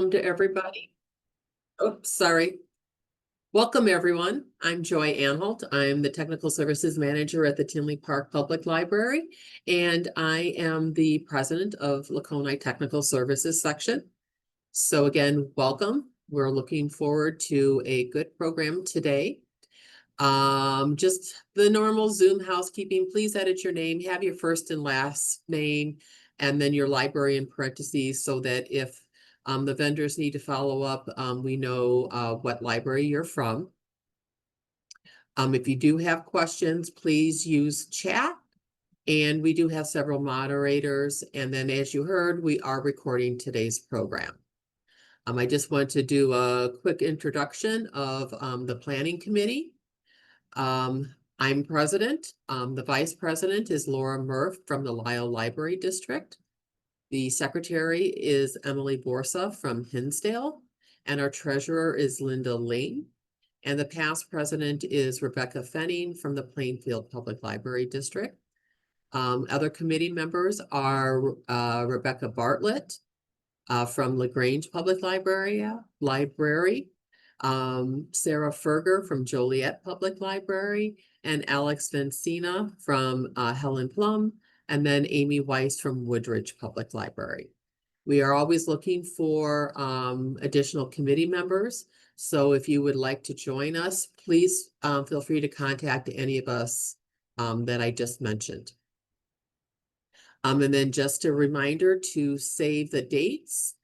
Welcome to everybody. Oops, sorry. Welcome, everyone. I'm Joy Anholt. I'm the Technical Services Manager at the Tinley Park Public Library, and I am the president of LACONI Technical Services Section. So again, welcome. We're looking forward to a good program today. Just the normal Zoom housekeeping. Please edit your name, have your first and last name, and then your library in parentheses so that if the vendors need to follow up, we know what library you're from. If you do have questions, please use chat. And we do have several moderators. And then as you heard, we are recording today's program. I just want to do a quick introduction of the Planning Committee. I'm president. The vice president is Laura Murph from the Lisle Library District. The secretary is Emily Borsa from Hinsdale, and our treasurer is Linda Ling. And the past president is Rebecca Fenning from the Plainfield Public Library District. Other committee members are Rebecca Bartlett from LaGrange Public Library, Sarah Ferger from Joliet Public Library, and Alex Vencina from Helen Plum, and then Amy Weiss from Woodridge Public Library. We are always looking for additional committee members. So if you would like to join us, please feel free to contact any of us that I just mentioned. And then just a reminder to save the dates.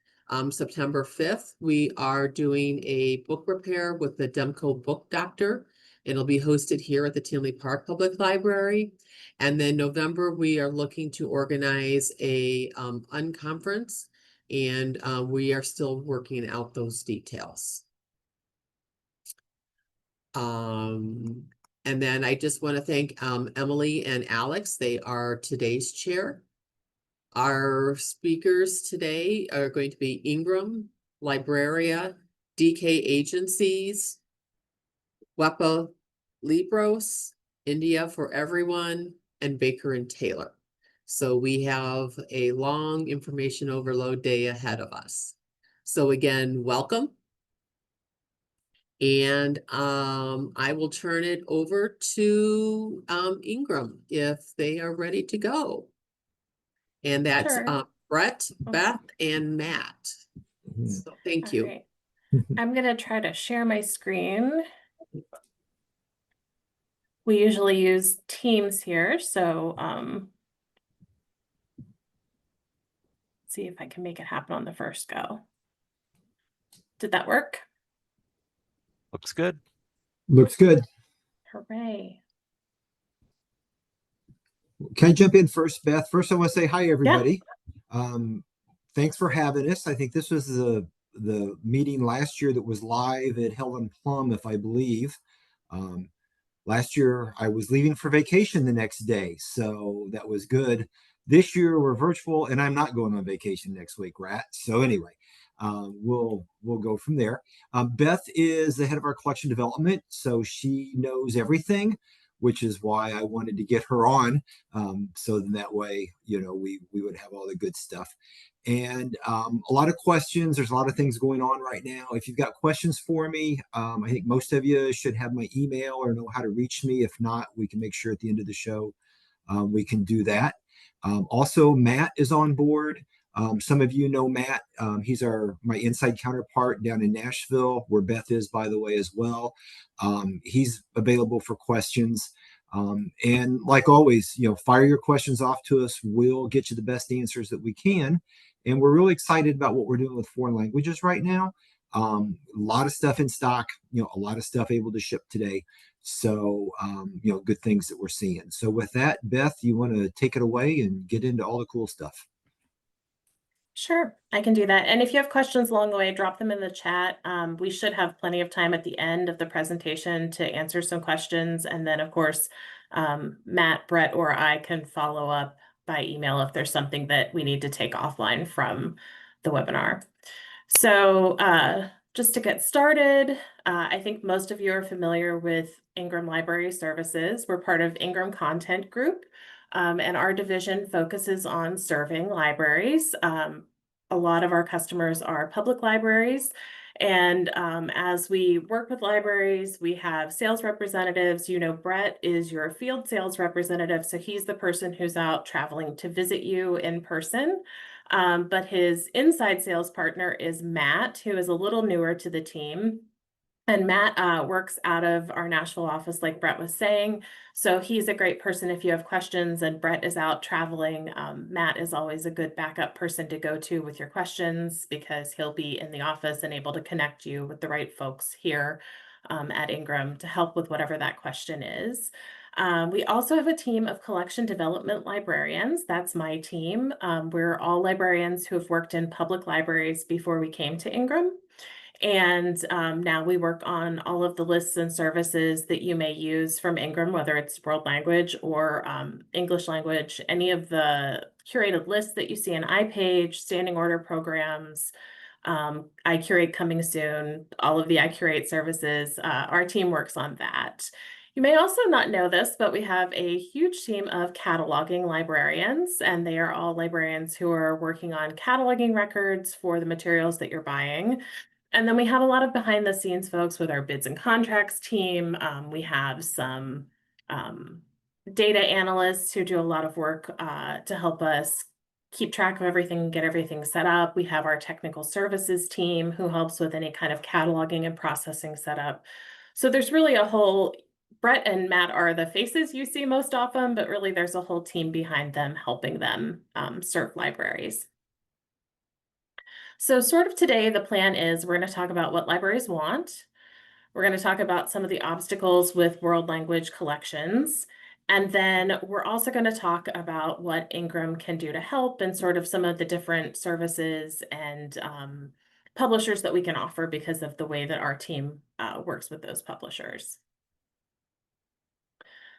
September 5th, we are doing a book repair with the Demco Book Doctor. It'll be hosted here at the Tinley Park Public Library. And then November, we are looking to organize a unconference, and we are still working out those details. And then I just want to thank Emily and Alex. They are today's chair. Our speakers today are going to be Ingram, Libraria, DK Agencies, WEPA, Libros, India for Everyone, and Baker and Taylor. So we have a long information overload day ahead of us. So again, welcome. And I will turn it over to Ingram if they are ready to go. And that's Sure. Brett, Beth, and Matt. So thank you. Right. I'm going to try to share my screen. We usually use Teams here, so see if I can make it happen on the first go. Did that work? Looks good. Looks good. Hooray. Can I jump in first, Beth? First, I want to say hi, everybody. Yeah. Thanks for having us. I think this was the meeting last year that was live at Helen Plum, if I believe. Last year, I was leaving for vacation the next day, so that was good. This year, we're virtual, and I'm not going on vacation next week, Rat. So anyway, we'll go from there. Beth is the head of our collection development, so she knows everything, which is why I wanted to get her on. So then that way, you know, we would have all the good stuff. And a lot of questions. There's a lot of things going on right now. If you've got questions for me, I think most of you should have my email or know how to reach me. If not, we can make sure at the end of the show we can do that. Also, Matt is on board. Some of you know Matt. He's my inside counterpart down in Nashville, where Beth is, by the way, as well. He's available for questions. And like always, you know, fire your questions off to us. We'll get you the best answers that we can. And we're really excited about what we're doing with foreign languages right now. A lot of stuff in stock, you know, a lot of stuff able to ship today. So, you know, good things that we're seeing. So with that, Beth, you want to take it away and get into all the cool stuff? Sure, I can do that. And if you have questions along the way, drop them in the chat. We should have plenty of time at the end of the presentation to answer some questions. And then, of course, Matt, Brett, or I can follow up by email if there's something that we need to take offline from the webinar. So just to get started, I think most of you are familiar with Ingram Library Services. We're part of Ingram Content Group, and our division focuses on serving libraries a lot of our customers are public libraries. And as we work with libraries, we have sales representatives. You know, Brett is your field sales representative, so he's the person who's out traveling to visit you in person. But his inside sales partner is Matt, who is a little newer to the team. And Matt works out of our Nashville office, like Brett was saying. So he's a great person if you have questions and Brett is out traveling. Matt is always a good backup person to go to with your questions because he'll be in the office and able to connect you with the right folks here at Ingram to help with whatever that question is. We also have a team of collection development librarians. That's my team. We're all librarians who have worked in public libraries before we came to Ingram. And now we work on all of the lists and services that you may use from Ingram, whether it's world language or English language, any of the curated lists that you see in iPage, standing order programs, iCurate coming soon, all of the iCurate services. Our team works on that. You may also not know this, but we have a huge team of cataloging librarians, and they are all librarians who are working on cataloging records for the materials that you're buying. And then we have a lot of behind the scenes folks with our bids and contracts team. We have some data analysts who do a lot of work to help us keep track of everything, get everything set up. We have our technical services team who helps with any kind of cataloging and processing setup. So there's really a whole, Brett and Matt are the faces you see most often, but really there's a whole team behind them helping them serve libraries. So sort of today, the plan is we're going to talk about what libraries want. We're going to talk about some of the obstacles with world language collections. And then we're also going to talk about what Ingram can do to help and sort of some of the different services and publishers that we can offer because of the way that our team works with those publishers.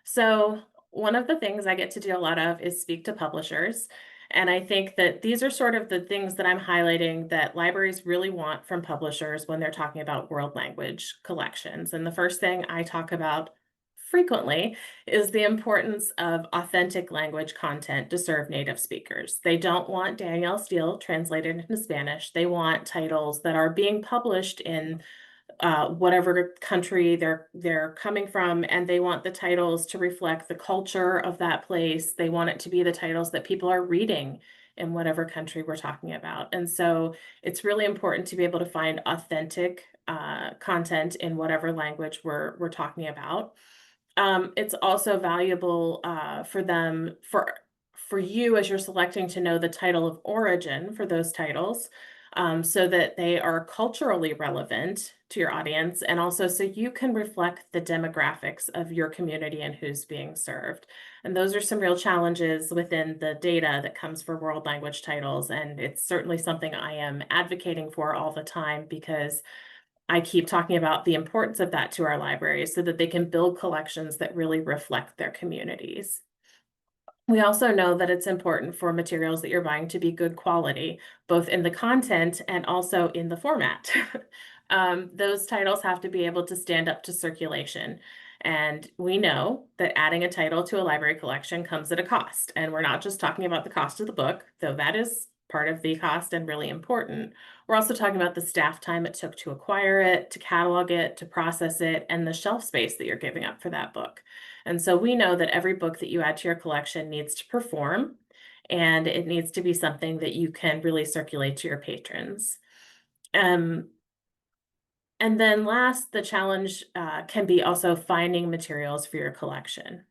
So one of the things I get to do a lot of is speak to publishers. And I think that these are sort of the things that I'm highlighting that libraries really want from publishers when they're talking about world language collections. And the first thing I talk about frequently is the importance of authentic language content to serve native speakers. They don't want Danielle Steele translated into Spanish. They want titles that are being published in whatever country they're coming from, and they want the titles to reflect the culture of that place. They want it to be the titles that people are reading in whatever country we're talking about. And so it's really important to be able to find authentic content in whatever language we're talking about. It's also valuable for them, for you as you're selecting, to know the title of origin for those titles. So that they are culturally relevant to your audience, and also so you can reflect the demographics of your community and who's being served. And those are some real challenges within the data that comes for world language titles. And it's certainly something I am advocating for all the time because I keep talking about the importance of that to our libraries so that they can build collections that really reflect their communities. We also know that it's important for materials that you're buying to be good quality, both in the content and also in the format. Those titles have to be able to stand up to circulation. And we know that adding a title to a library collection comes at a cost. And we're not just talking about the cost of the book, though that is part of the cost and really important. We're also talking about the staff time it took to acquire it, to catalog it, to process it, and the shelf space that you're giving up for that book. And so we know that every book that you add to your collection needs to perform, and it needs to be something that you can really circulate to your patrons. And then last, the challenge can be also finding materials for your collection.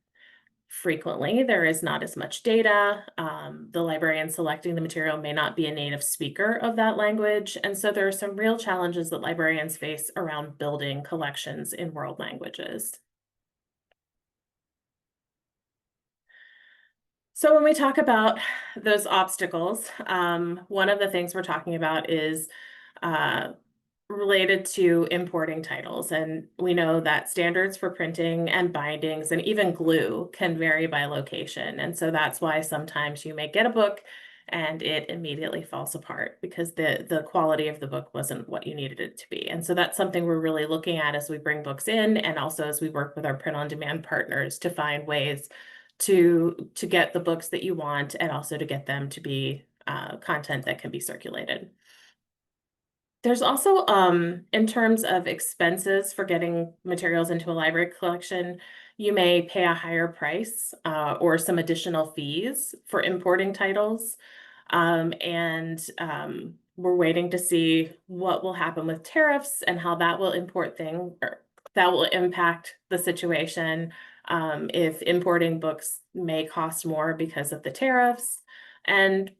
Frequently, there is not as much data. The librarian selecting the material may not be a native speaker of that language. And so there are some real challenges that librarians face around building collections in world languages. So when we talk about those obstacles, one of the things we're talking about is related to importing titles. And we know that standards for printing and bindings and even glue can vary by location. And so that's why sometimes you may get a book and it immediately falls apart because the quality of the book wasn't what you needed it to be. And so that's something we're really looking at as we bring books in, and also as we work with our print-on-demand partners to find ways to get the books that you want and also to get them to be content that can be circulated. There's also, in terms of expenses for getting materials into a library collection, you may pay a higher price or some additional fees for importing titles. We're waiting to see what will happen with tariffs and how that will that will impact the situation. If importing books may cost more because of the tariffs. And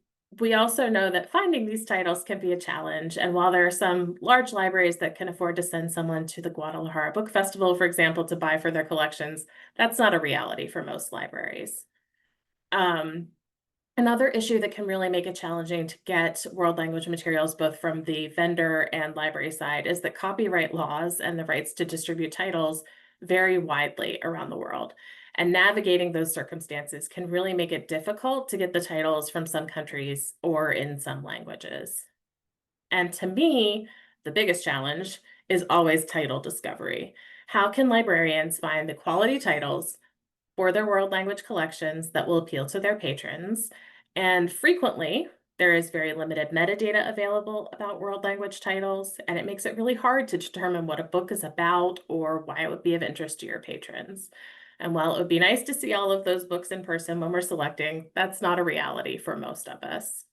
we also know that finding these titles can be a challenge. And while there are some large libraries that can afford to send someone to the Guadalajara Book Festival, for example, to buy for their collections, that's not a reality for most libraries. Another issue that can really make it challenging to get world language materials, both from the vendor and library side, is that copyright laws and the rights to distribute titles vary widely around the world. And navigating those circumstances can really make it difficult to get the titles from some countries or in some languages. And to me, the biggest challenge is always title discovery. How can librarians find the quality titles for their world language collections that will appeal to their patrons? And frequently, there is very limited metadata available about world language titles, and it makes it really hard to determine what a book is about or why it would be of interest to your patrons. And while it would be nice to see all of those books in person when we're selecting, that's not a reality for most of us.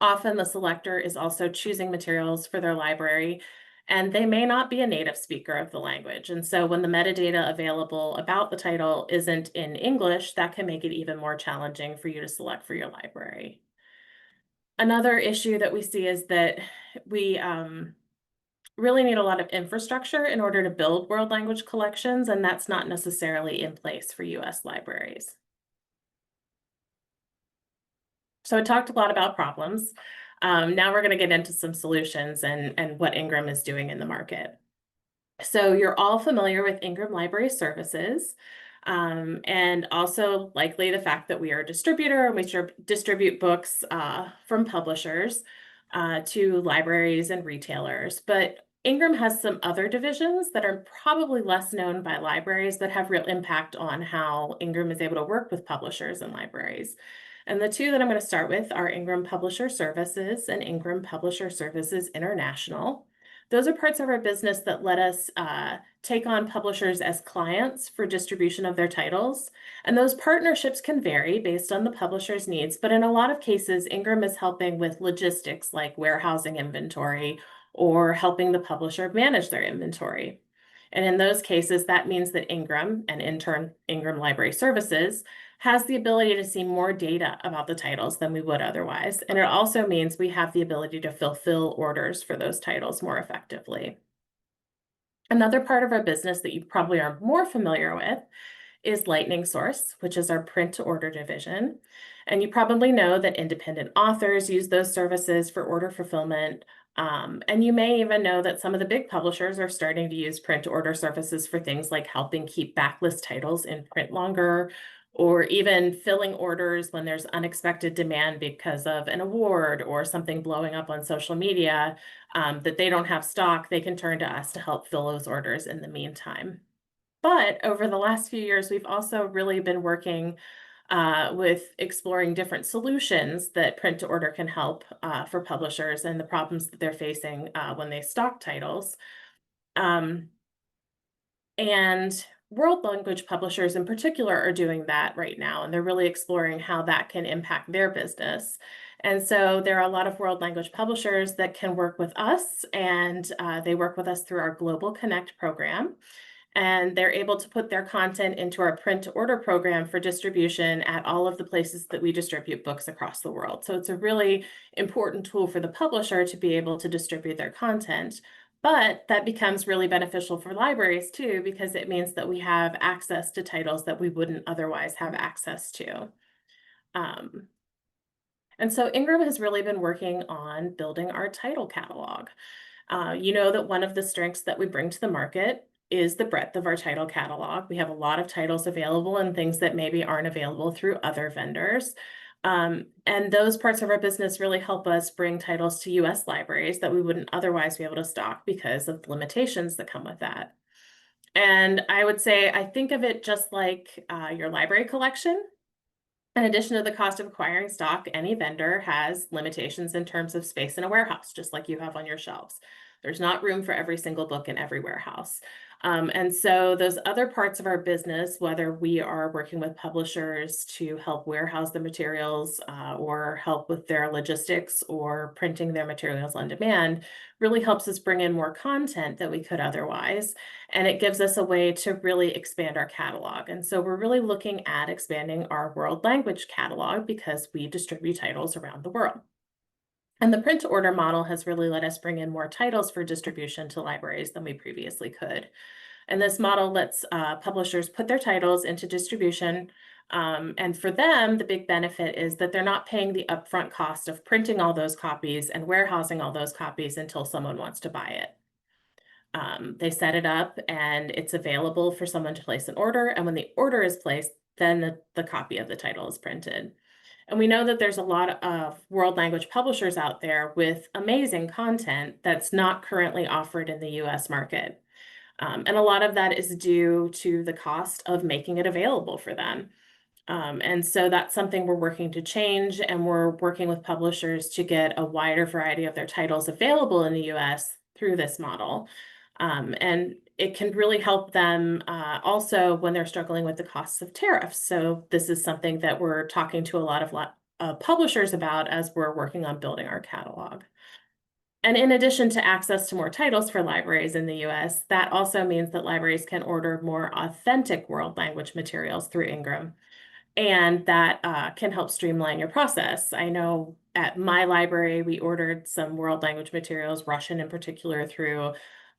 Often the selector is also choosing materials for their library, and they may not be a native speaker of the language. And so when the metadata available about the title isn't in English, that can make it even more challenging for you to select for your library. Another issue that we see is that we really need a lot of infrastructure in order to build world language collections, and that's not necessarily in place for US libraries. So I talked a lot about problems. Now we're going to get into some solutions and what Ingram is doing in the market. So you're all familiar with Ingram Library Services, and also likely the fact that we are a distributor and we distribute books from publishers to libraries and retailers. But Ingram has some other divisions that are probably less known by libraries that have real impact on how Ingram is able to work with publishers and libraries. And the two that I'm going to start with are Ingram Publisher Services and Ingram Publisher Services International. Those are parts of our business that let us take on publishers as clients for distribution of their titles. And those partnerships can vary based on the publisher's needs, but in a lot of cases, Ingram is helping with logistics like warehousing inventory or helping the publisher manage their inventory. And in those cases, that means that Ingram, and in turn, Ingram Library Services, has the ability to see more data about the titles than we would otherwise. And it also means we have the ability to fulfill orders for those titles more effectively. Another part of our business that you probably are more familiar with is Lightning Source, which is our print to order division. And you probably know that independent authors use those services for order fulfillment. And you may even know that some of the big publishers are starting to use print to order services for things like helping keep backlist titles in print longer, or even filling orders when there's unexpected demand because of an award or something blowing up on social media that they don't have stock. They can turn to us to help fill those orders in the meantime. But over the last few years, we've also really been working with exploring different solutions that print to order can help for publishers and the problems that they're facing when they stock titles. And world language publishers in particular are doing that right now, and they're really exploring how that can impact their business. And so there are a lot of world language publishers that can work with us, and they work with us through our Global Connect program. And they're able to put their content into our print to order program for distribution at all of the places that we distribute books across the world. So it's a really important tool for the publisher to be able to distribute their content. But that becomes really beneficial for libraries too, because it means that we have access to titles that we wouldn't otherwise have access to. And so Ingram has really been working on building our title catalog. You know that one of the strengths that we bring to the market is the breadth of our title catalog. We have a lot of titles available and things that maybe aren't available through other vendors. And those parts of our business really help us bring titles to US libraries that we wouldn't otherwise be able to stock because of the limitations that come with that. And I would say, I think of it just like your library collection. In addition to the cost of acquiring stock, any vendor has limitations in terms of space in a warehouse, just like you have on your shelves. There's not room for every single book in every warehouse. And so those other parts of our business, whether we are working with publishers to help warehouse the materials or help with their logistics or printing their materials on demand, really helps us bring in more content that we could otherwise. And it gives us a way to really expand our catalog. And so we're really looking at expanding our world language catalog because we distribute titles around the world. And the print to order model has really let us bring in more titles for distribution to libraries than we previously could. And this model lets publishers put their titles into distribution. And for them, the big benefit is that they're not paying the upfront cost of printing all those copies and warehousing all those copies until someone wants to buy it. They set it up and it's available for someone to place an order. And when the order is placed, then the copy of the title is printed. And we know that there's a lot of world language publishers out there with amazing content that's not currently offered in the US market. And a lot of that is due to the cost of making it available for them. And so that's something we're working to change, and we're working with publishers to get a wider variety of their titles available in the US through this model. And it can really help them also when they're struggling with the costs of tariffs. So this is something that we're talking to a lot of publishers about as we're working on building our catalog. And in addition to access to more titles for libraries in the US, that also means that libraries can order more authentic world language materials through Ingram. And that can help streamline your process. I know at my library, we ordered some world language materials, Russian in particular, through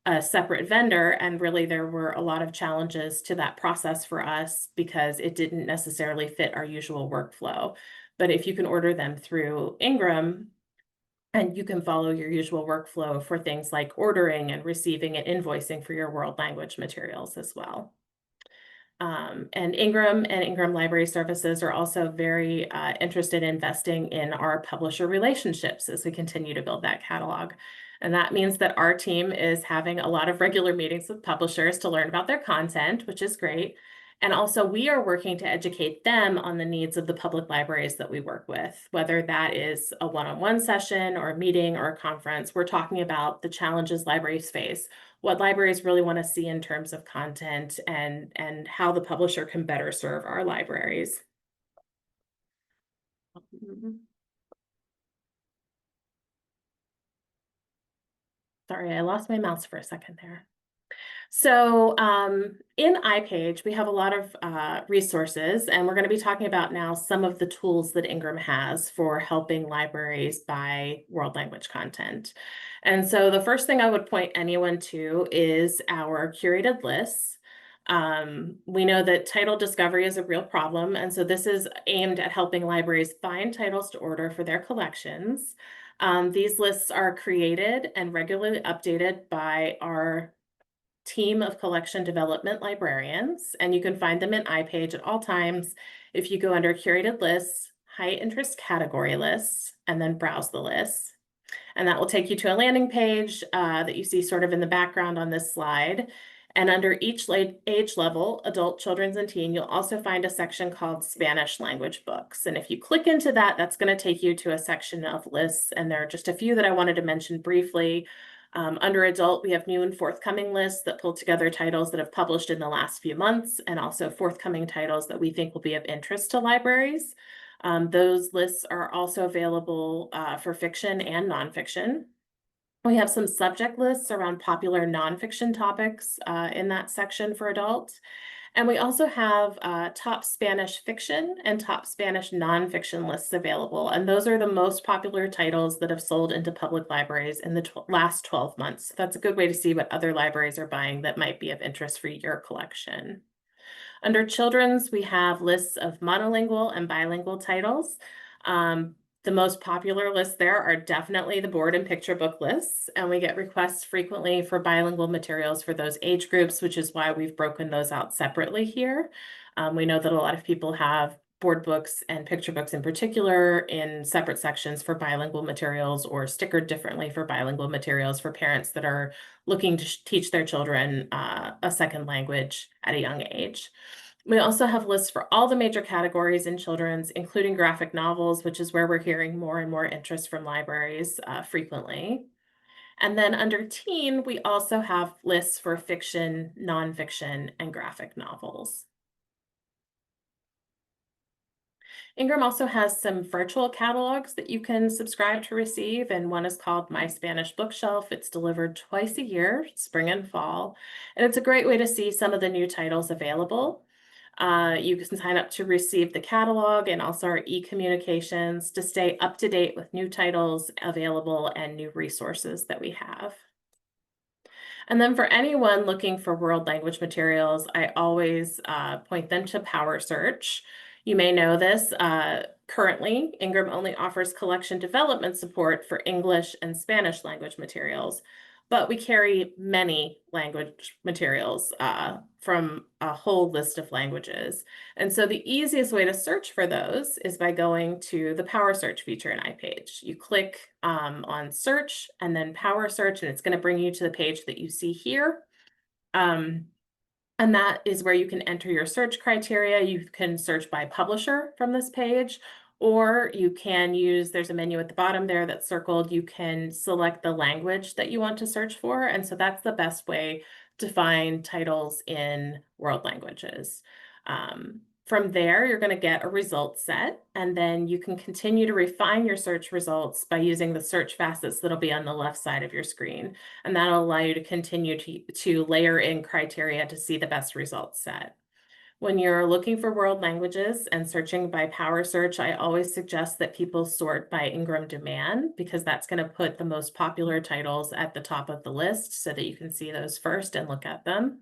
a separate vendor. And really, there were a lot of challenges to that process for us because it didn't necessarily fit our usual workflow. But if you can order them through Ingram, and you can follow your usual workflow for things like ordering and receiving and invoicing for your world language materials as well. And Ingram Library Services are also very interested in investing in our publisher relationships as we continue to build that catalog. And that means that our team is having a lot of regular meetings with publishers to learn about their content, which is great. And also we are working to educate them on the needs of the public libraries that we work with, whether that is a one-on-one session or a meeting or a conference. We're talking about the challenges libraries face, what libraries really want to see in terms of content, and how the publisher can better serve our libraries. Sorry, I lost my mouse for a second there. So in iPage, we have a lot of resources, and we're going to be talking about now some of the tools that Ingram has for helping libraries buy world language content. And so the first thing I would point anyone to is our curated lists. We know that title discovery is a real problem, and so this is aimed at helping libraries find titles to order for their collections. These lists are created and regularly updated by our team of collection development librarians, and you can find them in iPage at all times if you go under curated lists, high interest category lists, and then browse the lists. And that will take you to a landing page that you see sort of in the background on this slide. And under each age level, adult, children's, and teen, you'll also find a section called Spanish language books. And if you click into that, that's going to take you to a section of lists. And there are just a few that I wanted to mention briefly. Under adult, we have new and forthcoming lists that pull together titles that have published in the last few months, and also forthcoming titles that we think will be of interest to libraries. Those lists are also available for fiction and nonfiction. We have some subject lists around popular nonfiction topics in that section for adults. And we also have top Spanish fiction and top Spanish nonfiction lists available. And those are the most popular titles that have sold into public libraries in the last 12 months. That's a good way to see what other libraries are buying that might be of interest for your collection. Under children's, we have lists of monolingual and bilingual titles. The most popular lists there are definitely the board and picture book lists, and we get requests frequently for bilingual materials for those age groups, which is why we've broken those out separately here. We know that a lot of people have board books and picture books in particular in separate sections for bilingual materials, or stickered differently for bilingual materials for parents that are looking to teach their children a second language at a young age. We also have lists for all the major categories in children's, including graphic novels, which is where we're hearing more and more interest from libraries frequently. And then under teen, we also have lists for fiction, nonfiction, and graphic novels. Ingram also has some virtual catalogs that you can subscribe to receive, and one is called My Spanish Bookshelf. It's delivered twice a year, spring and fall, and it's a great way to see some of the new titles available. You can sign up to receive the catalog and also our e-communications to stay up to date with new titles available and new resources that we have. And then for anyone looking for world language materials, I always point them to Power Search. You may know this. Currently, Ingram only offers collection development support for English and Spanish language materials, but we carry many language materials from a whole list of languages. And so the easiest way to search for those is by going to the Power Search feature in iPage. You click on Search and then Power Search, and it's going to bring you to the page that you see here. And that is where you can enter your search criteria. You can search by publisher from this page, or you can use, there's a menu at the bottom there that's circled. You can select the language that you want to search for. And so that's the best way to find titles in world languages. From there, you're going to get a result set, and then you can continue to refine your search results by using the search facets that'll be on the left side of your screen. And that'll allow you to continue to layer in criteria to see the best results set. When you're looking for world languages and searching by Power Search, I always suggest that people sort by Ingram demand, because that's going to put the most popular titles at the top of the list so that you can see those first and look at them.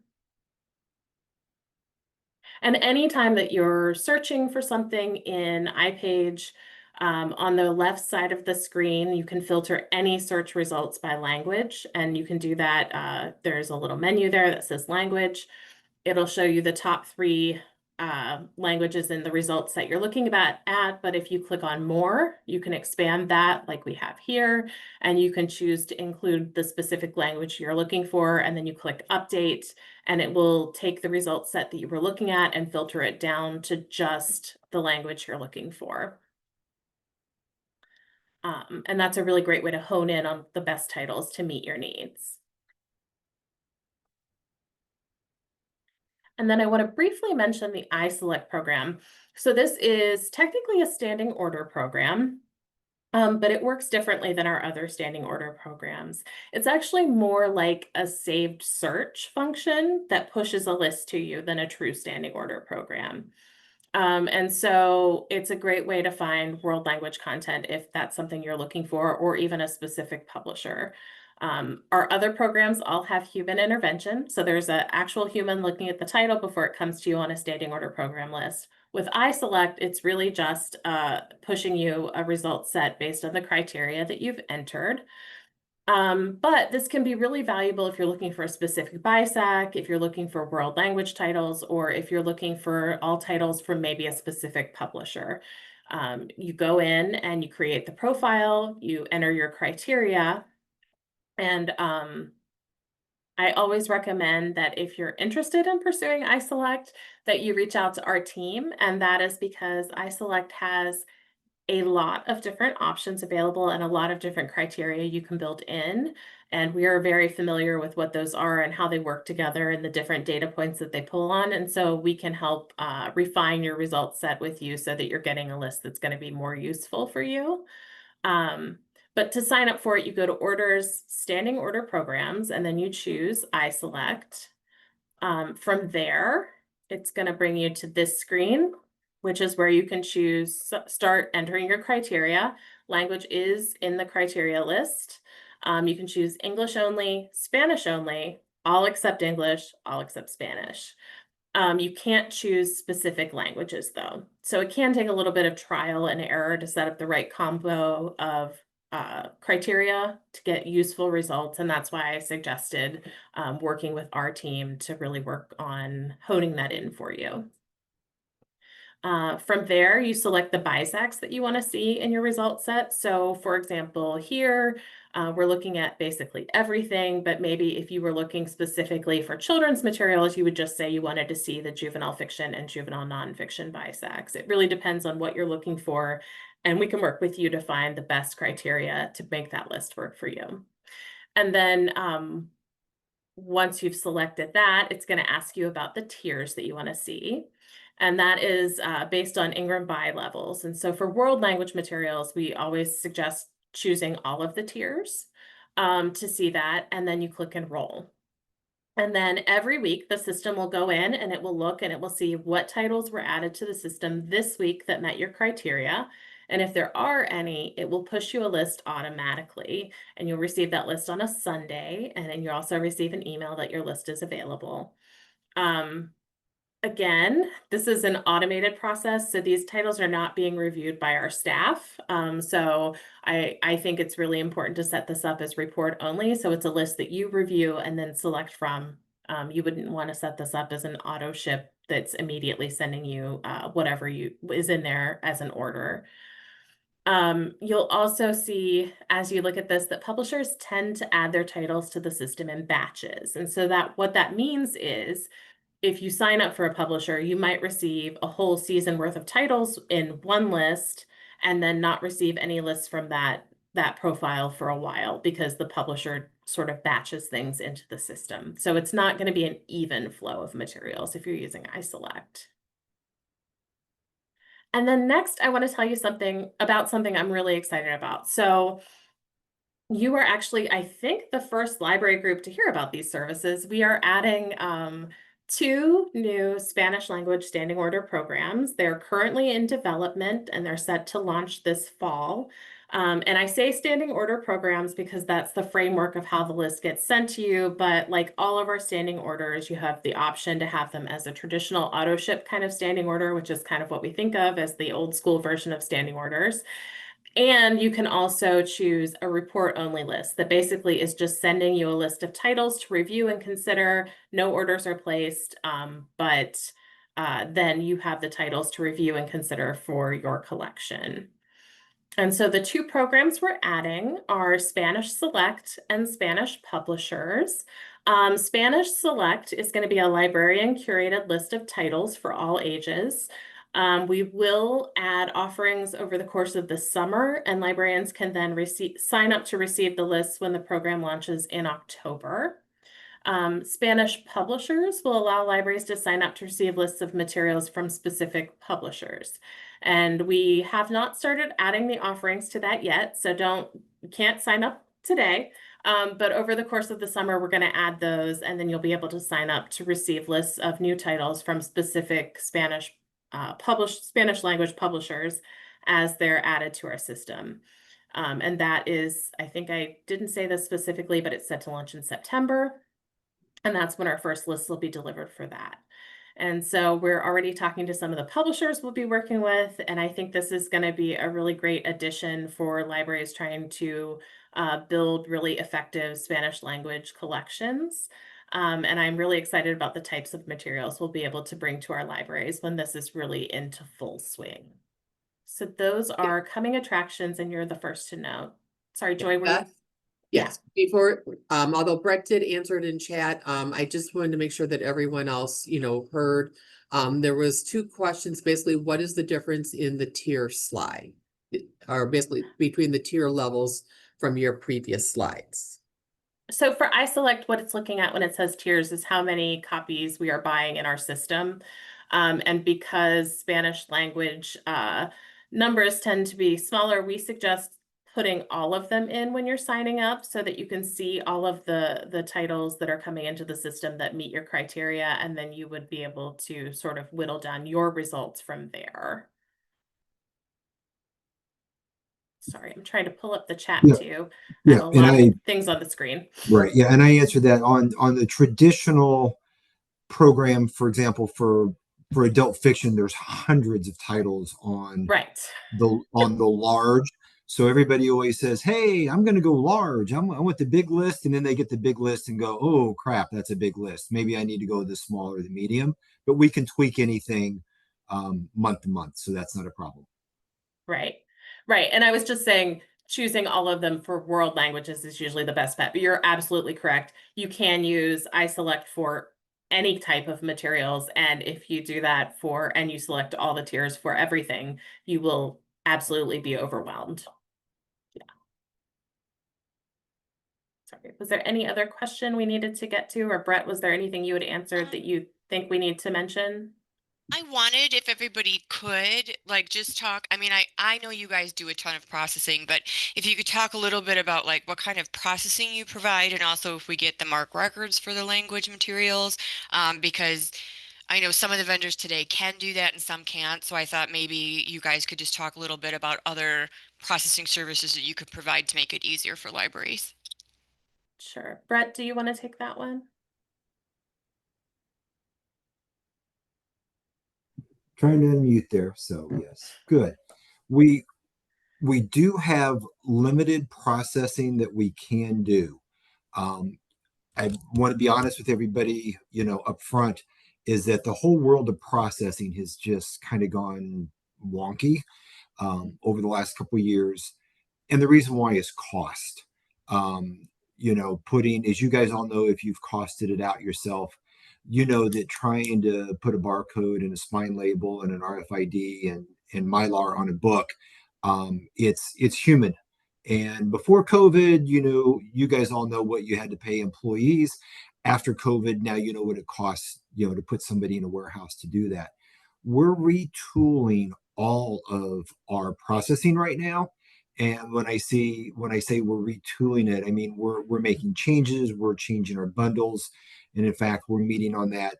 And anytime that you're searching for something in iPage, on the left side of the screen, you can filter any search results by language, and you can do that. There's a little menu there that says language. It'll show you the top 3 languages in the results that you're looking at, but if you click on more, you can expand that like we have here, and you can choose to include the specific language you're looking for, and then you click update, and it will take the result set that you were looking at and filter it down to just the language you're looking for. And that's a really great way to hone in on the best titles to meet your needs. And then I want to briefly mention the iSelect program. So this is technically a standing order program, but it works differently than our other standing order programs. It's actually more like a saved search function that pushes a list to you than a true standing order program. And so it's a great way to find world language content if that's something you're looking for, or even a specific publisher. Our other programs all have human intervention. So there's an actual human looking at the title before it comes to you on a standing order program list. With iSelect, it's really just pushing you a result set based on the criteria that you've entered. But this can be really valuable if you're looking for a specific BISAC, if you're looking for world language titles, or if you're looking for all titles from maybe a specific publisher. You go in and you create the profile, you enter your criteria, and I always recommend that if you're interested in pursuing iSelect, that you reach out to our team, and that is because iSelect has a lot of different options available and a lot of different criteria you can build in. And we are very familiar with what those are and how they work together and the different data points that they pull on. And so we can help refine your result set with you so that you're getting a list that's going to be more useful for you. But to sign up for it, you go to Orders, Standing Order Programs, and then you choose iSelect. From there, it's going to bring you to this screen, which is where you can choose, start entering your criteria. Language is in the criteria list. You can choose English only, Spanish only, all except English, all except Spanish. You can't choose specific languages though. So it can take a little bit of trial and error to set up the right combo of criteria to get useful results. And that's why I suggested working with our team to really work on honing that in for you. From there, you select the BISACs that you want to see in your result set. So for example, here, We're looking at basically everything, but maybe if you were looking specifically for children's materials, you would just say you wanted to see the juvenile fiction and juvenile nonfiction BISACs. It really depends on what you're looking for, and we can work with you to find the best criteria to make that list work for you. And then once you've selected that, it's going to ask you about the tiers that you want to see. And that is based on Ingram buy levels. And so for world language materials, we always suggest choosing all of the tiers to see that. And then you click enroll. And then every week, the system will go in and it will look and it will see what titles were added to the system this week that met your criteria. And if there are any, it will push you a list automatically. And you'll receive that list on a Sunday. And then you also receive an email that your list is available. Again, this is an automated process, so these titles are not being reviewed by our staff. So I think it's really important to set this up as report only. So it's a list that you review and then select from. You wouldn't want to set this up as an auto ship that's immediately sending you whatever is in there as an order. You'll also see, as you look at this, that publishers tend to add their titles to the system in batches. And so what that means is, if you sign up for a publisher, you might receive a whole season worth of titles in one list and then not receive any lists from that profile for a while because the publisher sort of batches things into the system. So it's not going to be an even flow of materials if you're using iSelect. And then next, I want to tell you something I'm really excited about. So you are actually, I think, the first library group to hear about these services. We are adding 2 new Spanish language standing order programs. They're currently in development and they're set to launch this fall. And I say standing order programs because that's the framework of how the list gets sent to you. But like all of our standing orders, you have the option to have them as a traditional auto ship kind of standing order, which is kind of what we think of as the old school version of standing orders. And you can also choose a report only list that basically is just sending you a list of titles to review and consider. No orders are placed, but then you have the titles to review and consider for your collection. And so the 2 programs we're adding are Spanish Select and Spanish Publishers. Spanish Select is going to be a librarian curated list of titles for all ages. We will add offerings over the course of the summer, and librarians can then sign up to receive the lists when the program launches in October. Spanish Publishers will allow libraries to sign up to receive lists of materials from specific publishers. And we have not started adding the offerings to that yet, so can't sign up today. But over the course of the summer, we're going to add those, and then you'll be able to sign up to receive lists of new titles from specific Spanish language publishers as they're added to our system. And that is, I think I didn't say this specifically, but it's set to launch in September. And that's when our first lists will be delivered for that. And so we're already talking to some of the publishers we'll be working with. And I think this is going to be a really great addition for libraries trying to build really effective Spanish language collections. And I'm really excited about the types of materials we'll be able to bring to our libraries when this is really into full swing. So those are coming attractions, and you're the first to know. Sorry, Joy, were you? Yes, before, although Brett did answer it in chat, I just wanted to make sure that everyone else, heard. There was 2 questions, basically, what is the difference in the tier slide? Or basically between the tier levels from your previous slides. So for iSelect, what it's looking at when it says tiers is how many copies we are buying in our system. And because Spanish language numbers tend to be smaller, we suggest putting all of them in when you're signing up so that you can see all of the titles that are coming into the system that meet your criteria, and then you would be able to sort of whittle down your results from there. Sorry, I'm trying to pull up the chat too. I have a lot of things on the screen. Right. Yeah. And I answered that on the traditional program, for example, for adult fiction, there's hundreds of titles on the large. So everybody always says, hey, I'm going to go large. I want the big list. And then they get the big list and go, oh, crap, that's a big list. Maybe I need to go the small or the medium. But we can tweak anything month to month. So that's not a problem. Right. Right. And I was just saying, choosing all of them for world languages is usually the best bet, but you're absolutely correct. You can use iSelect for any type of materials. And if you do that and you select all the tiers for everything, you will absolutely be overwhelmed. Yeah. Sorry, was there any other question we needed to get to? Or Brett, was there anything you had answered that you think we need to mention? I wanted, if everybody could, like, just talk. I mean, I know you guys do a ton of processing, but if you could talk a little bit about like what kind of processing you provide, and also if we get the MARC records for the language materials, because I know some of the vendors today can do that and some can't. So I thought maybe you guys could just talk a little bit about other processing services that you could provide to make it easier for libraries. Sure. Brett, do you want to take that one? Trying to unmute there. So yes, good. We do have limited processing that we can do. I want to be honest with everybody, up front, is that the whole world of processing has just kind of gone wonky over the last couple of years. And the reason why is cost. Putting, as you guys all know, if you've costed it out yourself, that trying to put a barcode and a spine label and an RFID and Mylar on a book, it's human. And before COVID, you guys all know what you had to pay employees. After COVID, now you know what it costs, to put somebody in a warehouse to do that. We're retooling all of our processing right now. And when I say we're retooling it, I mean we're making changes, we're changing our bundles, and in fact, we're meeting on that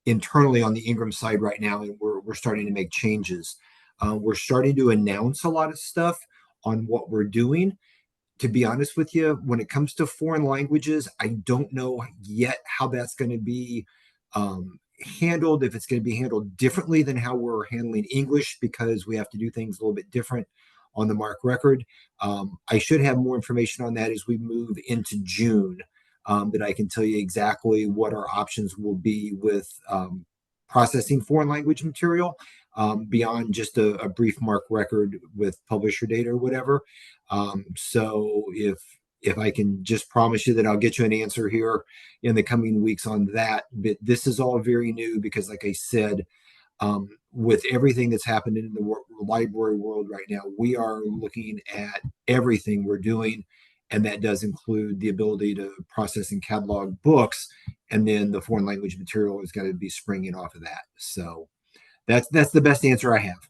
internally on the Ingram side right now, and we're starting to make changes. We're starting to announce a lot of stuff on what we're doing. To be honest with you, when it comes to foreign languages, I don't know yet how that's going to be handled, if it's going to be handled differently than how we're handling English, because we have to do things a little bit different on the MARC record. I should have more information on that as we move into June, that I can tell you exactly what our options will be with processing foreign language material, beyond just a brief MARC record with publisher data or whatever. So if I can just promise you that I'll get you an answer here in the coming weeks on that. But this is all very new because, like I said, with everything that's happening in the library world right now, we are looking at everything we're doing. And that does include the ability to process and catalog books. And then the foreign language material is going to be springing off of that. So that's the best answer I have.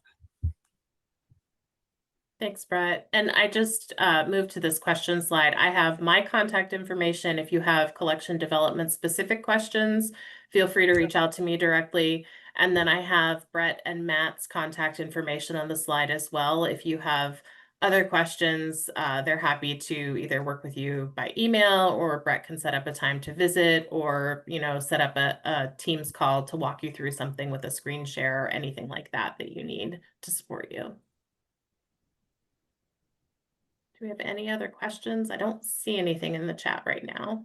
Thanks, Brett. And I just moved to this question slide. I have my contact information. If you have collection development specific questions, feel free to reach out to me directly. And then I have Brett and Matt's contact information on the slide as well. If you have other questions, they're happy to either work with you by email, or Brett can set up a time to visit, or set up a Teams call to walk you through something with a screen share or anything like that that you need to support you. Do we have any other questions? I don't see anything in the chat right now.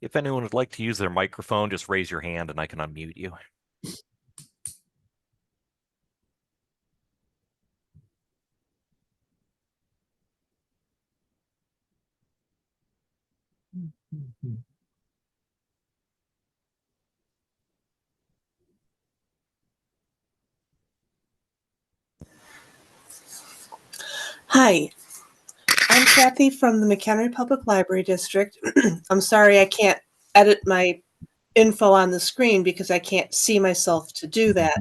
If anyone would like to use their microphone, just raise your hand and I can unmute you. Hi, I'm Kathy from the McHenry Public Library District. I'm sorry I can't edit my info on the screen because I can't see myself to do that.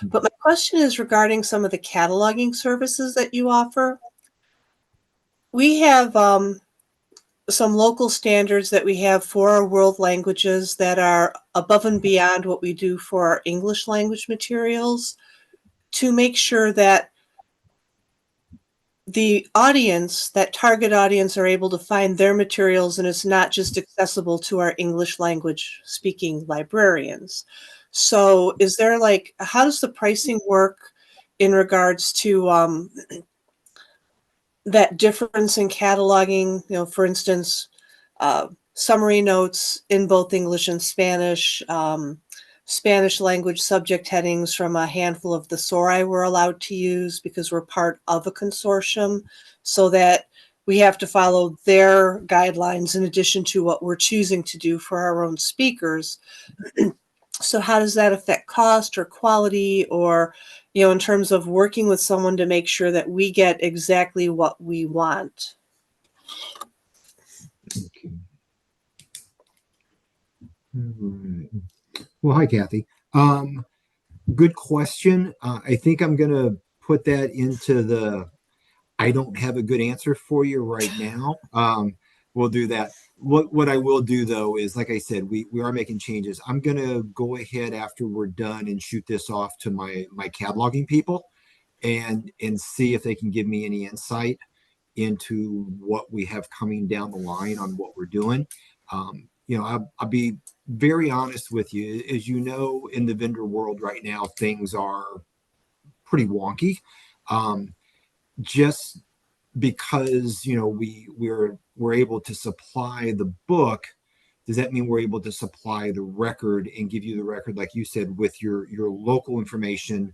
But my question is regarding some of the cataloging services that you offer. We have some local standards that we have for our world languages that are above and beyond what we do for our English language materials, to make sure that the audience, that target audience, are able to find their materials and it's not just accessible to our English language speaking librarians. So is there how does the pricing work in regards to that difference in cataloging? For instance, summary notes in both English and Spanish, Spanish language subject headings from a handful of the SORI we're allowed to use because we're part of a consortium, so that we have to follow their guidelines in addition to what we're choosing to do for our own speakers. So how does that affect cost or quality, or, in terms of working with someone to make sure that we get exactly what we want? Okay. All right. Well, hi, Kathy. Good question. I think I'm going to put that into the I don't have a good answer for you right now. We'll do that. What I will do though is, like I said, we are making changes. I'm gonna go ahead after we're done and shoot this off to my cataloging people and see if they can give me any insight into what we have coming down the line on what we're doing. I'll be very honest with you. As you know, in the vendor world right now, things are pretty wonky. Just because we're able to supply the book, does that mean we're able to supply the record and give you the record, like you said, with your local information,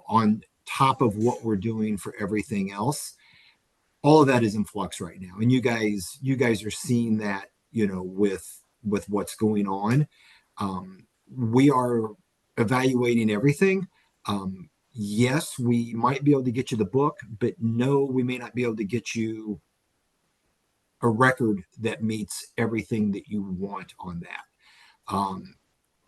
on top of what we're doing for everything else? All of that is in flux right now, and you guys are seeing that, with what's going on. We are evaluating everything. Yes, we might be able to get you the book, but no, we may not be able to get you a record that meets everything that you want on that.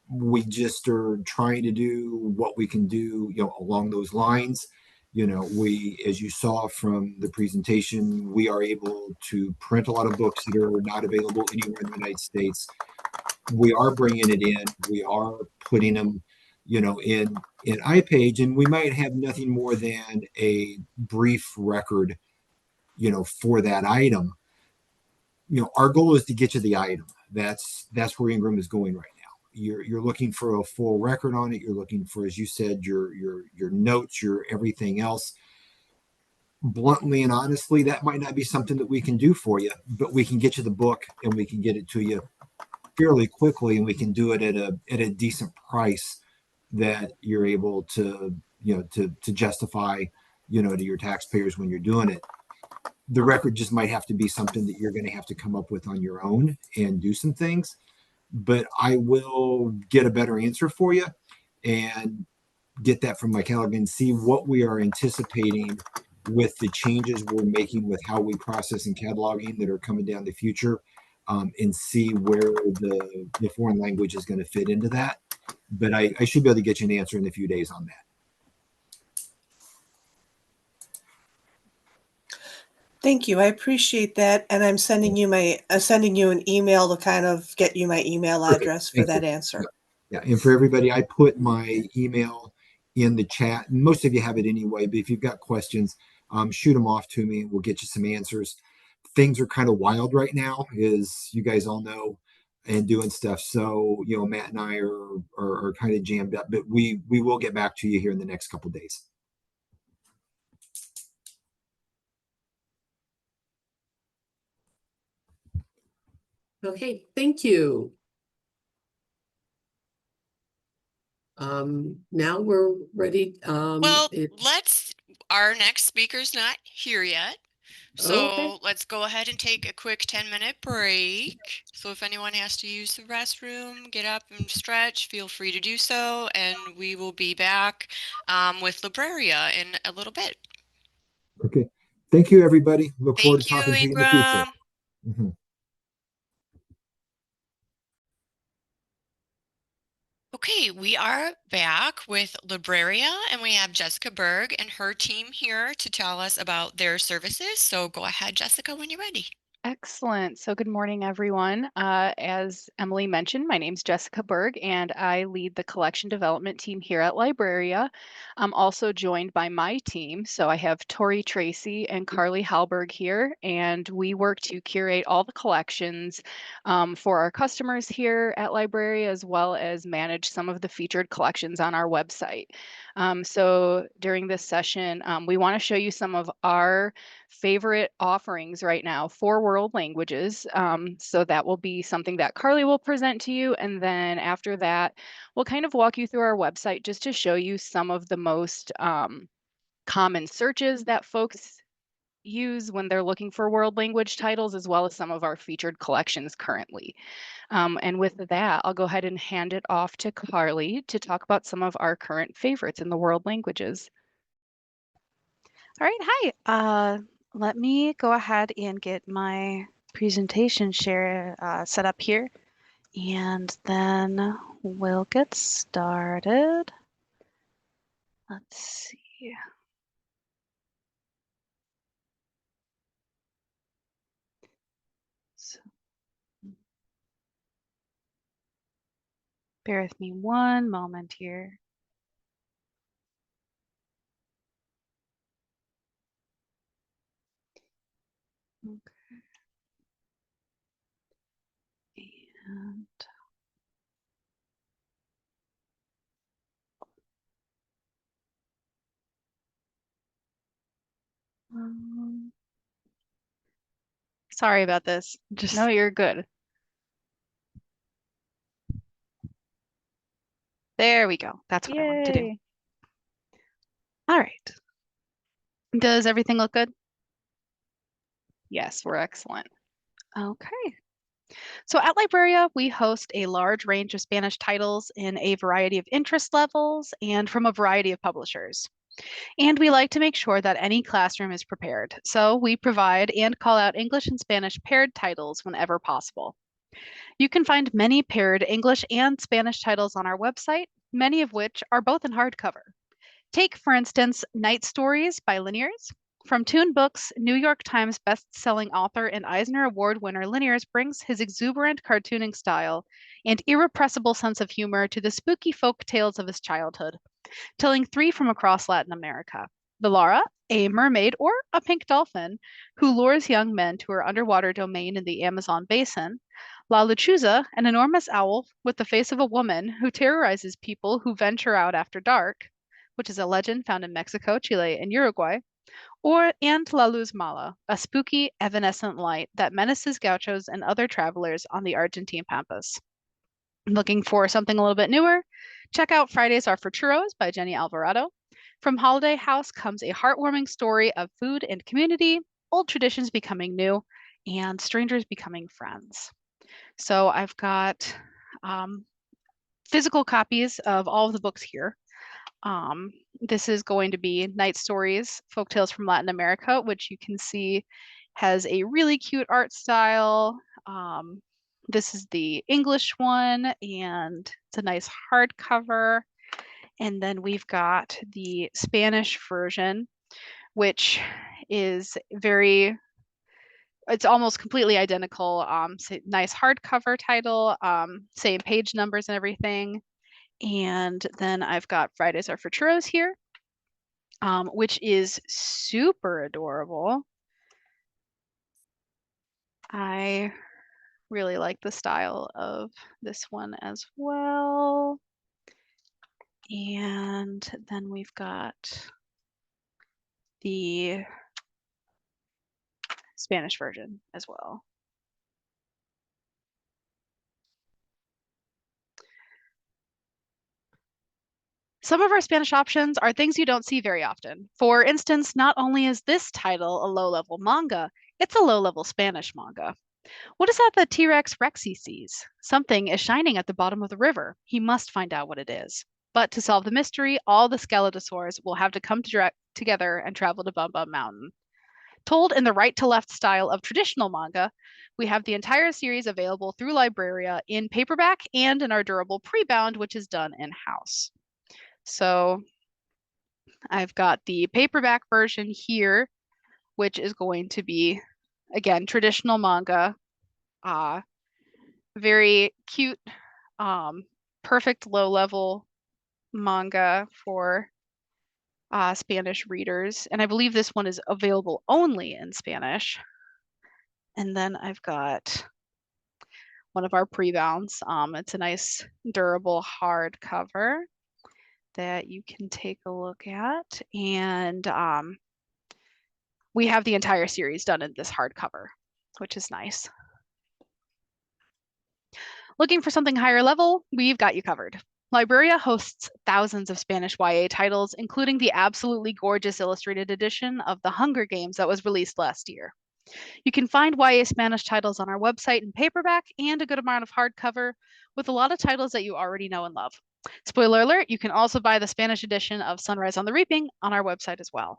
We just are trying to do what we can do, along those lines. As you saw from the presentation, we are able to print a lot of books that are not available anywhere in the United States. We are bringing it in. We are putting them, in iPage, and we might have nothing more than a brief record, for that item. Our goal is to get you the item. That's where Ingram is going right now. You're looking for a full record on it. You're looking for, as you said, your notes, your everything else. Bluntly and honestly, that might not be something that we can do for you, but we can get you the book and we can get it to you fairly quickly, and we can do it at a decent price that you're able to to justify to your taxpayers when you're doing it. The record just might have to be something that you're going to have to come up with on your own and do some things, but I will get a better answer for you and get that from my catalog and see what we are anticipating with the changes we're making with how we process and cataloging that are coming down the future, and see where the foreign language is going to fit into that. But I should be able to get you an answer in a few days on that. Thank you. I appreciate that. And I'm sending you an email to kind of get you my email Perfect. address for Thank that you. answer. Yeah. And for everybody, I put my email in the chat. Most of you have it anyway, but if you've got questions, shoot them off to me and we'll get you some answers. Things are kind of wild right now, as you guys all know, and doing stuff. So, Matt and I are kind of jammed up, but we will get back to you here in the next couple of days. Okay, thank you. Now we're ready. Well, our next speaker's not here yet. So Okay. let's go ahead and take a quick 10-minute break. So if anyone has to use the restroom, get up and stretch, feel free to do so. And we will be back with Libraria in a little bit. Okay. Thank you, everybody. Look forward to Thank you, talking to you in the future. Ingram. Mm-hmm. Okay, we are back with Libraria, and we have Jessica Berg and her team here to tell us about their services. So go ahead, Jessica, when you're ready. Excellent. So good morning, everyone. As Emily mentioned, my name's Jessica Berg, and I lead the collection development team here at Libraria. I'm also joined by my team. So I have Tori Tracy and Carly Halberg here, and we work to curate all the collections for our customers here at Libraria, as well as manage some of the featured collections on our website. So during this session, we want to show you some of our favorite offerings right now for world languages. So that will be something that Carly will present to you. And then after that, we'll kind of walk you through our website just to show you some of the most common searches that folks use when they're looking for world language titles, as well as some of our featured collections currently. And with that, I'll go ahead and hand it off to Carly to talk about some of our current favorites in the world languages. All right, hi. Let me go ahead and get my presentation share set up here, and then we'll get started. Let's see. So, bear with me one moment here. Okay. And sorry about this. Just No, you're good. there we go. That's what I wanted to do. Yay. All right. Does everything look good? Yes, we're excellent. Okay. So at Libraria, we host a large range of Spanish titles in a variety of interest levels and from a variety of publishers. And we like to make sure that any classroom is prepared. So we provide and call out English and Spanish paired titles whenever possible. You can find many paired English and Spanish titles on our website, many of which are both in hardcover. Take, for instance, Night Stories by Linears. From Toon Books, New York Times best-selling author and Eisner Award winner Linears brings his exuberant cartooning style and irrepressible sense of humor to the spooky folk tales of his childhood, telling three from across Latin America. Vilara, a mermaid or a pink dolphin who lures young men to her underwater domain in the Amazon basin. La Lechuza, an enormous owl with the face of a woman who terrorizes people who venture out after dark, which is a legend found in Mexico, Chile, and Uruguay, and La Luz Mala, a spooky, evanescent light that menaces gauchos and other travelers on the Argentine pampas. Looking for something a little bit newer? Check out Fridays Are for Churros by Jenny Alvarado. From Holiday House comes a heartwarming story of food and community, old traditions becoming new, and strangers becoming friends. So I've got physical copies of all of the books here. This is going to be Night Stories, Folktales from Latin America, which you can see has a really cute art style. This is the English one, and it's a nice hardcover. And then we've got the Spanish version, which is it's almost completely identical. Nice hardcover title, same page numbers and everything. And then I've got Fridays Are for Churros here, which is super adorable. I really like the style of this one as well. And then we've got the Spanish version as well. Some of our Spanish options are things you don't see very often. For instance, not only is this title a low-level manga, it's a low-level Spanish manga. What is that the T-Rex Rexy sees? Something is shining at the bottom of the river. He must find out what it is. But to solve the mystery, all the Skeledosaurs will have to come together and travel to Bum Bum Mountain. Told in the right-to-left style of traditional manga, we have the entire series available through Libraria in paperback and in our durable pre-bound, which is done in-house. So I've got the paperback version here, which is going to be, again, traditional manga. Very cute, perfect low-level manga for Spanish readers. And I believe this one is available only in Spanish. And then I've got one of our pre-bounds. It's a nice, durable hardcover that you can take a look at. And we have the entire series done in this hardcover, which is nice. Looking for something higher level? We've got you covered. Libraria hosts thousands of Spanish YA titles, including the absolutely gorgeous illustrated edition of The Hunger Games that was released last year. You can find YA Spanish titles on our website in paperback and a good amount of hardcover, with a lot of titles that you already know and love. Spoiler alert, you can also buy the Spanish edition of Sunrise on the Reaping on our website as well.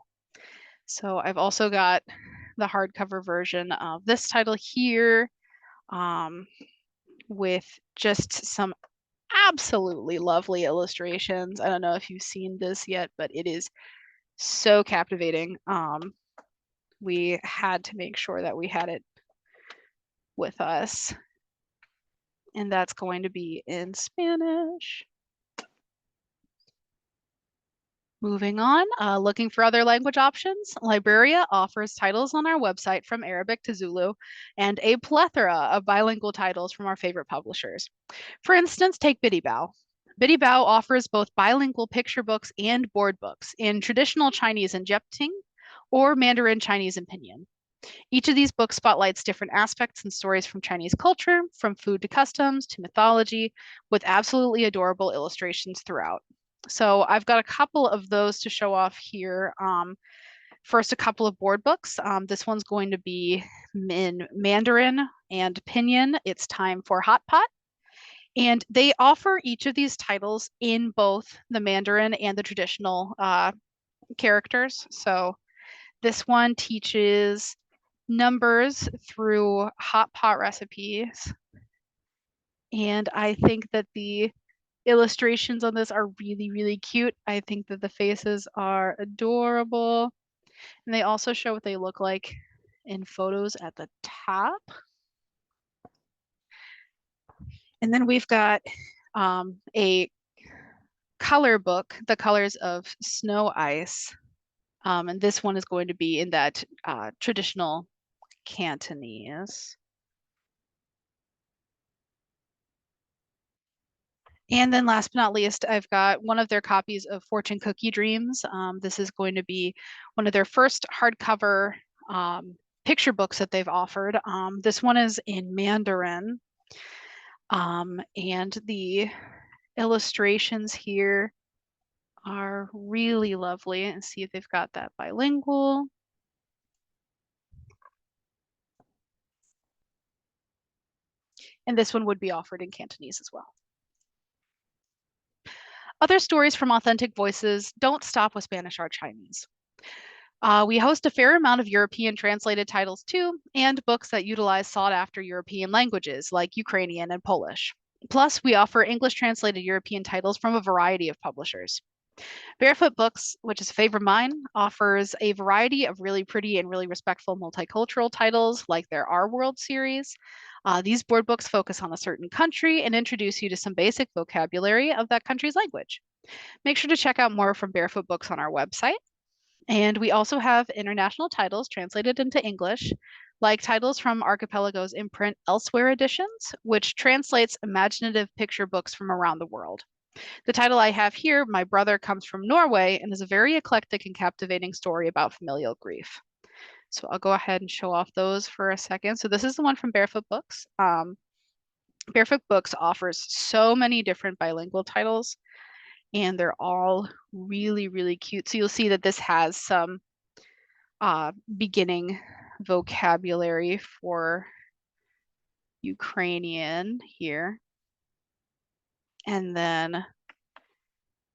So I've also got the hardcover version of this title here, with just some absolutely lovely illustrations. I don't know if you've seen this yet, but it is so captivating. We had to make sure that we had it with us, and that's going to be in Spanish. Moving on, looking for other language options, Libraria offers titles on our website from Arabic to Zulu and a plethora of bilingual titles from our favorite publishers. For instance, take Biddy Bao. Biddy Bao offers both bilingual picture books and board books in traditional Chinese and Jepting or Mandarin Chinese and Pinyin. Each of these books spotlights different aspects and stories from Chinese culture, from food to customs to mythology, with absolutely adorable illustrations throughout. So I've got a couple of those to show off here. First, a couple of board books. This one's going to be in Mandarin and Pinyin. It's Time for Hot Pot. And they offer each of these titles in both the Mandarin and the traditional characters. So this one teaches numbers through hot pot recipes. And I think that the illustrations on this are really, really cute. I think that the faces are adorable. And they also show what they look like in photos at the top. And then we've got a color book, The Colors of Snow Ice. And this one is going to be in that traditional Cantonese. And then last but not least, I've got one of their copies of Fortune Cookie Dreams. This is going to be one of their first hardcover picture books that they've offered. This one is in Mandarin. And the illustrations here are really lovely. And see if they've got that bilingual. And this one would be offered in Cantonese as well. Other stories from authentic voices don't stop with Spanish or Chinese. We host a fair amount of European translated titles too, and books that utilize sought-after European languages like Ukrainian and Polish. Plus, we offer English translated European titles from a variety of publishers. Barefoot Books, which is a favorite of mine, offers a variety of really pretty and really respectful multicultural titles like their Our World series. These board books focus on a certain country and introduce you to some basic vocabulary of that country's language. Make sure to check out more from Barefoot Books on our website. And we also have international titles translated into English, like titles from Archipelago's imprint Elsewhere editions, which translates imaginative picture books from around the world. The title I have here, My Brother Comes from Norway, and is a very eclectic and captivating story about familial grief. So I'll go ahead and show off those for a second. So this is the one from Barefoot Books. Barefoot Books offers so many different bilingual titles, and they're all really, really cute. So you'll see that this has some beginning vocabulary for Ukrainian here. And then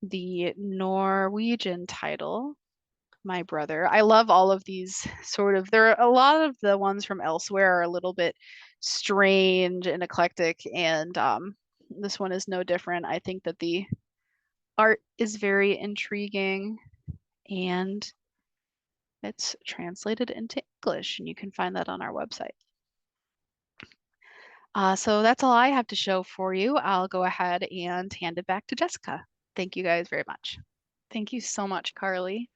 the Norwegian title, My Brother. I love all of these there are a lot of the ones from Elsewhere are a little bit strange and eclectic, and this one is no different. I think that the art is very intriguing, and it's translated into English, and you can find that on our website. So that's all I have to show for you. I'll go ahead and hand it back to Jessica. Thank you guys very much. Thank you so much, Carly.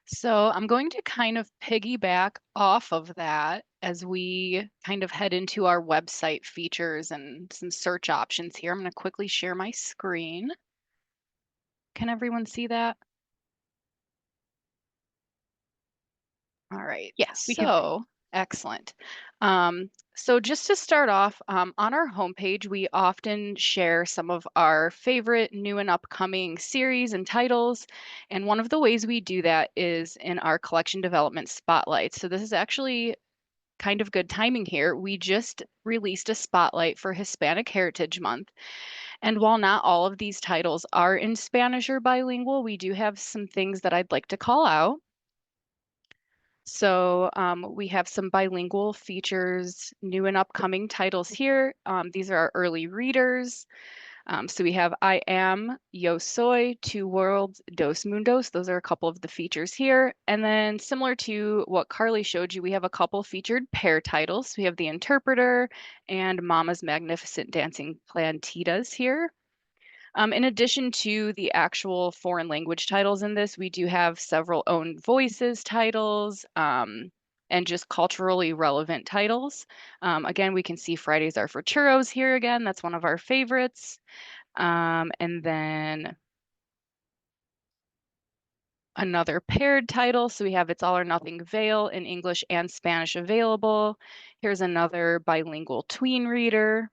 So I'm going to kind of piggyback off of that as we kind of head into our website features and some search options here. I'm going to quickly share my screen. Can everyone see that? All right. Yes, we can. So excellent. So just to start off, on our homepage, we often share some of our favorite new and upcoming series and titles. And one of the ways we do that is in our collection development spotlight. So this is actually kind of good timing here. We just released a spotlight for Hispanic Heritage Month. And while not all of these titles are in Spanish or bilingual, we do have some things that I'd like to call out. So we have some bilingual features, new and upcoming titles here. These are our early readers. So we have I Am, Yo Soy, Two Worlds, Dos Mundos. Those are a couple of the features here. And then similar to what Carly showed you, we have a couple featured pair titles. We have The Interpreter and Mama's Magnificent Dancing Plantitas here. In addition to the actual foreign language titles in this, we do have several own voices titles and just culturally relevant titles. Again, we can see Fridays Are for Churros here again. That's one of our favorites. And then another paired title. So we have It's All or Nothing Veil in English and Spanish available. Here's another bilingual tween reader.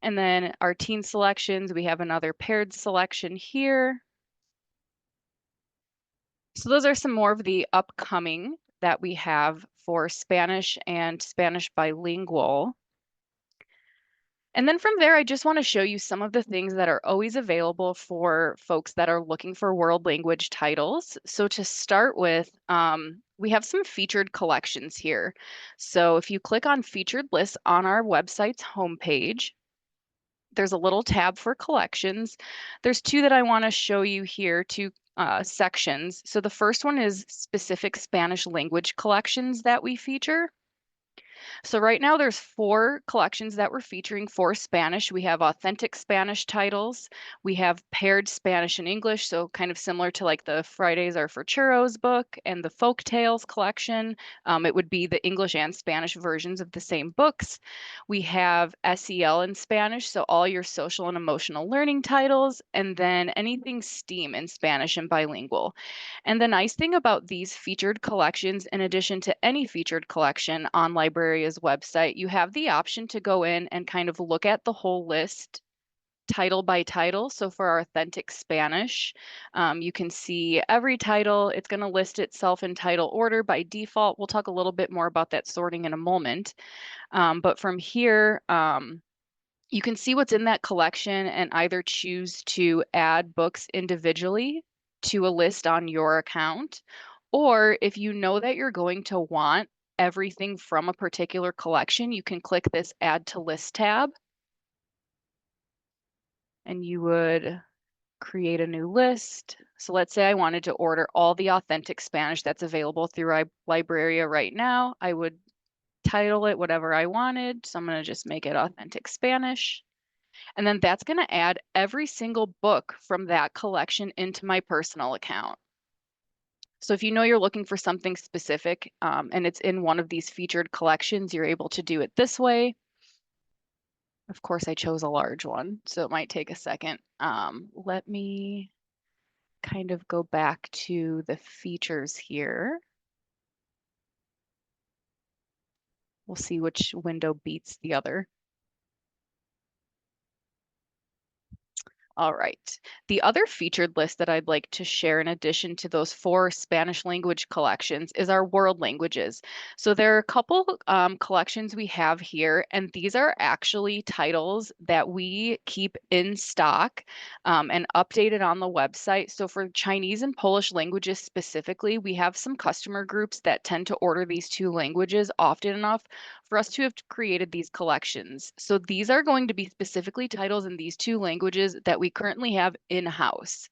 And then our teen selections, we have another paired selection here. So those are some more of the upcoming that we have for Spanish and Spanish bilingual. And then from there, I just want to show you some of the things that are always available for folks that are looking for world language titles. So to start with, we have some featured collections here. So if you click on featured lists on our website's homepage, there's a little tab for collections. There's two that I want to show you here, two sections. So the first one is specific Spanish language collections that we feature. So right now there's 4 collections that we're featuring for Spanish. We have authentic Spanish titles. We have paired Spanish and English, so kind of similar to like the Fridays Are for Churros book and the Folk Tales collection. It would be the English and Spanish versions of the same books. We have SEL in Spanish, so all your social and emotional learning titles, and then anything STEAM in Spanish and bilingual. And the nice thing about these featured collections, in addition to any featured collection on Libraria's website, you have the option to go in and kind of look at the whole list title by title. So for our authentic Spanish, you can see every title. It's going to list itself in title order by default. We'll talk a little bit more about that sorting in a moment. But from here, you can see what's in that collection and either choose to add books individually to a list on your account, or if you know that you're going to want everything from a particular collection, you can click this Add to List tab, and you would create a new list. So let's say I wanted to order all the authentic Spanish that's available through Libraria right now. I would title it whatever I wanted. So I'm going to just make it authentic Spanish. And then that's going to add every single book from that collection into my personal account. So if you know you're looking for something specific and it's in one of these featured collections, you're able to do it this way. Of course, I chose a large one, so it might take a second. Let me kind of go back to the features here. We'll see which window beats the other. All right. The other featured list that I'd like to share in addition to those 4 Spanish language collections is our world languages. So there are a couple collections we have here, and these are actually titles that we keep in stock and updated on the website. So for Chinese and Polish languages specifically, we have some customer groups that tend to order these 2 languages often enough for us to have created these collections. So these are going to be specifically titles in these 2 languages that we currently have in-house,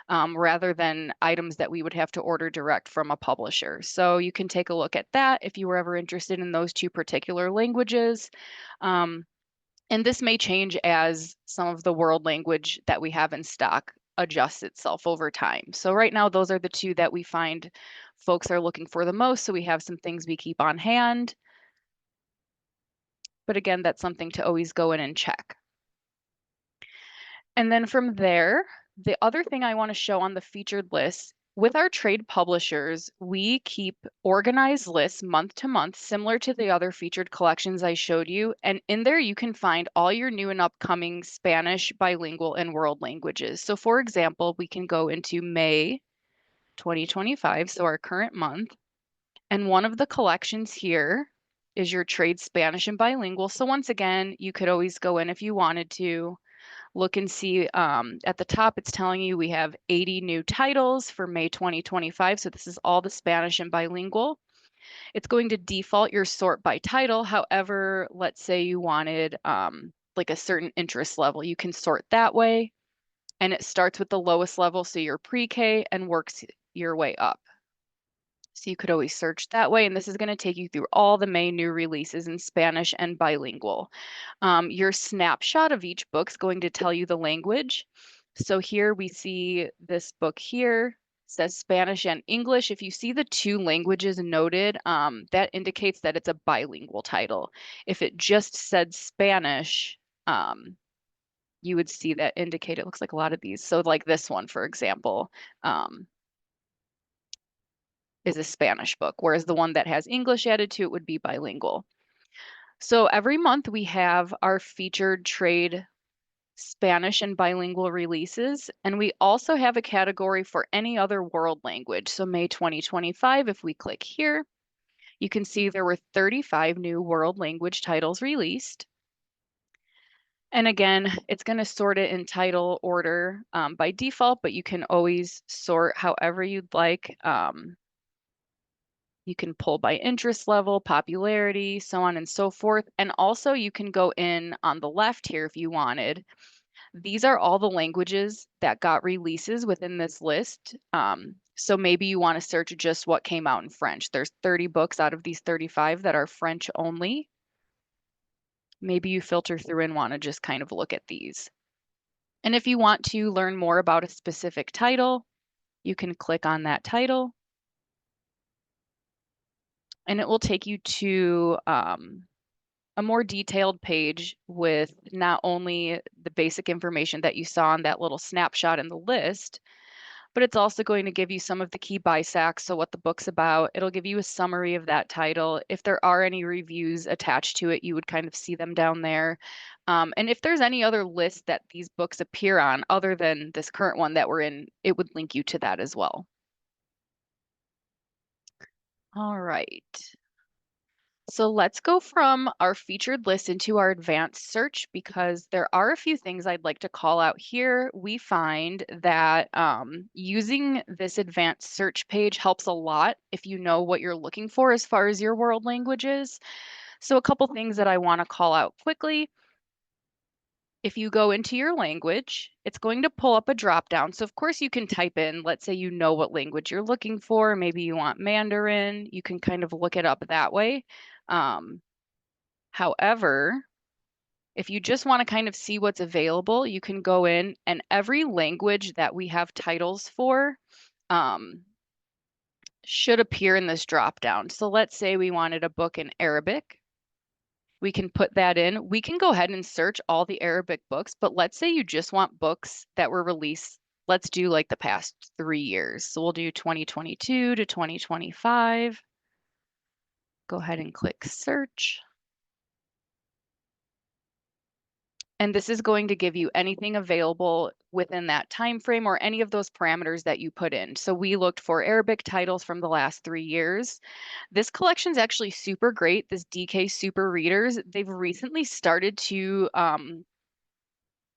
rather than items that we would have to order direct from a publisher. So you can take a look at that if you were ever interested in those 2 particular languages. And this may change as some of the world language that we have in stock adjusts itself over time. So right now, those are the 2 that we find folks are looking for the most. So we have some things we keep on hand. But again, that's something to always go in and check. And then from there, the other thing I want to show on the featured list with our trade publishers, we keep organized lists month to month, similar to the other featured collections I showed you. And in there, you can find all your new and upcoming Spanish, bilingual, and world languages. So for example, we can go into May 2025, so our current month. And one of the collections here is your trade Spanish and bilingual. So once again, you could always go in if you wanted to look and see at the top, it's telling you we have 80 new titles for May 2025. So this is all the Spanish and bilingual. It's going to default your sort by title. However, let's say you wanted like a certain interest level, you can sort that way. And it starts with the lowest level, so your pre-K, and works your way up. So you could always search that way, and this is going to take you through all the May new releases in Spanish and bilingual. Your snapshot of each book is going to tell you the language. So here we see this book here, says Spanish and English. If you see the two languages noted, that indicates that it's a bilingual title. If it just said Spanish, you would see that indicate, it looks like a lot of these. So like this one, for example, is a Spanish book, whereas the one that has English added to it would be bilingual. So every month we have our featured trade Spanish and bilingual releases, and we also have a category for any other world language. So May 2025, if we click here, you can see there were 35 new world language titles released. And again, it's going to sort it in title order by default, but you can always sort however you'd like. You can pull by interest level, popularity, so on and so forth. And also you can go in on the left here if you wanted. These are all the languages that got releases within this list. So maybe you want to search just what came out in French. There's 30 books out of these 35 that are French only. Maybe you filter through and want to just kind of look at these. And if you want to learn more about a specific title, you can click on that title. And it will take you to a more detailed page with not only the basic information that you saw on that little snapshot in the list, but it's also going to give you some of the key bisacts, so what the book's about. It'll give you a summary of that title. If there are any reviews attached to it, you would kind of see them down there. And if there's any other list that these books appear on other than this current one that we're in, it would link you to that as well. All right. So let's go from our featured list into our advanced search, because there are a few things I'd like to call out here. We find that using this advanced search page helps a lot if you know what you're looking for as far as your world languages. So a couple things that I want to call out quickly. If you go into your language, it's going to pull up a drop down. So of course you can type in, let's say you know what language you're looking for. Maybe you want Mandarin. You can kind of look it up that way. However, if you just want to kind of see what's available, you can go in, and every language that we have titles for should appear in this drop down. So let's say we wanted a book in Arabic. We can put that in. We can go ahead and search all the Arabic books, but let's say you just want books that were released. Let's do like the past 3 years. So we'll do 2022 to 2025. Go ahead and click search. And this is going to give you anything available within that time frame or any of those parameters that you put in. So we looked for Arabic titles from the last 3 years. This collection is actually super great. This DK Super Readers, they've recently started to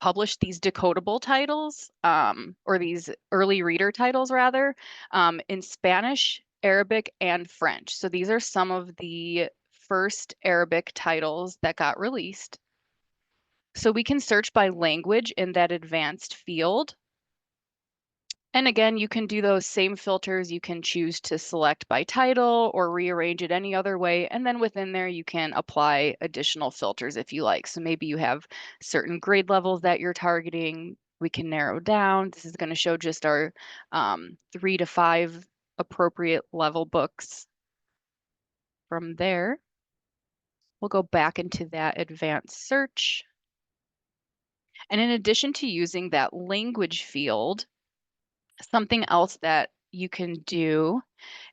publish these decodable titles, or these early reader titles rather, in Spanish, Arabic, and French. So these are some of the first Arabic titles that got released. So we can search by language in that advanced field. And again, you can do those same filters. You can choose to select by title or rearrange it any other way. And then within there, you can apply additional filters if you like. So maybe you have certain grade levels that you're targeting. We can narrow down. This is going to show just our 3 to 5 appropriate level books. From there, we'll go back into that advanced search. And in addition to using that language field, something else that you can do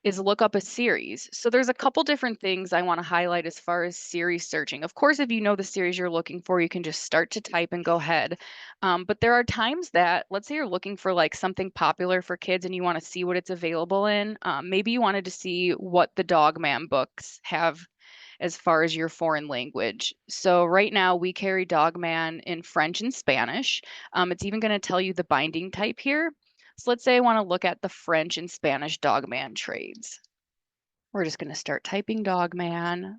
is look up a series. So there's a couple different things I want to highlight as far as series searching. Of course, if you know the series you're looking for, you can just start to type and go ahead. But there are times that, let's say you're looking for like something popular for kids and you want to see what it's available in. Maybe you wanted to see what the Dogman books have as far as your foreign language. So right now we carry Dogman in French and Spanish. It's even going to tell you the binding type here. So let's say I want to look at the French and Spanish Dogman trades. We're just going to start typing Dogman.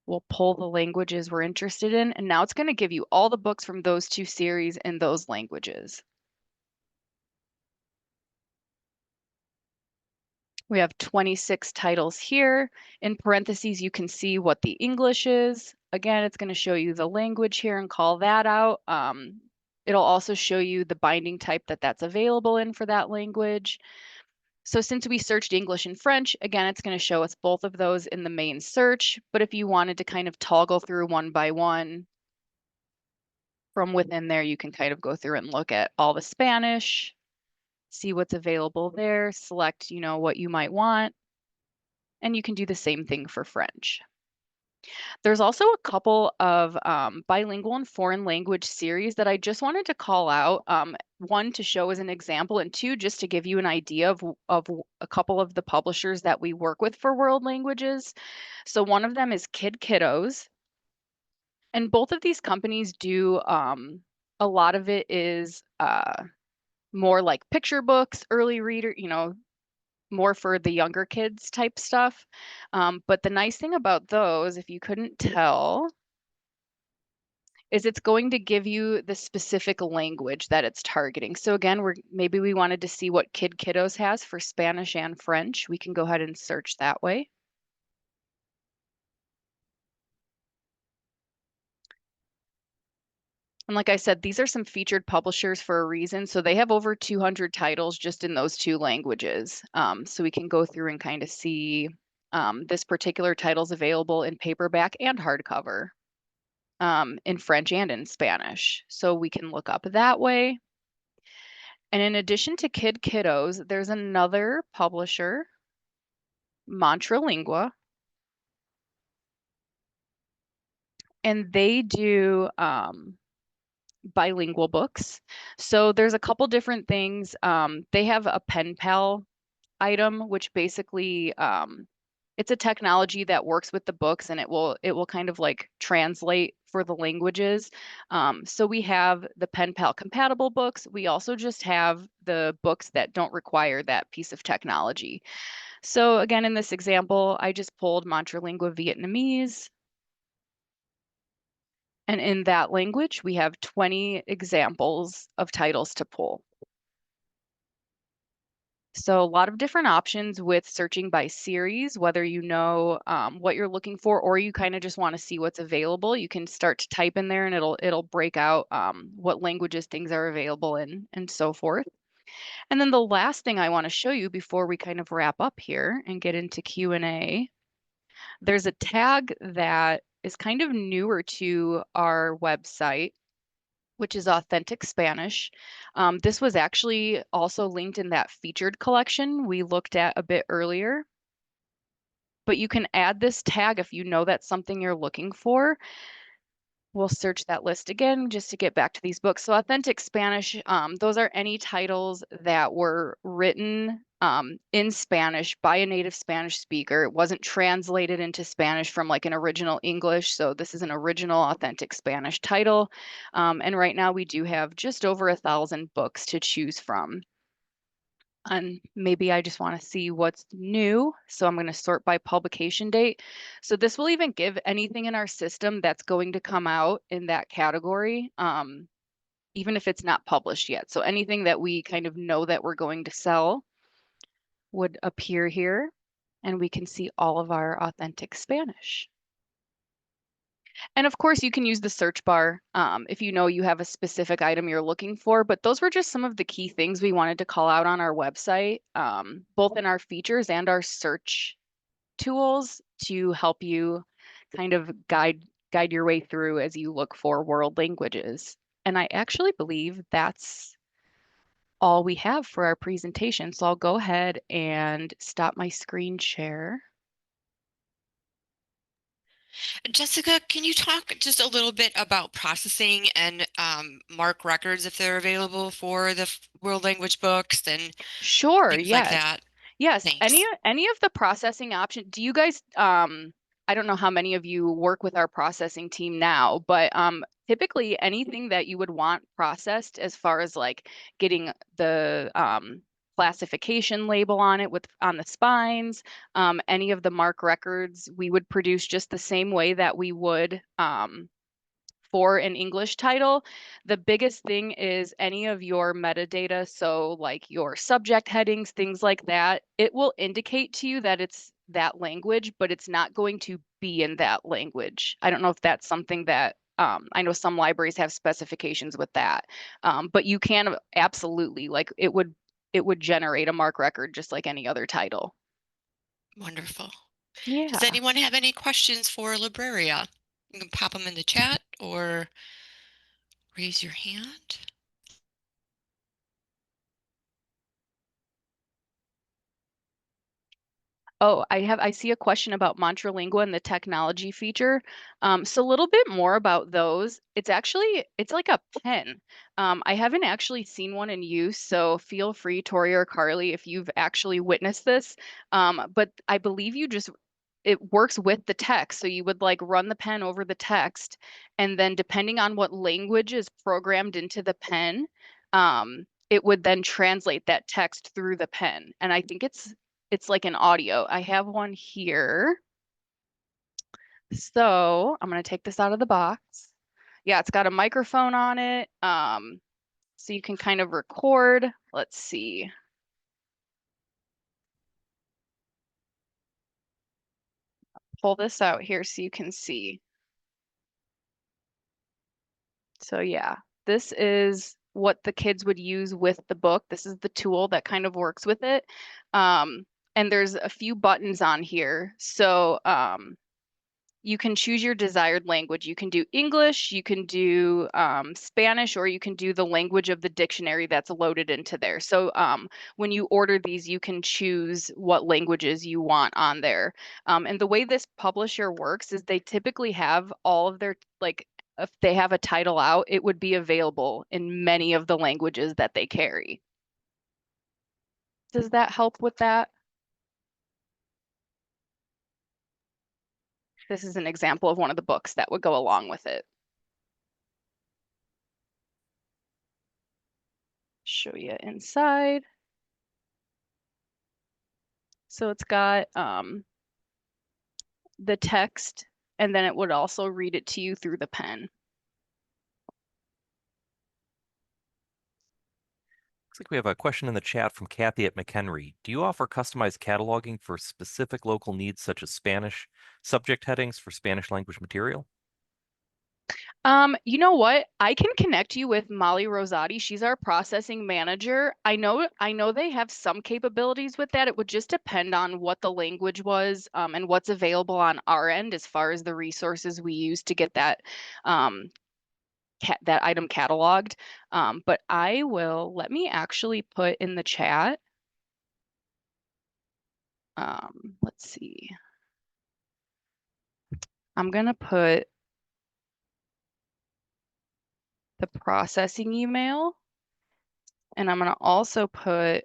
We'll pull the languages we're interested in, and now it's going to give you all the books from those two series in those languages. We have 26 titles here. In parentheses, you can see what the English is. Again, it's going to show you the language here and call that out. It'll also show you the binding type that that's available in for that language. So since we searched English and French, again, it's going to show us both of those in the main search. But if you wanted to kind of toggle through one by one, from within there, you can kind of go through and look at all the Spanish, see what's available there, select, what you might want. And you can do the same thing for French. There's also a couple of bilingual and foreign language series that I just wanted to call out. One, to show as an example, and two, just to give you an idea of a couple of the publishers that we work with for world languages. So one of them is Kid Kiddos. And both of these companies do, a lot of it is more like picture books, early reader, more for the younger kids type stuff. But the nice thing about those, if you couldn't tell, is it's going to give you the specific language that it's targeting. So again, maybe we wanted to see what Kid Kiddos has for Spanish and French. We can go ahead and search that way. And like I said, these are some featured publishers for a reason. So they have over 200 titles just in those two languages. So we can go through and kind of see this particular title is available in paperback and hardcover, in French and in Spanish. So we can look up that way. And in addition to Kid Kiddos, there's another publisher, Lingua, and they do bilingual books. So there's a couple different things. They have a pen pal item, which basically it's a technology that works with the books, and it will kind of like translate for the languages. So we have the pen pal compatible books. We also just have the books that don't require that piece of technology. So again, in this example, I just pulled Lingua Vietnamese. And in that language, we have 20 examples of titles to pull. So a lot of different options with searching by series, whether you know what you're looking for or you kind of just want to see what's available. You can start to type in there and it'll break out what languages things are available in and so forth. And then the last thing I want to show you before we kind of wrap up here and get into Q&A, there's a tag that is kind of newer to our website, which is Authentic Spanish. This was actually also linked in that featured collection we looked at a bit earlier. But you can add this tag if you know that's something you're looking for. We'll search that list again just to get back to these books. So Authentic Spanish, those are any titles that were written in Spanish by a native Spanish speaker. It wasn't translated into Spanish from like an original English. So this is an original Authentic Spanish title. And right now we do have just over 1,000 books to choose from. And maybe I just want to see what's new. So I'm going to sort by publication date. So this will even give anything in our system that's going to come out in that category, even if it's not published yet. So anything that we kind of know that we're going to sell would appear here, and we can see all of our Authentic Spanish. And of course, you can use the search bar if you know you have a specific item you're looking for, but those were just some of the key things we wanted to call out on our website, both in our features and our search tools to help you kind of guide your way through as you look for world languages. And I actually believe that's all we have for our presentation. So I'll go ahead and stop my screen share. Jessica, can you talk just a little bit about processing and MARC records if they're available for the world language books and Sure, things like yes. that? Yes, Thanks. any of the processing option. Do you guys I don't know how many of you work with our processing team now, but typically anything that you would want processed as far as like getting the classification label on it with on the spines, any of the MARC records, we would produce just the same way that we would for an English title. The biggest thing is any of your metadata, so like your subject headings, things like that, it will indicate to you that it's that language, but it's not going to be in that language. I don't know if that's something that I know some libraries have specifications with that, but you can absolutely, like it would generate a MARC record just like any other title. Wonderful. Yeah. Does anyone have any questions for Libraria? You can pop them in the chat or raise your hand. Oh, I see a question about Montralingua and the technology feature. So a little bit more about those. It's like a pen. I haven't actually seen one in use, so feel free, Tori or Carly, if you've actually witnessed this. But I believe it works with the text. So you would like run the pen over the text, and then depending on what language is programmed into the pen, it would then translate that text through the pen. And I think it's like an audio. I have one here. So I'm going to take this out of the box. Yeah, it's got a microphone on it. So you can kind of record. Let's see. Pull this out here so you can see. So yeah, this is what the kids would use with the book. This is the tool that kind of works with it. And there's a few buttons on here. So you can choose your desired language. You can do English, you can do Spanish, or you can do the language of the dictionary that's loaded into there. So when you order these, you can choose what languages you want on there. And the way this publisher works is they typically have all of their, like, if they have a title out, it would be available in many of the languages that they carry. Does that help with that? This is an example of one of the books that would go along with it. Show you inside. So it's got the text, and then it would also read it to you through the pen. Looks like we have a question in the chat from Kathy at McHenry. Do you offer customized cataloging for specific local needs such as Spanish subject headings for Spanish language material? You know what? I can connect you with Molly Rosati. She's our processing manager. I know they have some capabilities with that. It would just depend on what the language was, and what's available on our end as far as the resources we use to get that that item cataloged. But let me actually put in the chat. Let's see. I'm gonna put the processing email, and I'm gonna also put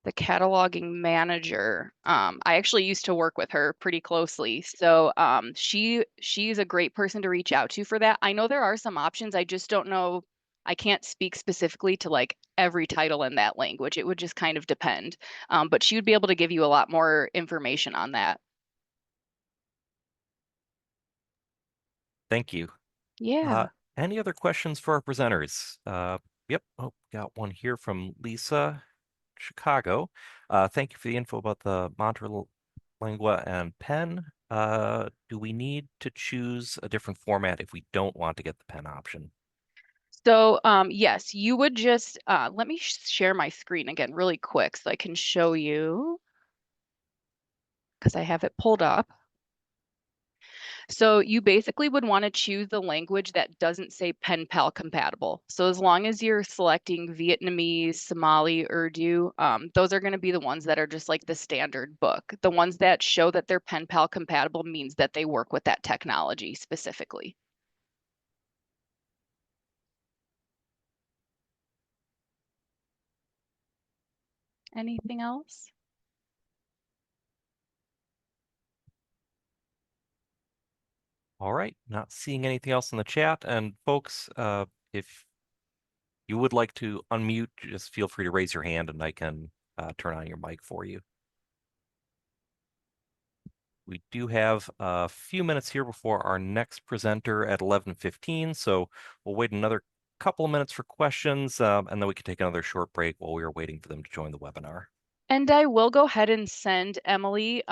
the cataloging manager. I actually used to work with her pretty closely. So she's a great person to reach out to for that. I know there are some options. I just don't know. I can't speak specifically to like every title in that language. It would just kind of depend. But she would be able to give you a lot more information on that. Thank you. Yeah. Any other questions for our presenters? Yep. Oh, got one here from Lisa, Chicago. Thank you for the info about the Montralingua and pen. Do we need to choose a different format if we don't want to get the pen option? So yes, you would just, let me share my screen again really quick so I can show you, because I have it pulled up. So you basically would want to choose the language that doesn't say pen pal compatible. So as long as you're selecting Vietnamese, Somali, Urdu, those are going to be the ones that are just like the standard book. The ones that show that they're pen pal compatible means that they work with that technology specifically. Anything else? All right, not seeing anything else in the chat. And folks, if you would like to unmute, just feel free to raise your hand and I can turn on your mic for you. We do have a few minutes here before our next presenter at 11:15, so we'll wait another couple of minutes for questions, and then we can take another short break while we are waiting for them to join the webinar. And I will go ahead and send Emily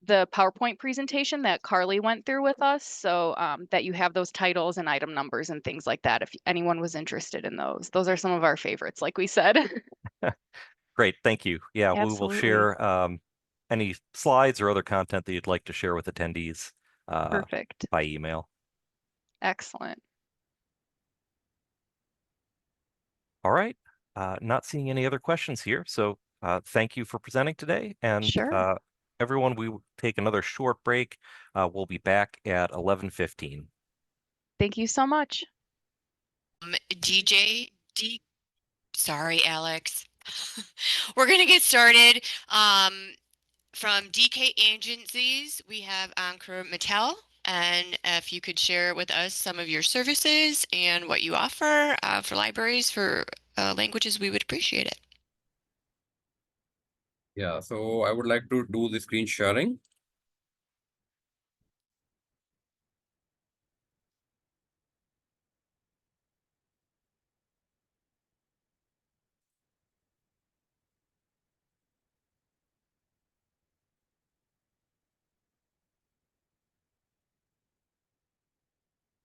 the PowerPoint presentation that Carly went through with us, so that you have those titles and item numbers and things like that if anyone was interested in those. Those are some of our favorites, like we said. Great, thank you. Yeah, we will Absolutely. share any slides or other content that you'd like to share with attendees Perfect. by email. Excellent. All right, not seeing any other questions here, so thank you for presenting today. And Sure. everyone, we will take another short break. We'll be back at 11:15. Thank you so much. Sorry, Alex. We're gonna get started. From DK Agencies, we have Ankur Mattel, and if you could share with us some of your services and what you offer for libraries for languages, we would appreciate it. Yeah, so I would like to do the screen sharing.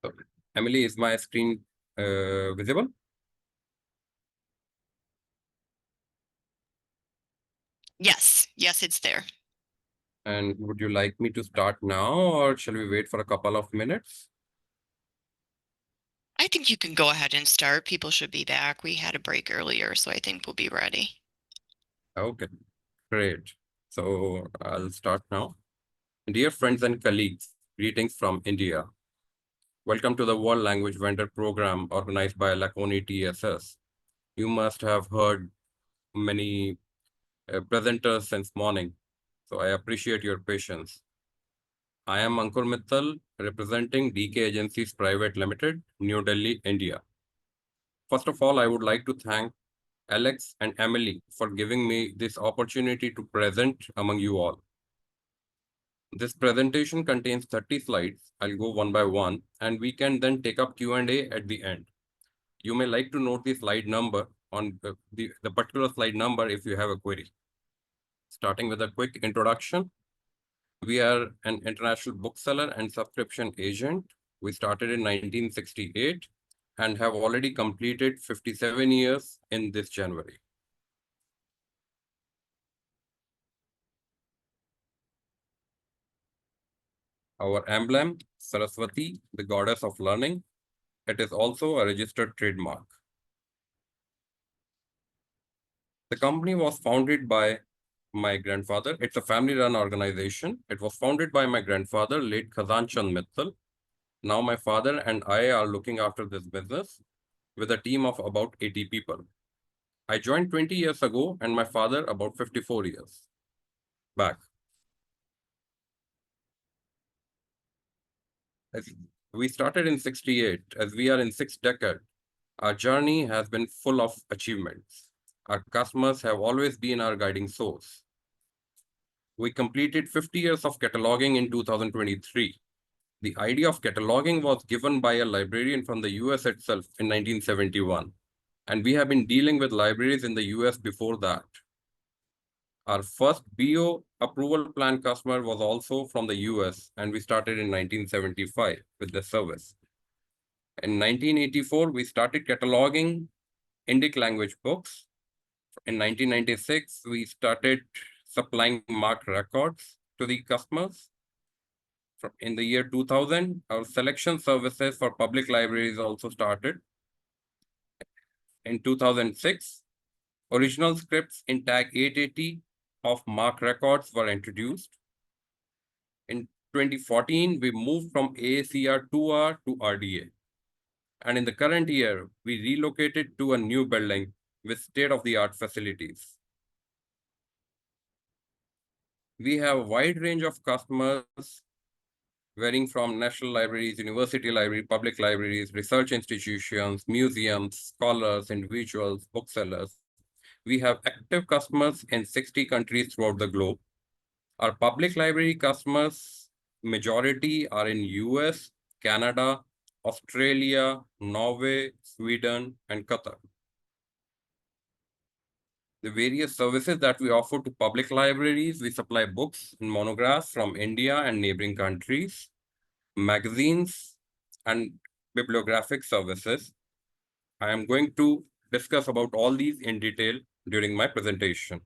So, Emily, is my screen visible? Yes, it's there. And would you like me to start now, or shall we wait for a couple of minutes? I think you can go ahead and start. People should be back. We had a break earlier, so I think we'll be ready. Okay, great. So I'll start now. Dear friends and colleagues, greetings from India. Welcome to the World Language Vendor Program organized by LACONI TSS. You must have heard many presenters since morning, so I appreciate your patience. I am Ankur Mittal, representing DK Agencies Private Limited, New Delhi, India. First of all, I would like to thank Alex and Emily for giving me this opportunity to present among you all. This presentation contains 30 slides. I'll go one by one, and we can then take up Q&A at the end. You may like to note the slide number on the particular slide number if you have a query. Starting with a quick introduction. We are an international bookseller and subscription agent. We started in 1968 and have already completed 57 years in this January. Our emblem, Saraswati, the goddess of learning. It is also a registered trademark. The company was founded by my grandfather. It's a family-run organization. It was founded by my grandfather, late Khazan Chand Mittal. Now my father and I are looking after this business with a team of about 80 people. I joined 20 years ago and my father about 54 years back. As we started in 68, as we are in 6th decade, our journey has been full of achievements. Our customers have always been our guiding source. We completed 50 years of cataloging in 2023. The idea of cataloging was given by a librarian from the US itself in 1971. And we have been dealing with libraries in the US before that. Our first BO approval plan customer was also from the US, and we started in 1975 with the service. In 1984, we started cataloging Indic language books. In 1996, we started supplying marked records to the customers. In the year 2000, our selection services for public libraries also started. In 2006, original scripts in tag 880 of MARC records were introduced. In 2014, we moved from AACR 2R to RDA. And in the current year, we relocated to a new building with state-of-the-art facilities. We have a wide range of customers varying from national libraries, university libraries, public libraries, research institutions, museums, scholars, individuals, booksellers. We have active customers in 60 countries throughout the globe. Our public library customers, majority are in US, Canada, Australia, Norway, Sweden, and Qatar. The various services that we offer to public libraries, we supply books and monographs from India and neighboring countries, magazines, and bibliographic services. I am going to discuss about all these in detail during my presentation.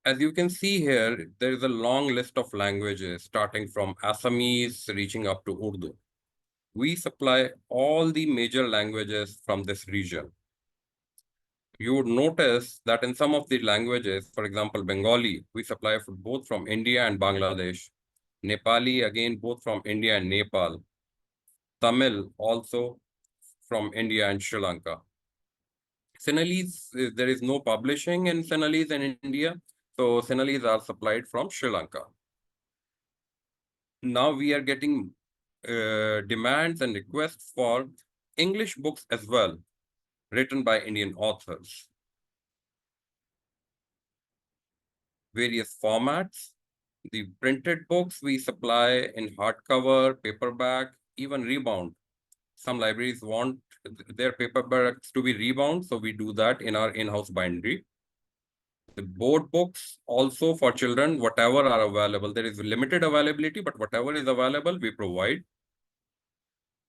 As you can see here, there is a long list of languages starting from Assamese reaching up to Urdu. We supply all the major languages from this region. You would notice that in some of the languages, for example, Bengali, we supply both from India and Bangladesh. Nepali, again, both from India and Nepal. Tamil, also from India and Sri Lanka. Sinhalese, there is no publishing in Sinhalese in India, so Sinhalese are supplied from Sri Lanka. Now we are getting demands and requests for English books as well, written by Indian authors. Various formats. The printed books we supply in hardcover, paperback, even rebound. Some libraries want their paperbacks to be rebound, so we do that in our in-house bindery. The board books also for children, whatever are available. There is limited availability, but whatever is available, we provide.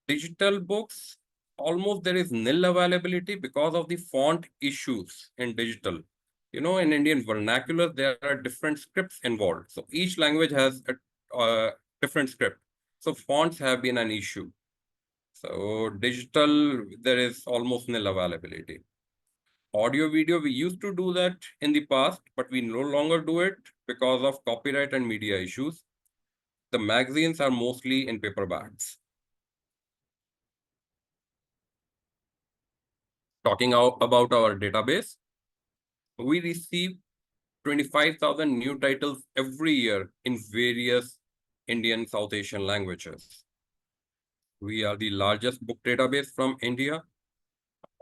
Digital books, almost there is nil availability because of the font issues in digital. You know, in Indian vernacular, there are different scripts involved. So each language has a different script. So fonts have been an issue. So digital, there is almost nil availability. Audio video, we used to do that in the past, but we no longer do it because of copyright and media issues. The magazines are mostly in paperbacks. Talking about our database, we receive 25,000 new titles every year in various Indian South Asian languages. We are the largest book database from India,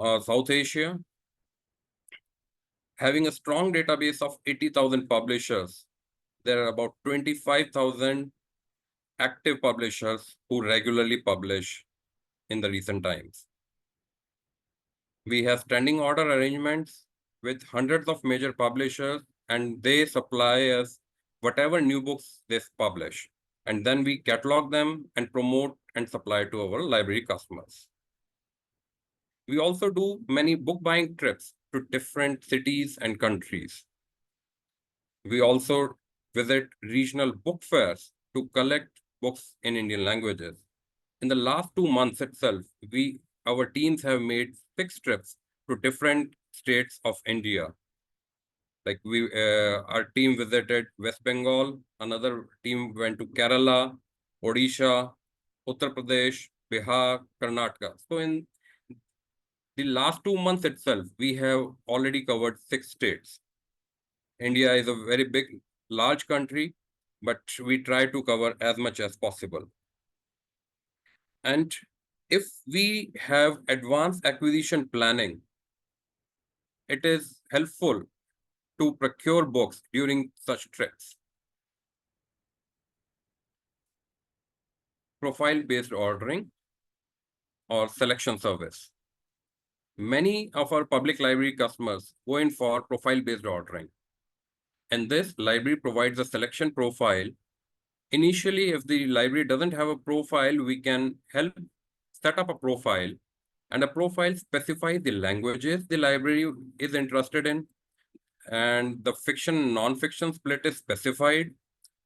South Asia, having a strong database of 80,000 publishers. There are about 25,000 active publishers who regularly publish in the recent times. We have standing order arrangements with hundreds of major publishers, and they supply us whatever new books they publish. And then we catalog them and promote and supply to our library customers. We also do many book buying trips to different cities and countries. We also visit regional book fairs to collect books in Indian languages. In the last 2 months itself, our teams have made 6 trips to different states of India. Like our team visited West Bengal, another team went to Kerala, Odisha, Uttar Pradesh, Bihar, Karnataka. So in the last 2 months itself, we have already covered 6 states. India is a very big, large country, but we try to cover as much as possible. And if we have advanced acquisition planning, it is helpful to procure books during such trips. Profile-based ordering or selection service. Many of our public library customers go in for profile-based ordering. And this library provides a selection profile. Initially, if the library doesn't have a profile, we can help set up a profile, and a profile specifies the languages the library is interested in, and the fiction non-fiction split is specified,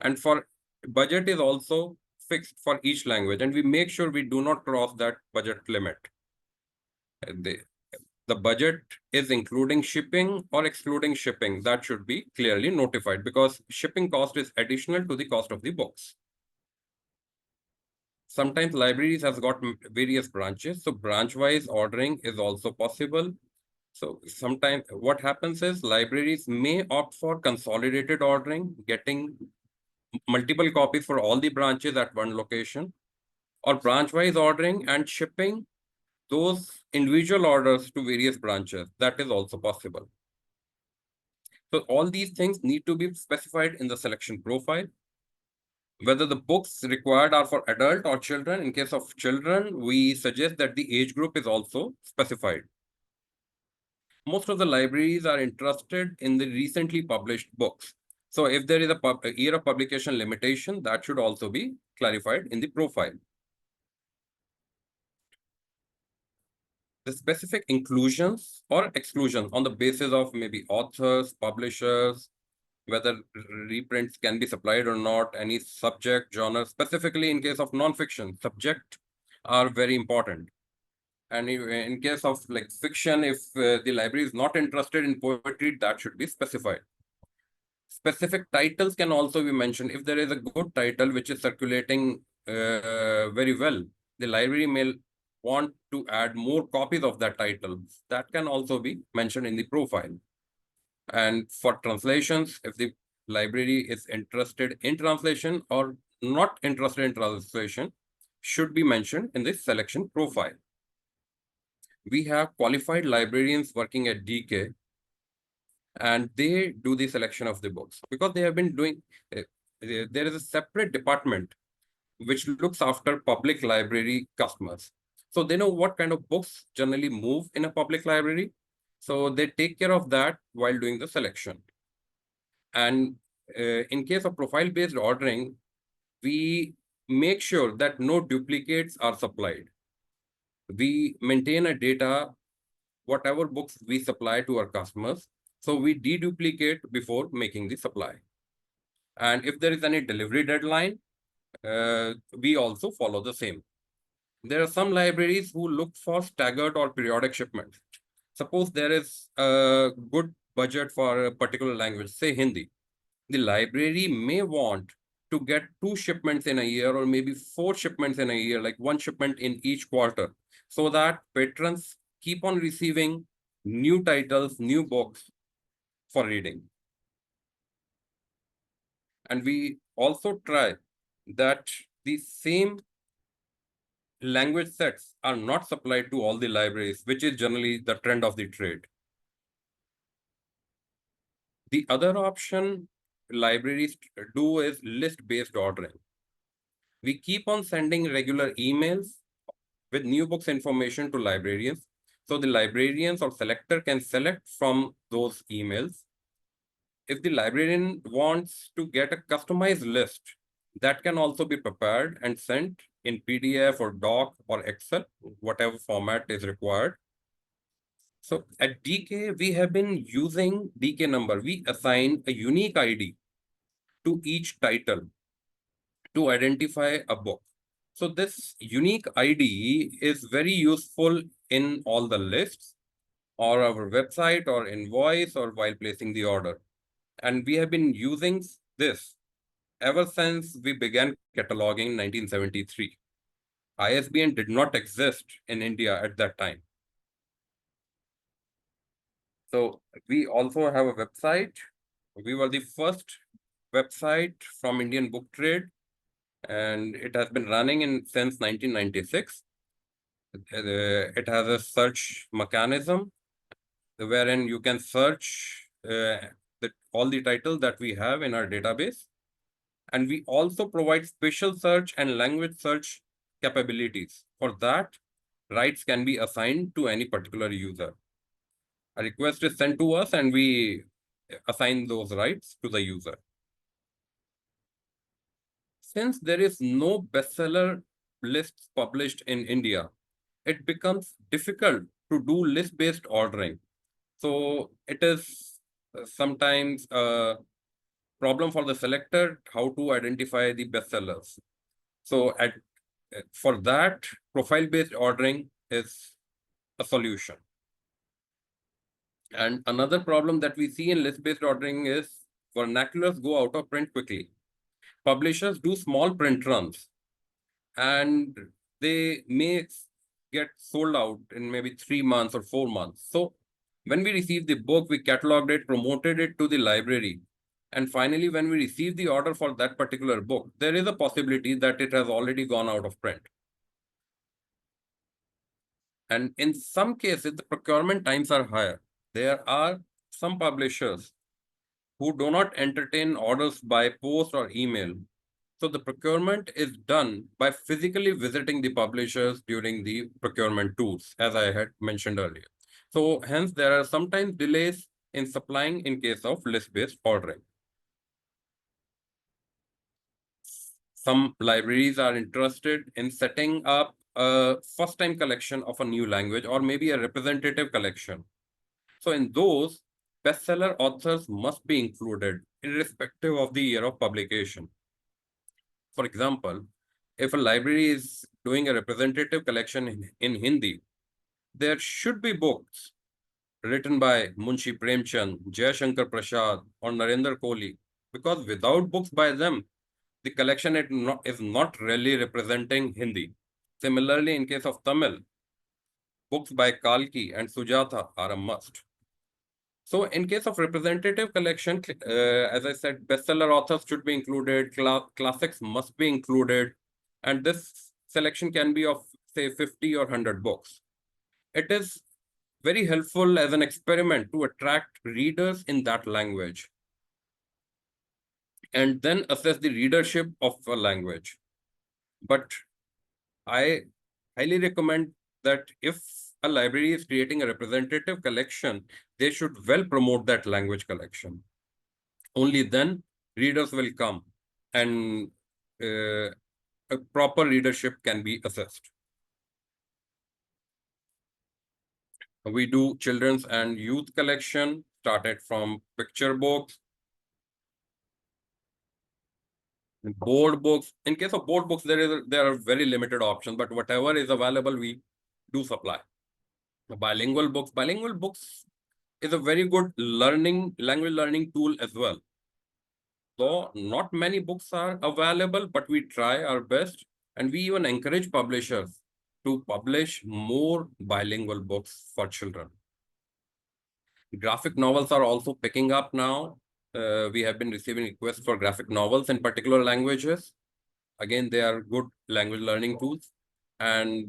and for budget is also fixed for each language, and we make sure we do not cross that budget limit. The budget is including shipping or excluding shipping. That should be clearly notified, because shipping cost is additional to the cost of the books. Sometimes libraries has got various branches, so branch-wise ordering is also possible. So sometimes what happens is libraries may opt for consolidated ordering, getting multiple copies for all the branches at one location, or branch-wise ordering and shipping those individual orders to various branches. That is also possible. So all these things need to be specified in the selection profile. Whether the books required are for adult or children. In case of children, we suggest that the age group is also specified. Most of the libraries are interested in the recently published books. So if there is a year of publication limitation, that should also be clarified in the profile. The specific inclusions or exclusions on the basis of maybe authors, publishers, whether reprints can be supplied or not, any subject, genre, specifically in case of non-fiction, subject are very important. And in case of like fiction, if the library is not interested in poetry, that should be specified. Specific titles can also be mentioned. If there is a good title which is circulating very well, the library may want to add more copies of that title. That can also be mentioned in the profile. And for translations, if the library is interested in translation or not interested in translation, should be mentioned in this selection profile. We have qualified librarians working at DK, and they do the selection of the books because they have been doing, there is a separate department which looks after public library customers. So they know what kind of books generally move in a public library. So they take care of that while doing the selection. And in case of profile-based ordering, we make sure that no duplicates are supplied. We maintain a data, whatever books we supply to our customers. So we deduplicate before making the supply. And if there is any delivery deadline, we also follow the same. There are some libraries who look for staggered or periodic shipments. Suppose there is a good budget for a particular language, say Hindi. The library may want to get 2 shipments in a year or maybe 4 shipments in a year, like 1 shipment in each quarter, so that patrons keep on receiving new titles, new books for reading. And we also try that the same language sets are not supplied to all the libraries, which is generally the trend of the trade. The other option libraries do is list-based ordering. We keep on sending regular emails with new books information to librarians. So the librarians or selector can select from those emails. If the librarian wants to get a customized list, that can also be prepared and sent in PDF or doc or Excel, whatever format is required. So at DK, we have been using DK number. We assign a unique ID to each title to identify a book. So this unique ID is very useful in all the lists or our website or invoice or while placing the order. And we have been using this ever since we began cataloging in 1973. ISBN did not exist in India at that time. So we also have a website. We were the first website from Indian Book Trade, and it has been running since 1996. It has a search mechanism wherein you can search all the titles that we have in our database. And we also provide spatial search and language search capabilities. For that, rights can be assigned to any particular user. A request is sent to us and we assign those rights to the user. Since there is no bestseller lists published in India, it becomes difficult to do list-based ordering. So it is sometimes a problem for the selector how to identify the bestsellers. So for that, profile-based ordering is a solution. And another problem that we see in list-based ordering is vernaculars go out of print quickly. Publishers do small print runs and they may get sold out in maybe 3 months or 4 months. So when we received the book, we cataloged it, promoted it to the library. And finally, when we receive the order for that particular book, there is a possibility that it has already gone out of print. And in some cases, the procurement times are higher. There are some publishers who do not entertain orders by post or email. So the procurement is done by physically visiting the publishers during the procurement tours, as I had mentioned earlier. So hence, there are sometimes delays in supplying in case of list-based ordering. Some libraries are interested in setting up a first-time collection of a new language or maybe a representative collection. So in those, bestseller authors must be included irrespective of the year of publication. For example, if a library is doing a representative collection in Hindi, there should be books written by Munshi Premchand, Jayashankar Prasad, or Narendra Kohli, because without books by them, the collection is not really representing Hindi. Similarly, in case of Tamil, books by Kalki and Sujatha are a must. So in case of representative collection, as I said, bestseller authors should be included, classics must be included, and this selection can be of, say, 50 or 100 books. It is very helpful as an experiment to attract readers in that language and then assess the readership of a language. But I highly recommend that if a library is creating a representative collection, they should well promote that language collection. Only then readers will come and a proper readership can be assessed. We do children's and youth collection, started from picture books, board books. In case of board books, there are very limited options, but whatever is available, we do supply. Bilingual books is a very good language learning tool as well. So not many books are available, but we try our best, and we even encourage publishers to publish more bilingual books for children. Graphic novels are also picking up now. We have been receiving requests for graphic novels in particular languages. Again, they are good language learning tools, and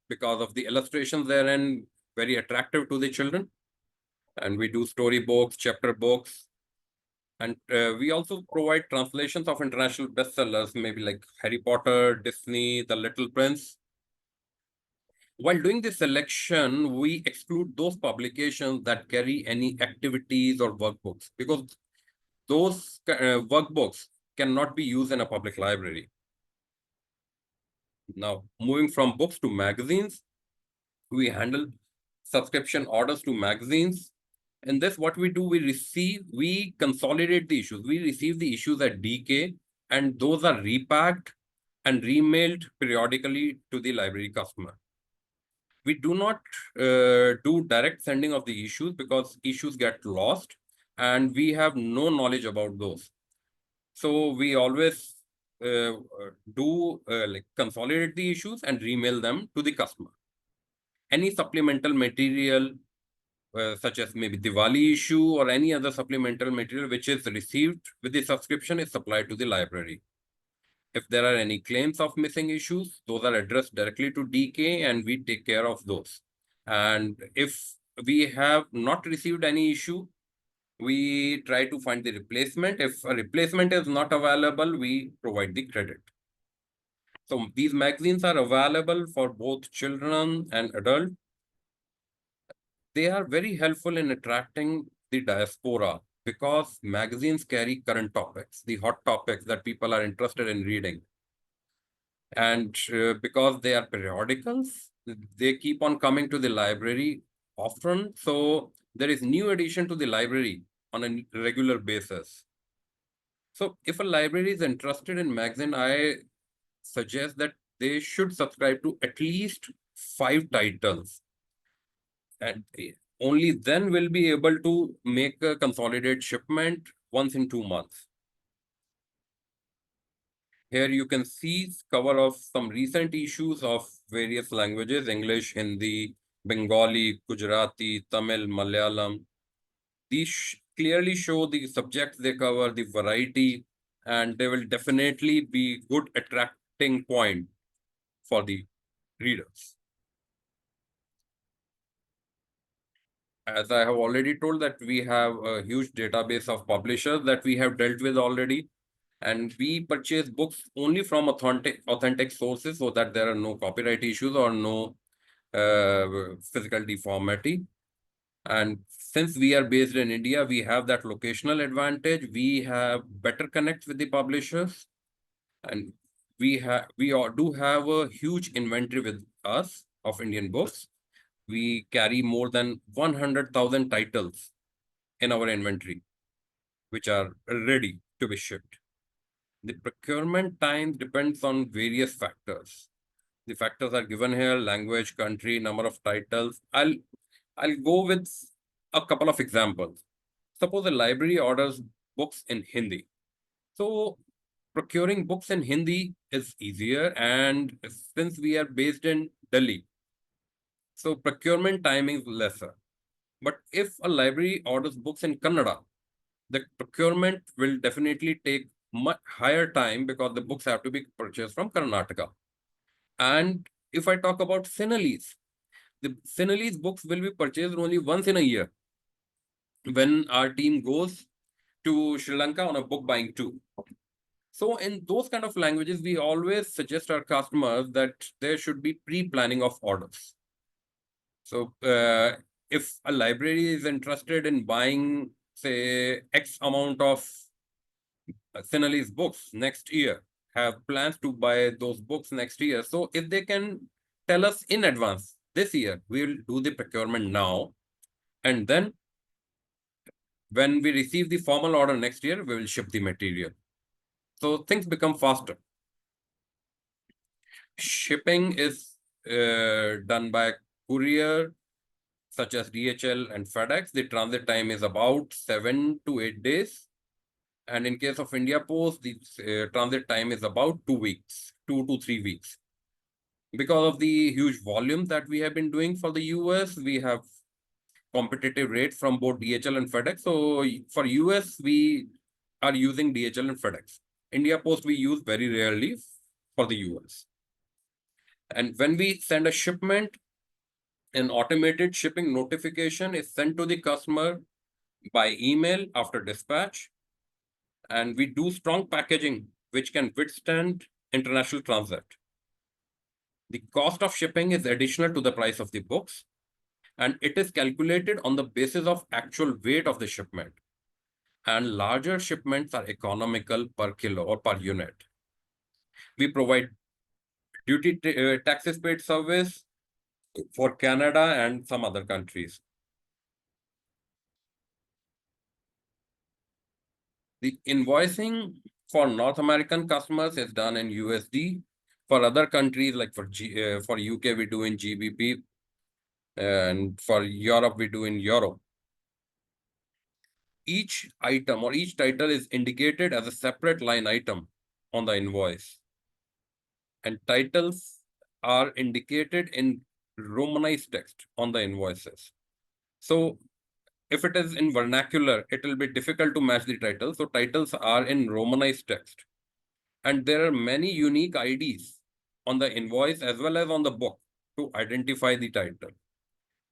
because of the illustrations therein, very attractive to the children. And we do storybooks, chapter books, and we also provide translations of international bestsellers, maybe like Harry Potter, Disney, The Little Prince. While doing this selection, we exclude those publications that carry any activities or workbooks, because those workbooks cannot be used in a public library. Now, moving from books to magazines, we handle subscription orders to magazines. In this, what we do, we consolidate the issues. We receive the issues at DK, and those are repacked and remailed periodically to the library customer. We do not do direct sending of the issues because issues get lost and we have no knowledge about those. So we always consolidate the issues and remail them to the customer. Any supplemental material, such as maybe Diwali issue or any other supplemental material which is received with the subscription, is supplied to the library. If there are any claims of missing issues, those are addressed directly to DK and we take care of those. And if we have not received any issue, we try to find the replacement. If a replacement is not available, we provide the credit. So these magazines are available for both children and adults. They are very helpful in attracting the diaspora because magazines carry current topics, the hot topics that people are interested in reading. And because they are periodicals, they keep on coming to the library often. So there is new addition to the library on a regular basis. So if a library is interested in magazine, I suggest that they should subscribe to at least 5 titles. And only then will be able to make a consolidated shipment once in 2 months. Here you can see cover of some recent issues of various languages: English, Hindi, Bengali, Gujarati, Tamil, Malayalam. These clearly show the subjects they cover, the variety, and they will definitely be good attracting point for the readers. As I have already told that we have a huge database of publishers that we have dealt with already, and we purchase books only from authentic sources so that there are no copyright issues or no physical deformity. And since we are based in India, we have that locational advantage. We have better connect with the publishers, and we do have a huge inventory with us of Indian books. We carry more than 100,000 titles in our inventory, which are ready to be shipped. The procurement time depends on various factors. The factors are given here: language, country, number of titles. I'll go with a couple of examples. Suppose a library orders books in Hindi. So procuring books in Hindi is easier, and since we are based in Delhi, so procurement time is lesser. But if a library orders books in Kannada, the procurement will definitely take much higher time because the books have to be purchased from Karnataka. And if I talk about Sinhalese, the Sinhalese books will be purchased only once in a year when our team goes to Sri Lanka on a book buying tour. So in those kind of languages, we always suggest our customers that there should be pre-planning of orders. So if a library is interested in buying, say, X amount of Sinhalese books next year, have plans to buy those books next year. So if they can tell us in advance, this year, we'll do the procurement now. And then when we receive the formal order next year, we will ship the material. So things become faster. Shipping is done by courier, such as DHL and FedEx. The transit time is about 7 to 8 days. And in case of India Post, the transit time is about 2 weeks, 2 to 3 weeks. Because of the huge volume that we have been doing for the US, we have competitive rates from both DHL and FedEx. So for US, we are using DHL and FedEx. India Post we use very rarely for the US. And when we send a shipment, an automated shipping notification is sent to the customer by email after dispatch. And we do strong packaging, which can withstand international transit. The cost of shipping is additional to the price of the books, and it is calculated on the basis of actual weight of the shipment. And larger shipments are economical per kilo or per unit. We provide duty taxes paid service for Canada and some other countries. The invoicing for North American customers is done in USD. For other countries, like for UK, we do in GBP. And for Europe, we do in Euro. Each item or each title is indicated as a separate line item on the invoice. And titles are indicated in Romanized text on the invoices. So if it is in vernacular, it will be difficult to match the title. So titles are in Romanized text. And there are many unique IDs on the invoice as well as on the book to identify the title.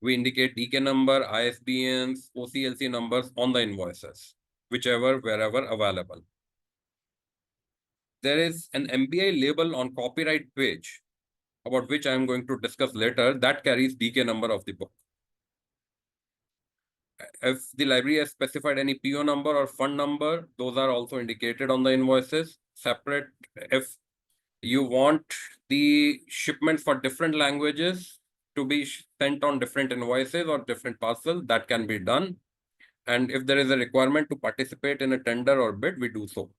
We indicate DK number, ISBNs, OCLC numbers on the invoices, wherever available. There is an MBI label on copyright page, about which I am going to discuss later, that carries DK number of the book. If the library has specified any PO number or fund number, those are also indicated on the invoices separate. If you want the shipments for different languages to be sent on different invoices or different parcels, that can be done. And if there is a requirement to participate in a tender or bid, we do so.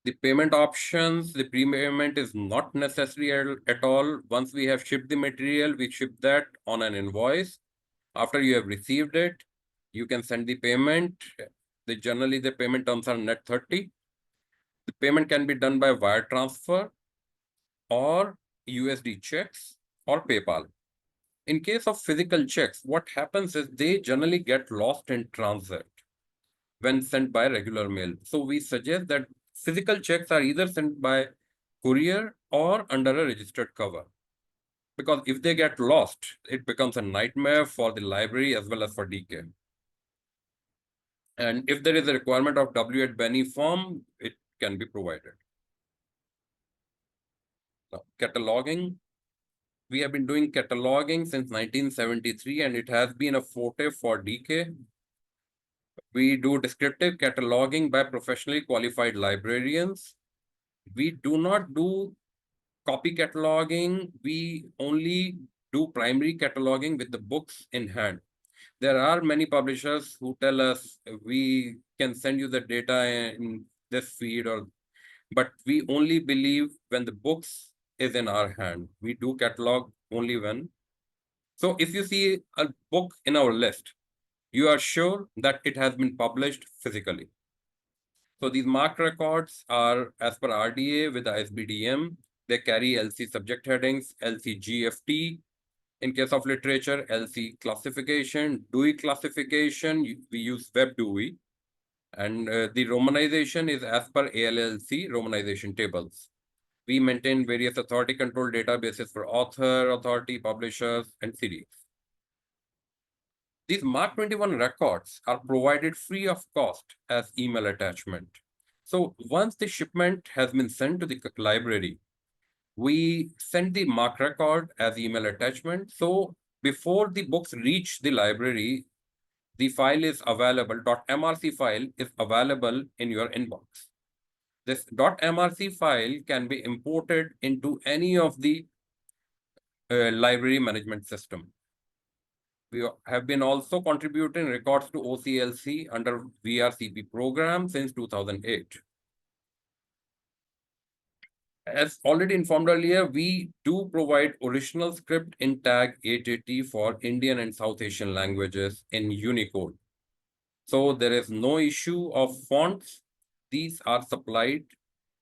The payment options, the prepayment is not necessary at all. Once we have shipped the material, we ship that on an invoice. After you have received it, you can send the payment. Generally, the payment terms are net 30. The payment can be done by wire transfer or USD checks or PayPal. In case of physical checks, what happens is they generally get lost in transit when sent by regular mail. So we suggest that physical checks are either sent by courier or under a registered cover. Because if they get lost, it becomes a nightmare for the library as well as for DK. And if there is a requirement of W8 Benny form, it can be provided. Now, cataloging. We have been doing cataloging since 1973, and it has been a forte for DK. We do descriptive cataloging by professionally qualified librarians. We do not do copy cataloging. We only do primary cataloging with the books in hand. There are many publishers who tell us we can send you the data in this feed, but we only believe when the books is in our hand. We do catalog only when. So if you see a book in our list, you are sure that it has been published physically. So these marked records are as per RDA with the SBDM. They carry LC subject headings, LC GFT. In case of literature, LC classification, Dewey classification, we use Web Dewey. And the romanization is as per ALLC romanization tables. We maintain various authority control databases for author, authority, publishers, and series. These Mark 21 records are provided free of cost as email attachment. So once the shipment has been sent to the library, we send the Mark record as email attachment. So before the books reach the library, the file is available, .mrc file is available in your inbox. This .mrc file can be imported into any of the library management system. We have been also contributing records to OCLC under VRCP program since 2008. As already informed earlier, we do provide original script in tag 880 for Indian and South Asian languages in Unicode. So there is no issue of fonts. These are supplied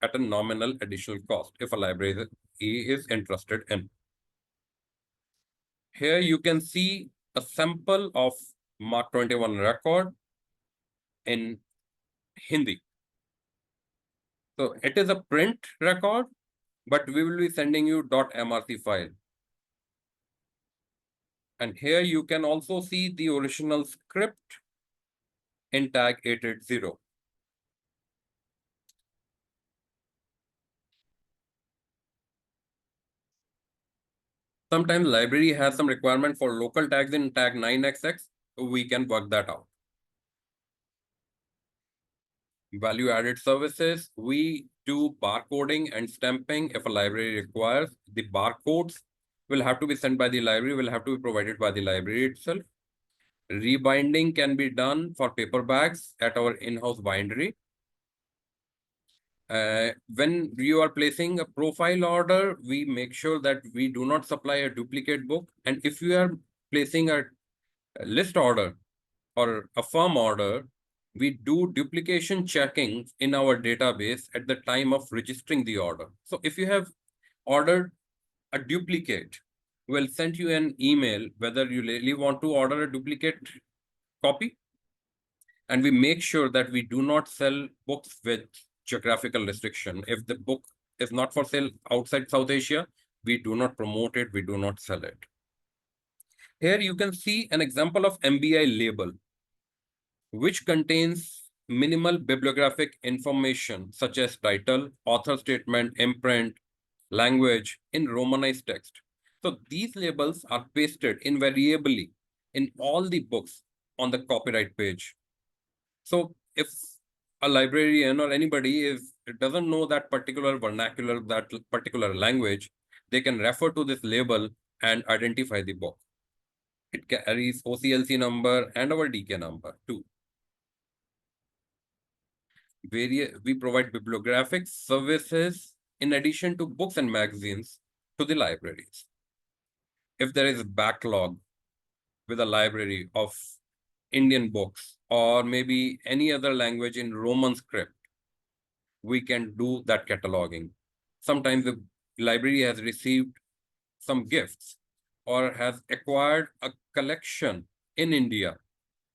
at a nominal additional cost if a library is interested in. Here you can see a sample of Mark 21 record in Hindi. So it is a print record, but we will be sending you .mrc file. And here you can also see the original script in tag 880. Sometimes library has some requirement for local tags in tag 9xx. We can work that out. Value added services. We do barcoding and stamping if a library requires. The barcodes will have to be sent by the library, will have to be provided by the library itself. Rebinding can be done for paperbacks at our in-house bindery. When you are placing a profile order, we make sure that we do not supply a duplicate book. And if you are placing a list order or a firm order, we do duplication checking in our database at the time of registering the order. So if you have ordered a duplicate, we'll send you an email whether you really want to order a duplicate copy. And we make sure that we do not sell books with geographical restriction. If the book is not for sale outside South Asia, we do not promote it, we do not sell it. Here you can see an example of MBI label, which contains minimal bibliographic information such as title, author statement, imprint, language in Romanized text. So these labels are pasted invariably in all the books on the copyright page. So if a librarian or anybody doesn't know that particular vernacular, that particular language, they can refer to this label and identify the book. It carries OCLC number and our DK number too. We provide bibliographic services in addition to books and magazines to the libraries. If there is a backlog with a library of Indian books or maybe any other language in Roman script, we can do that cataloging. Sometimes the library has received some gifts or has acquired a collection in India.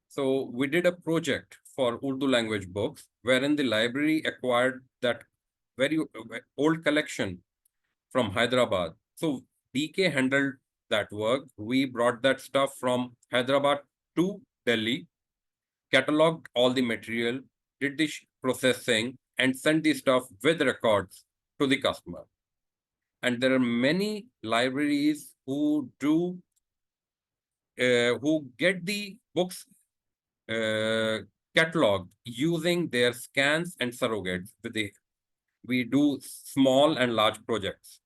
So we did a project for Urdu language books wherein the library acquired that very old collection from Hyderabad. So DK handled that work. We brought that stuff from Hyderabad to Delhi, cataloged all the material, did the processing, and sent the stuff with records to the customer. And there are many libraries who do who get the books cataloged using their scans and surrogates. We do small and large projects.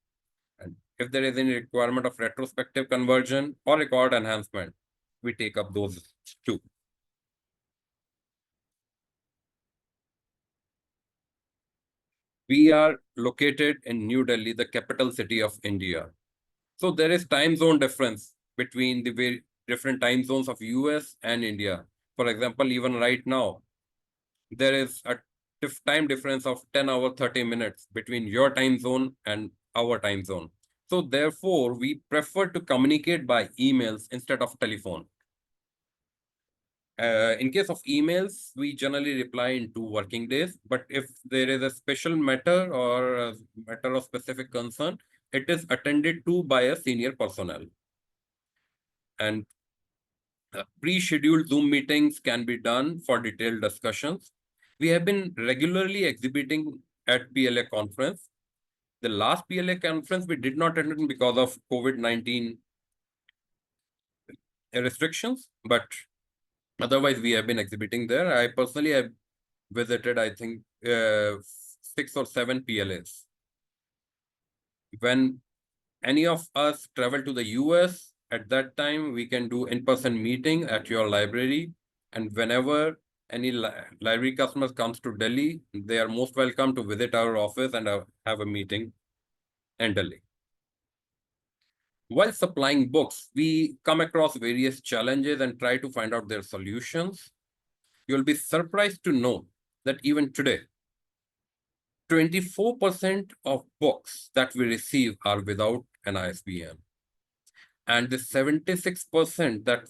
And if there is any requirement of retrospective conversion or record enhancement, we take up those too. We are located in New Delhi, the capital city of India. So there is time zone difference between the very different time zones of US and India. For example, even right now, there is a time difference of 10 hours, 30 minutes between your time zone and our time zone. So therefore, we prefer to communicate by emails instead of telephone. In case of emails, we generally reply in 2 working days. But if there is a special matter or a matter of specific concern, it is attended to by a senior personnel. And pre-scheduled Zoom meetings can be done for detailed discussions. We have been regularly exhibiting at PLA conference. The last PLA conference we did not attend because of COVID-19 restrictions, but otherwise we have been exhibiting there. I personally have visited, I think, 6 or 7 PLAs. When any of us travel to the US, at that time, we can do in-person meeting at your library. And whenever any library customers comes to Delhi, they are most welcome to visit our office and have a meeting in Delhi. While supplying books, we come across various challenges and try to find out their solutions. You'll be surprised to know that even today, 24% of books that we receive are without an ISBN. And the 76% that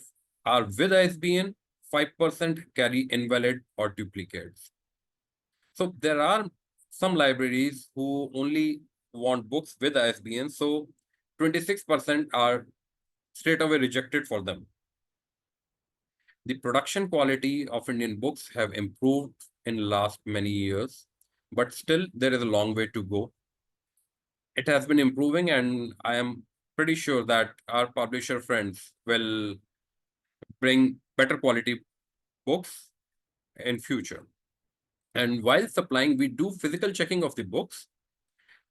are with ISBN, 5% carry invalid or duplicates. So there are some libraries who only want books with ISBN, so 26% are straight away rejected for them. The production quality of Indian books have improved in last many years, but still there is a long way to go. It has been improving, and I am pretty sure that our publisher friends will bring better quality books in future. And while supplying, we do physical checking of the books.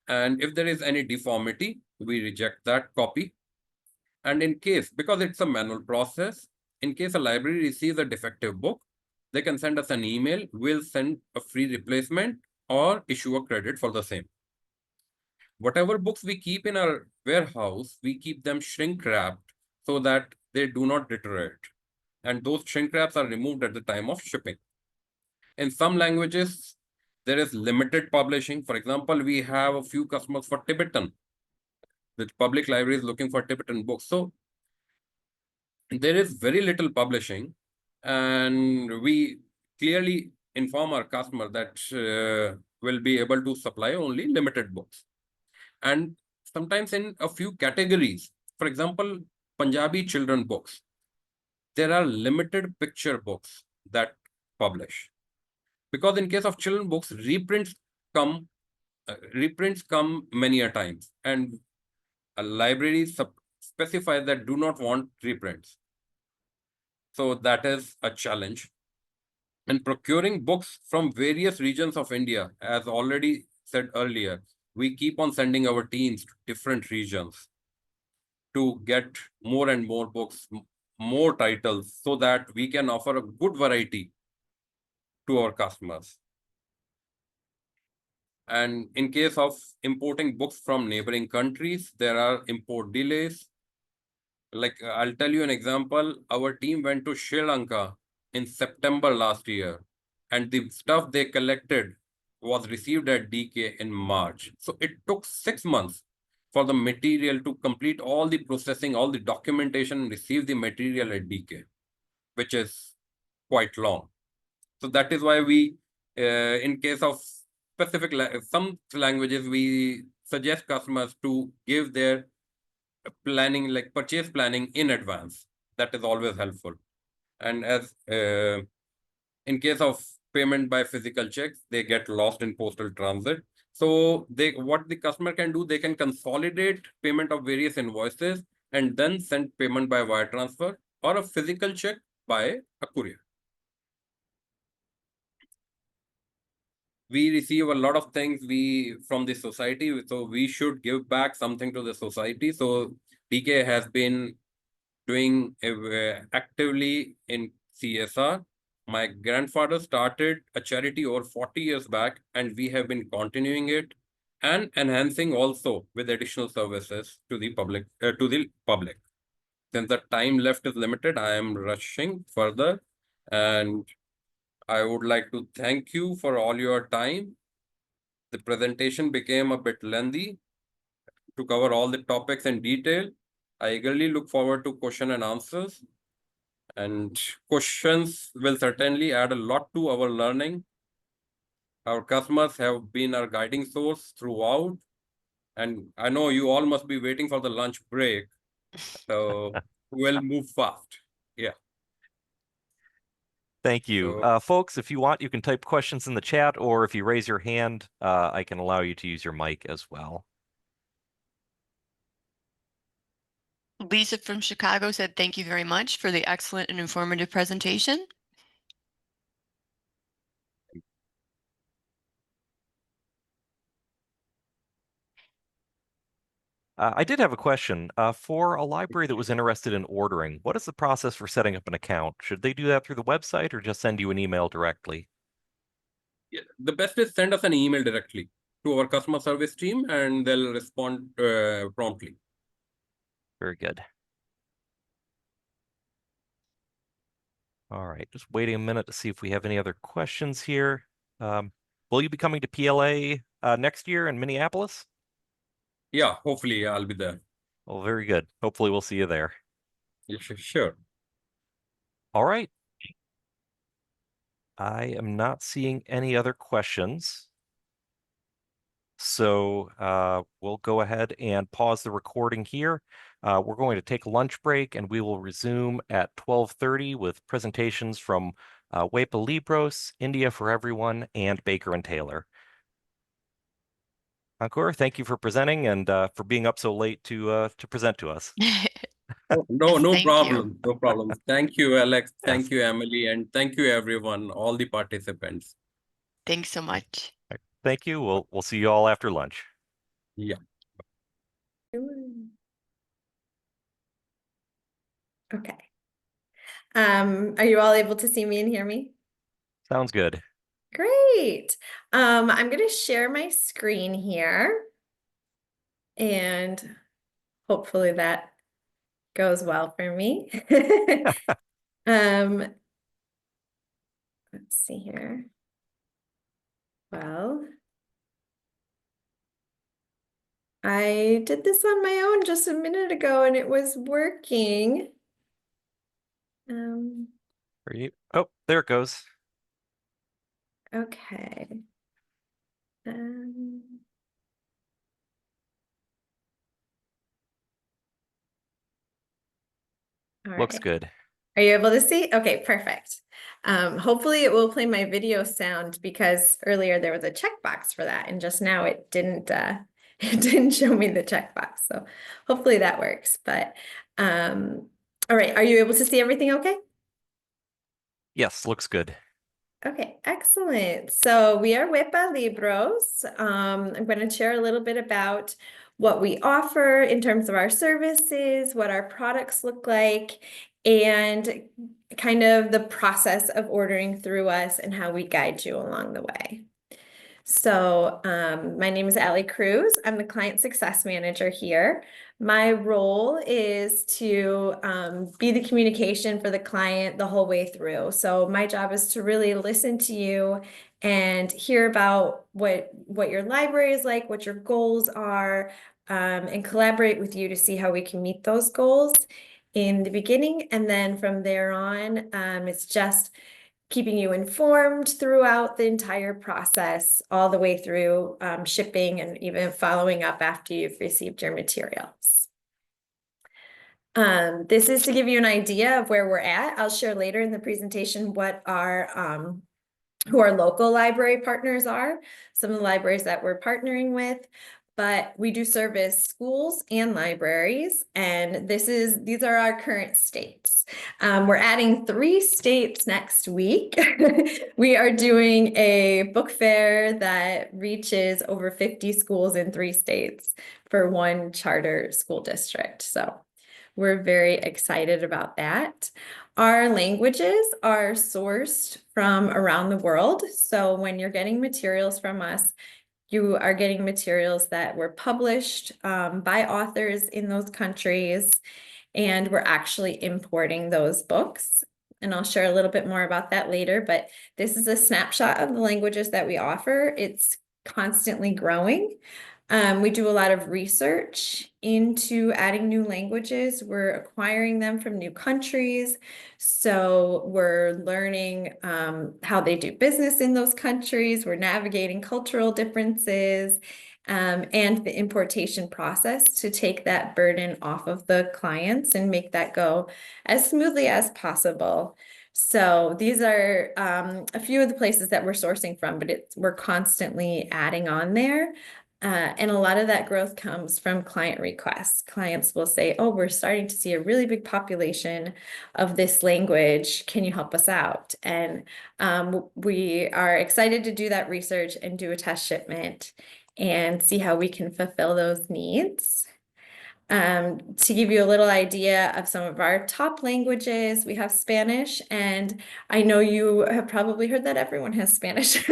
And if there is any deformity, we reject that copy. And in case, because it's a manual process, in case a library receives a defective book, they can send us an email. We'll send a free replacement or issue a credit for the same. Whatever books we keep in our warehouse, we keep them shrink wrapped so that they do not deteriorate. And those shrink wraps are removed at the time of shipping. In some languages, there is limited publishing. For example, we have a few customers for Tibetan. The public library is looking for Tibetan books. So there is very little publishing, and we clearly inform our customer that we'll be able to supply only limited books. And sometimes in a few categories, for example, Punjabi children books, there are limited picture books that publish. Because in case of children books, reprints come many a times, and a library specifies that do not want reprints. So that is a challenge. And procuring books from various regions of India, as already said earlier, we keep on sending our teams to different regions to get more and more books more titles so that we can offer a good variety to our customers. And in case of importing books from neighboring countries, there are import delays. Like I'll tell you an example. Our team went to Sri Lanka in September last year, and the stuff they collected was received at DK in March. So it took 6 months for the material to complete all the processing, all the documentation, and receive the material at DK, which is quite long. So that is why we, in case of specific some languages, we suggest customers to give their planning, like purchase planning in advance. That is always helpful. And as in case of payment by physical checks, they get lost in postal transit. So what the customer can do, they can consolidate payment of various invoices and then send payment by wire transfer or a physical check by a courier. We receive a lot of things from the society, so we should give back something to the society. So DK has been doing actively in CSR. My grandfather started a charity over 40 years back, and we have been continuing it and enhancing also with additional services to the public. Since the time left is limited, I am rushing further, and I would like to thank you for all your time. The presentation became a bit lengthy to cover all the topics in detail. I eagerly look forward to question and answers. And questions will certainly add a lot to our learning. Our customers have been our guiding source throughout. And I know you all must be waiting for the lunch break. So we'll move fast. Yeah. Thank you. So, Folks, if you want, you can type questions in the chat, or if you raise your hand, I can allow you to use your mic as well. Lisa from Chicago said, thank you very much for the excellent and informative presentation. I did have a question. For a library that was interested in ordering, what is the process for setting up an account? Should they do that through the website or just send you an email directly? yeah, the best is send us an email directly to our customer service team, and they'll respond promptly. Very good. All right, just waiting a minute to see if we have any other questions here. Will you be coming to PLA next year in Minneapolis? Yeah, hopefully I'll be there. Well, very good. Hopefully we'll see you there. Yeah, sure. All right. I am not seeing any other questions. So we'll go ahead and pause the recording here. We're going to take a lunch break, and we will resume at 12:30 with presentations from WEPA Libros, India for Everyone, and Baker and Taylor. Ankur, thank you for presenting and for being up so late to present to us. No Thank problem. No problem. Thank you, Alex. Thank Yes. you, Emily. And thank you, everyone, all the participants. Thanks so much. Thank you. We'll see you all after lunch. Yeah. Okay. Are you all able to see me and hear me? Sounds good. Great. I'm going to share my screen here, and hopefully that goes well for me. Let's see here. Well, I did this on my own just a minute ago and it was working. Are you? Oh, there it goes. Okay. All Looks right. good. Are you able to see? Okay, perfect. Hopefully it will play my video sound because earlier there was a checkbox for that and just now it didn't it didn't show me the checkbox. So hopefully that works. But all right, are you able to see everything okay? Yes, looks good. Okay, excellent. So we are WEPA Libros. I'm going to share a little bit about what we offer in terms of our services, what our products look like, and kind of the process of ordering through us and how we guide you along the way. So my name is Allie Cruz. I'm the Client Success Manager here. My role is to be the communication for the client the whole way through. So my job is to really listen to you and hear about what your library is like, what your goals are, and collaborate with you to see how we can meet those goals in the beginning. And then from there on, it's just keeping you informed throughout the entire process, all the way through shipping and even following up after you've received your materials. This is to give you an idea of where we're at. I'll share later in the presentation what our who our local library partners are, some of the libraries that we're partnering with. But we do service schools and libraries, and these are our current states. We're adding 3 states next week. We are doing a book fair that reaches over 50 schools in 3 states for 1 charter school district. So we're very excited about that. Our languages are sourced from around the world. So when you're getting materials from us, you are getting materials that were published by authors in those countries, and we're actually importing those books. And I'll share a little bit more about that later, but this is a snapshot of the languages that we offer. It's constantly growing. We do a lot of research into adding new languages. We're acquiring them from new countries. So we're learning how they do business in those countries. We're navigating cultural differences and the importation process to take that burden off of the clients and make that go as smoothly as possible. So these are a few of the places that we're sourcing from, but we're constantly adding on there. And a lot of that growth comes from client requests. Clients will say, oh, we're starting to see a really big population of this language. Can you help us out? And we are excited to do that research and do a test shipment and see how we can fulfill those needs. To give you a little idea of some of our top languages, we have Spanish, and I know you have probably heard that everyone has Spanish.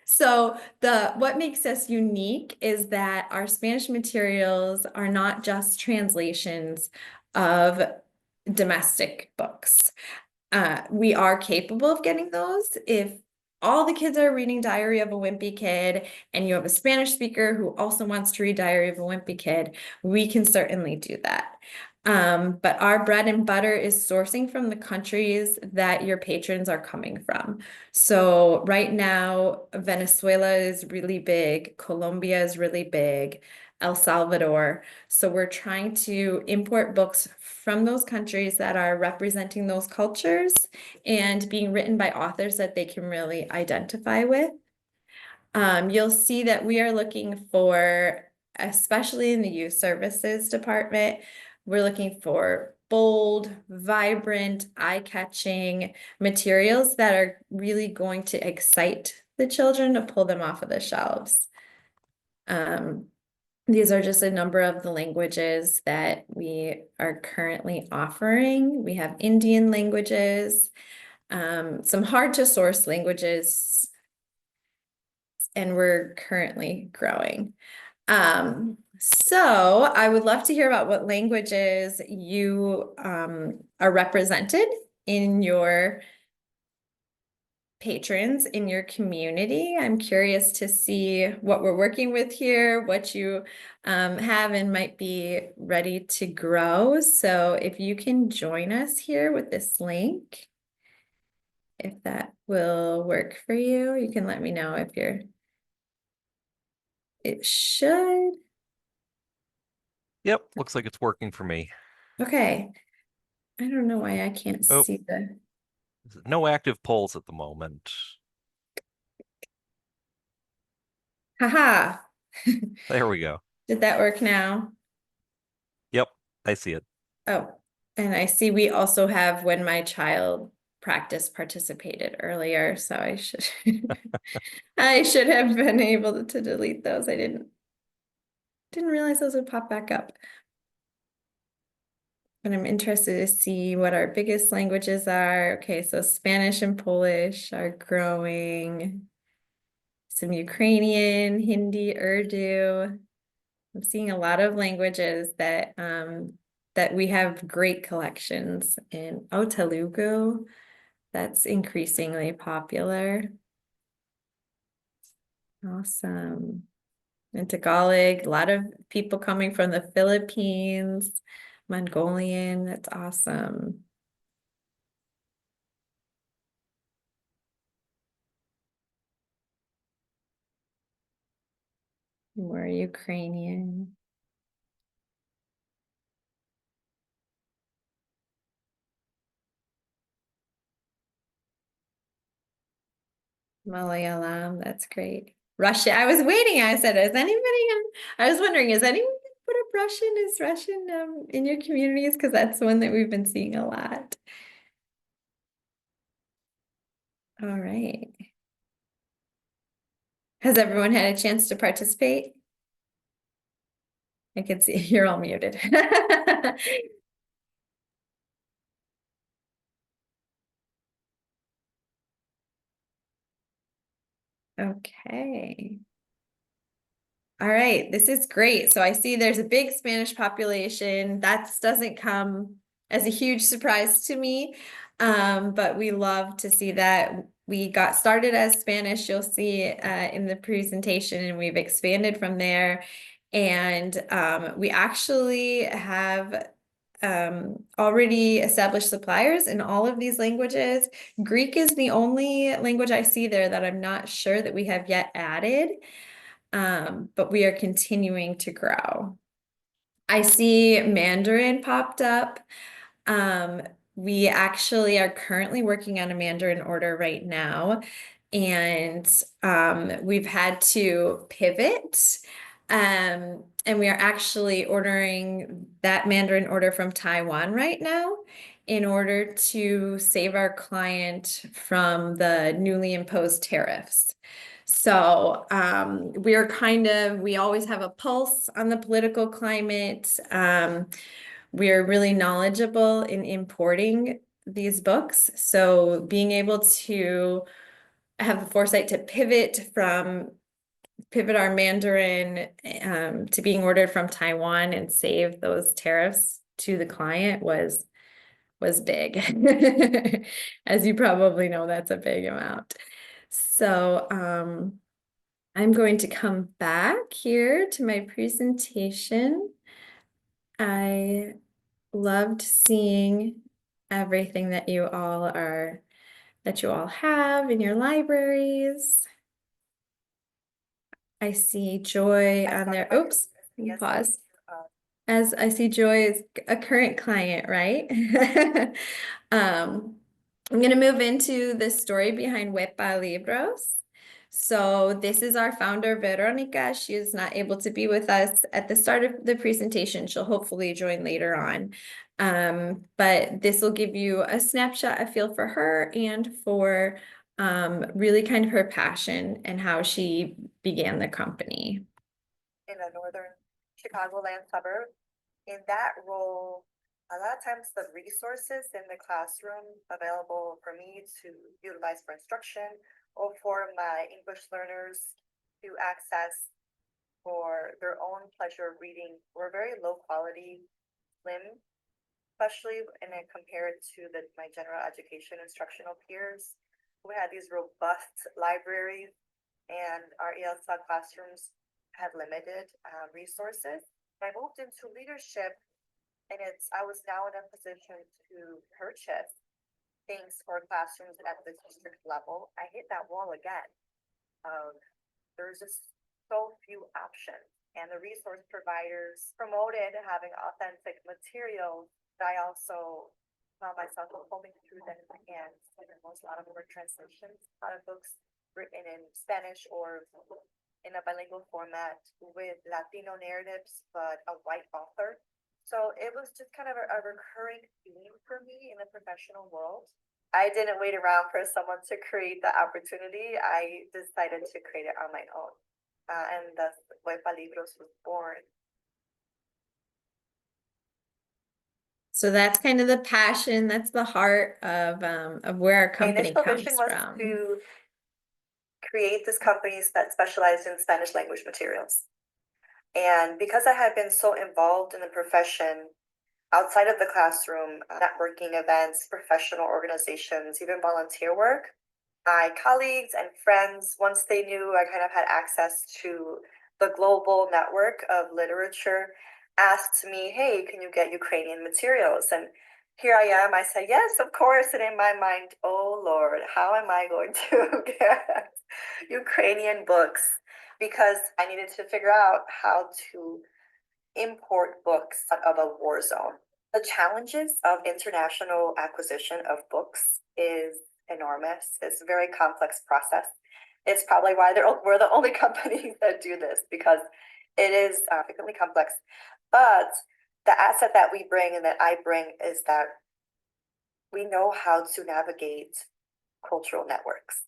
So what makes us unique is that our Spanish materials are not just translations of domestic books. We are capable of getting those if all the kids are reading Diary of a Wimpy Kid and you have a Spanish speaker who also wants to read Diary of a Wimpy Kid, we can certainly do that. But our bread and butter is sourcing from the countries that your patrons are coming from. So right now, Venezuela is really big, Colombia is really big, El Salvador. So we're trying to import books from those countries that are representing those cultures and being written by authors that they can really identify with. You'll see that we are looking for, especially in the youth services department, we're looking for bold, vibrant, eye-catching materials that are really going to excite the children to pull them off of the shelves. These are just a number of the languages that we are currently offering. We have Indian languages, some hard to source languages, and we're currently growing. So I would love to hear about what languages you are represented in your patrons in your community. I'm curious to see what we're working with here, what you have and might be ready to grow. So if you can join us here with this link, if that will work for you, you can let me know if it should. Yep, looks like it's working for me. Okay. I don't know why I can't see the. No active polls at the moment. Haha. There we go. Did that work now? Yep, I see it. Oh, and I see we also have when my child participated earlier, so I should I should have been able to delete those. I didn't. Didn't realize those would pop back up. And I'm interested to see what our biggest languages are. Okay, so Spanish and Polish are growing. Some Ukrainian, Hindi, Urdu. I'm seeing a lot of languages that that we have great collections in. Oh, Telugu, that's increasingly popular. Awesome. And Tagalog, a lot of people coming from the Philippines, Mongolian, that's awesome. More Ukrainian. Malayalam, that's great. Russia, I was waiting. I said, is anybody I was wondering, is anyone gonna put up Russian? Is Russian in your communities? Because that's one that we've been seeing a lot. All right. Has everyone had a chance to participate? I can see you're all muted. Okay. All right, this is great. So I see there's a big Spanish population. That doesn't come as a huge surprise to me, but we love to see that. We got started as Spanish, you'll see in the presentation, and we've expanded from there. And we actually have already established suppliers in all of these languages. Greek is the only language I see there that I'm not sure that we have yet added. But we are continuing to grow. I see Mandarin popped up. We actually are currently working on a Mandarin order right now, and we've had to pivot. And we are actually ordering that Mandarin order from Taiwan right now in order to save our client from the newly imposed tariffs. So we always have a pulse on the political climate. We're really knowledgeable in importing these books. So being able to have the foresight to pivot our Mandarin to being ordered from Taiwan and save those tariffs to the client was big. As you probably know, that's a big amount. So I'm going to come back here to my presentation. I loved seeing everything that you all have in your libraries. I see Joy on there. Oops, pause. As I see Joy is a current client, right? I'm going to move into the story behind WEPA Libros. So this is our founder, Veronica. She is not able to be with us at the start of the presentation. She'll hopefully join later on. But this will give you a snapshot, a feel for her and for really kind of her passion and how she began the company. In a northern Chicagoland suburb. In that role, a lot of times the resources in the classroom available for me to utilize for instruction or for my English learners to access for their own pleasure of reading were very low quality, slim, especially when I compare it to my general education instructional peers who had these robust libraries, and our ELSA classrooms had limited resources. I moved into leadership, and I was now in a position to purchase things for classrooms at the district level. I hit that wall again. There's just so few options, and the resource providers promoted having authentic materials. I also found myself combing through them, and a lot of them were translations, a lot of books written in Spanish or in a bilingual format with Latino narratives, but a white author. So it was just kind of a recurring theme for me in the professional world. I didn't wait around for someone to create the opportunity. I decided to create it on my own. And thus WEPA Libros was born. So that's kind of the passion, that's the heart of where our My company initial comes vision was from. to create this companies that specialized in Spanish language materials. And because I had been so involved in the profession outside of the classroom, networking events, professional organizations, even volunteer work, my colleagues and friends, once they knew I kind of had access to the global network of literature, asked me, hey, can you get Ukrainian materials? And here I am. I said, yes, of course. And in my mind, oh Lord, how am I going to get Ukrainian books? Because I needed to figure out how to import books out of a war zone. The challenges of international acquisition of books is enormous. It's a very complex process. It's probably why we're the only companies that do this, because it is frequently complex. But the asset that we bring and that I bring is that we know how to navigate cultural networks,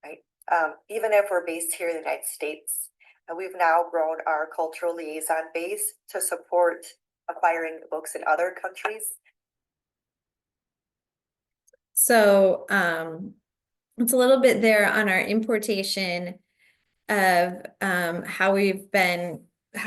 right? Even if we're based here in the United States, and we've now grown our cultural liaison base to support acquiring books in other countries. So it's a little bit there on our importation of how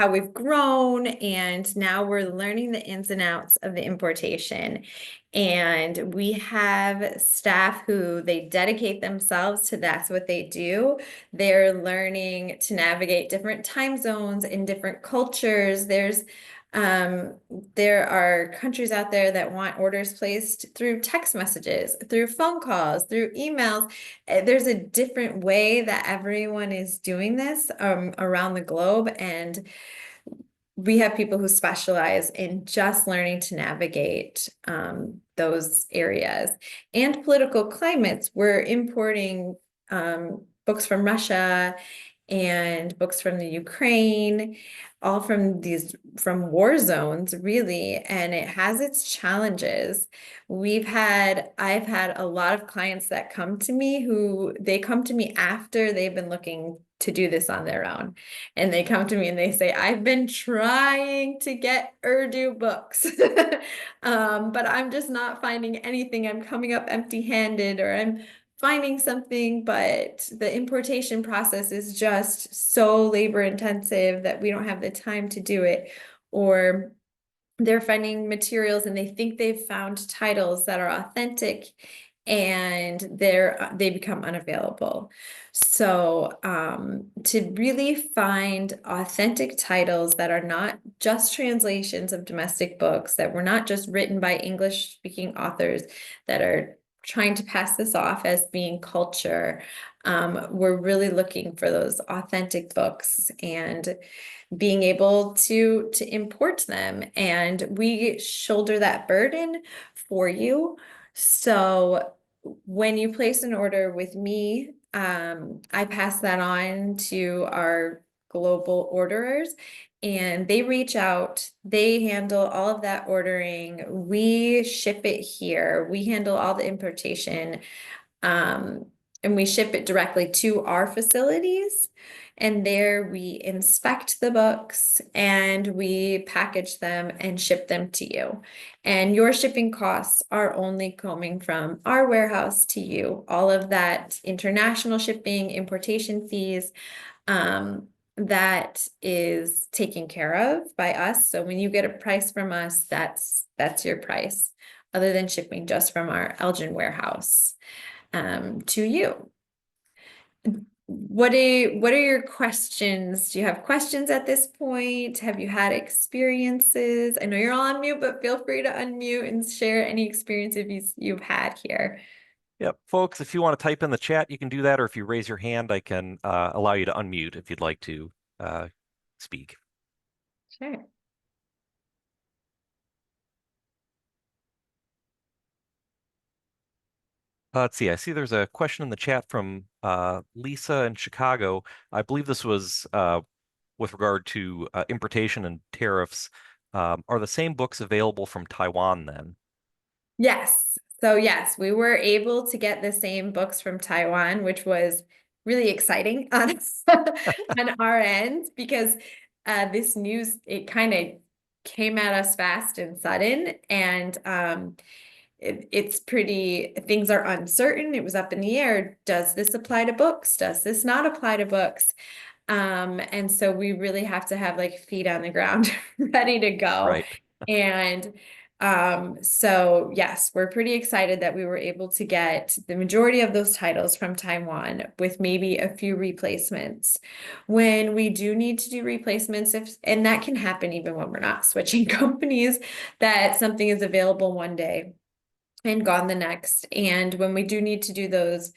we've grown, and now we're learning the ins and outs of the importation. And we have staff who they dedicate themselves to that's what they do. They're learning to navigate different time zones in different cultures. There are countries out there that want orders placed through text messages, through phone calls, through emails. There's a different way that everyone is doing this around the globe, and we have people who specialize in just learning to navigate those areas. And political climates, we're importing books from Russia and books from the Ukraine, all from war zones, really, and it has its challenges. I've had a lot of clients that come to me who they come to me after they've been looking to do this on their own. And they come to me and they say, I've been trying to get Urdu books, but I'm just not finding anything. I'm coming up empty-handed, or I'm finding something, but the importation process is just so labor intensive that we don't have the time to do it. Or they're finding materials and they think they've found titles that are authentic, and they become unavailable. So to really find authentic titles that are not just translations of domestic books, that were not just written by English speaking authors that are trying to pass this off as being culture, we're really looking for those authentic books and being able to import them, and we shoulder that burden for you. So when you place an order with me, I pass that on to our global orderers, and they reach out, they handle all of that ordering, we ship it here, we handle all the importation, and we ship it directly to our facilities. And there we inspect the books and we package them and ship them to you. And your shipping costs are only coming from our warehouse to you. All of that international shipping, importation fees, that is taken care of by us. So when you get a price from us, that's your price, other than shipping just from our Elgin warehouse to you. What are your questions? Do you have questions at this point? Have you had experiences? I know you're all on mute, but feel free to unmute and share any experiences you've had here. Yep, folks, if you want to type in the chat, you can do that, or if you raise your hand, I can allow you to unmute if you'd like to speak. Sure. Let's see, I see there's a question in the chat from Lisa in Chicago. I believe this was with regard to importation and tariffs. Are the same books available from Taiwan then? Yes. So yes, we were able to get the same books from Taiwan, which was really exciting on, on our end, because this news, it kind of came at us fast and sudden, and it's pretty, things are uncertain. It was up in the air. Does this apply to books? Does this not apply to books? And so we really have to have like feet on the ground ready to go. Right. And so yes, we're pretty excited that we were able to get the majority of those titles from Taiwan with maybe a few replacements. When we do need to do replacements, and that can happen even when we're not switching companies, that something is available one day and gone the next. And when we do need to do those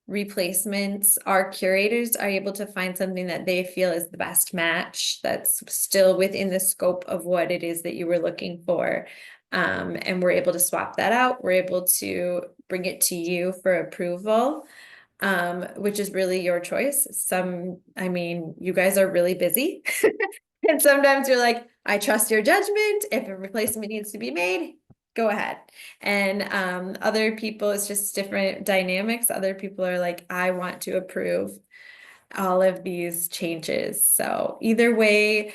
replacements, our curators are able to find something that they feel is the best match that's still within the scope of what it is that you were looking for. And we're able to swap that out. We're able to bring it to you for approval, which is really your choice. I mean, you guys are really busy. And sometimes you're like, I trust your judgment. If a replacement needs to be made, go ahead. And other people, it's just different dynamics. Other people are like, I want to approve all of these changes. So either way,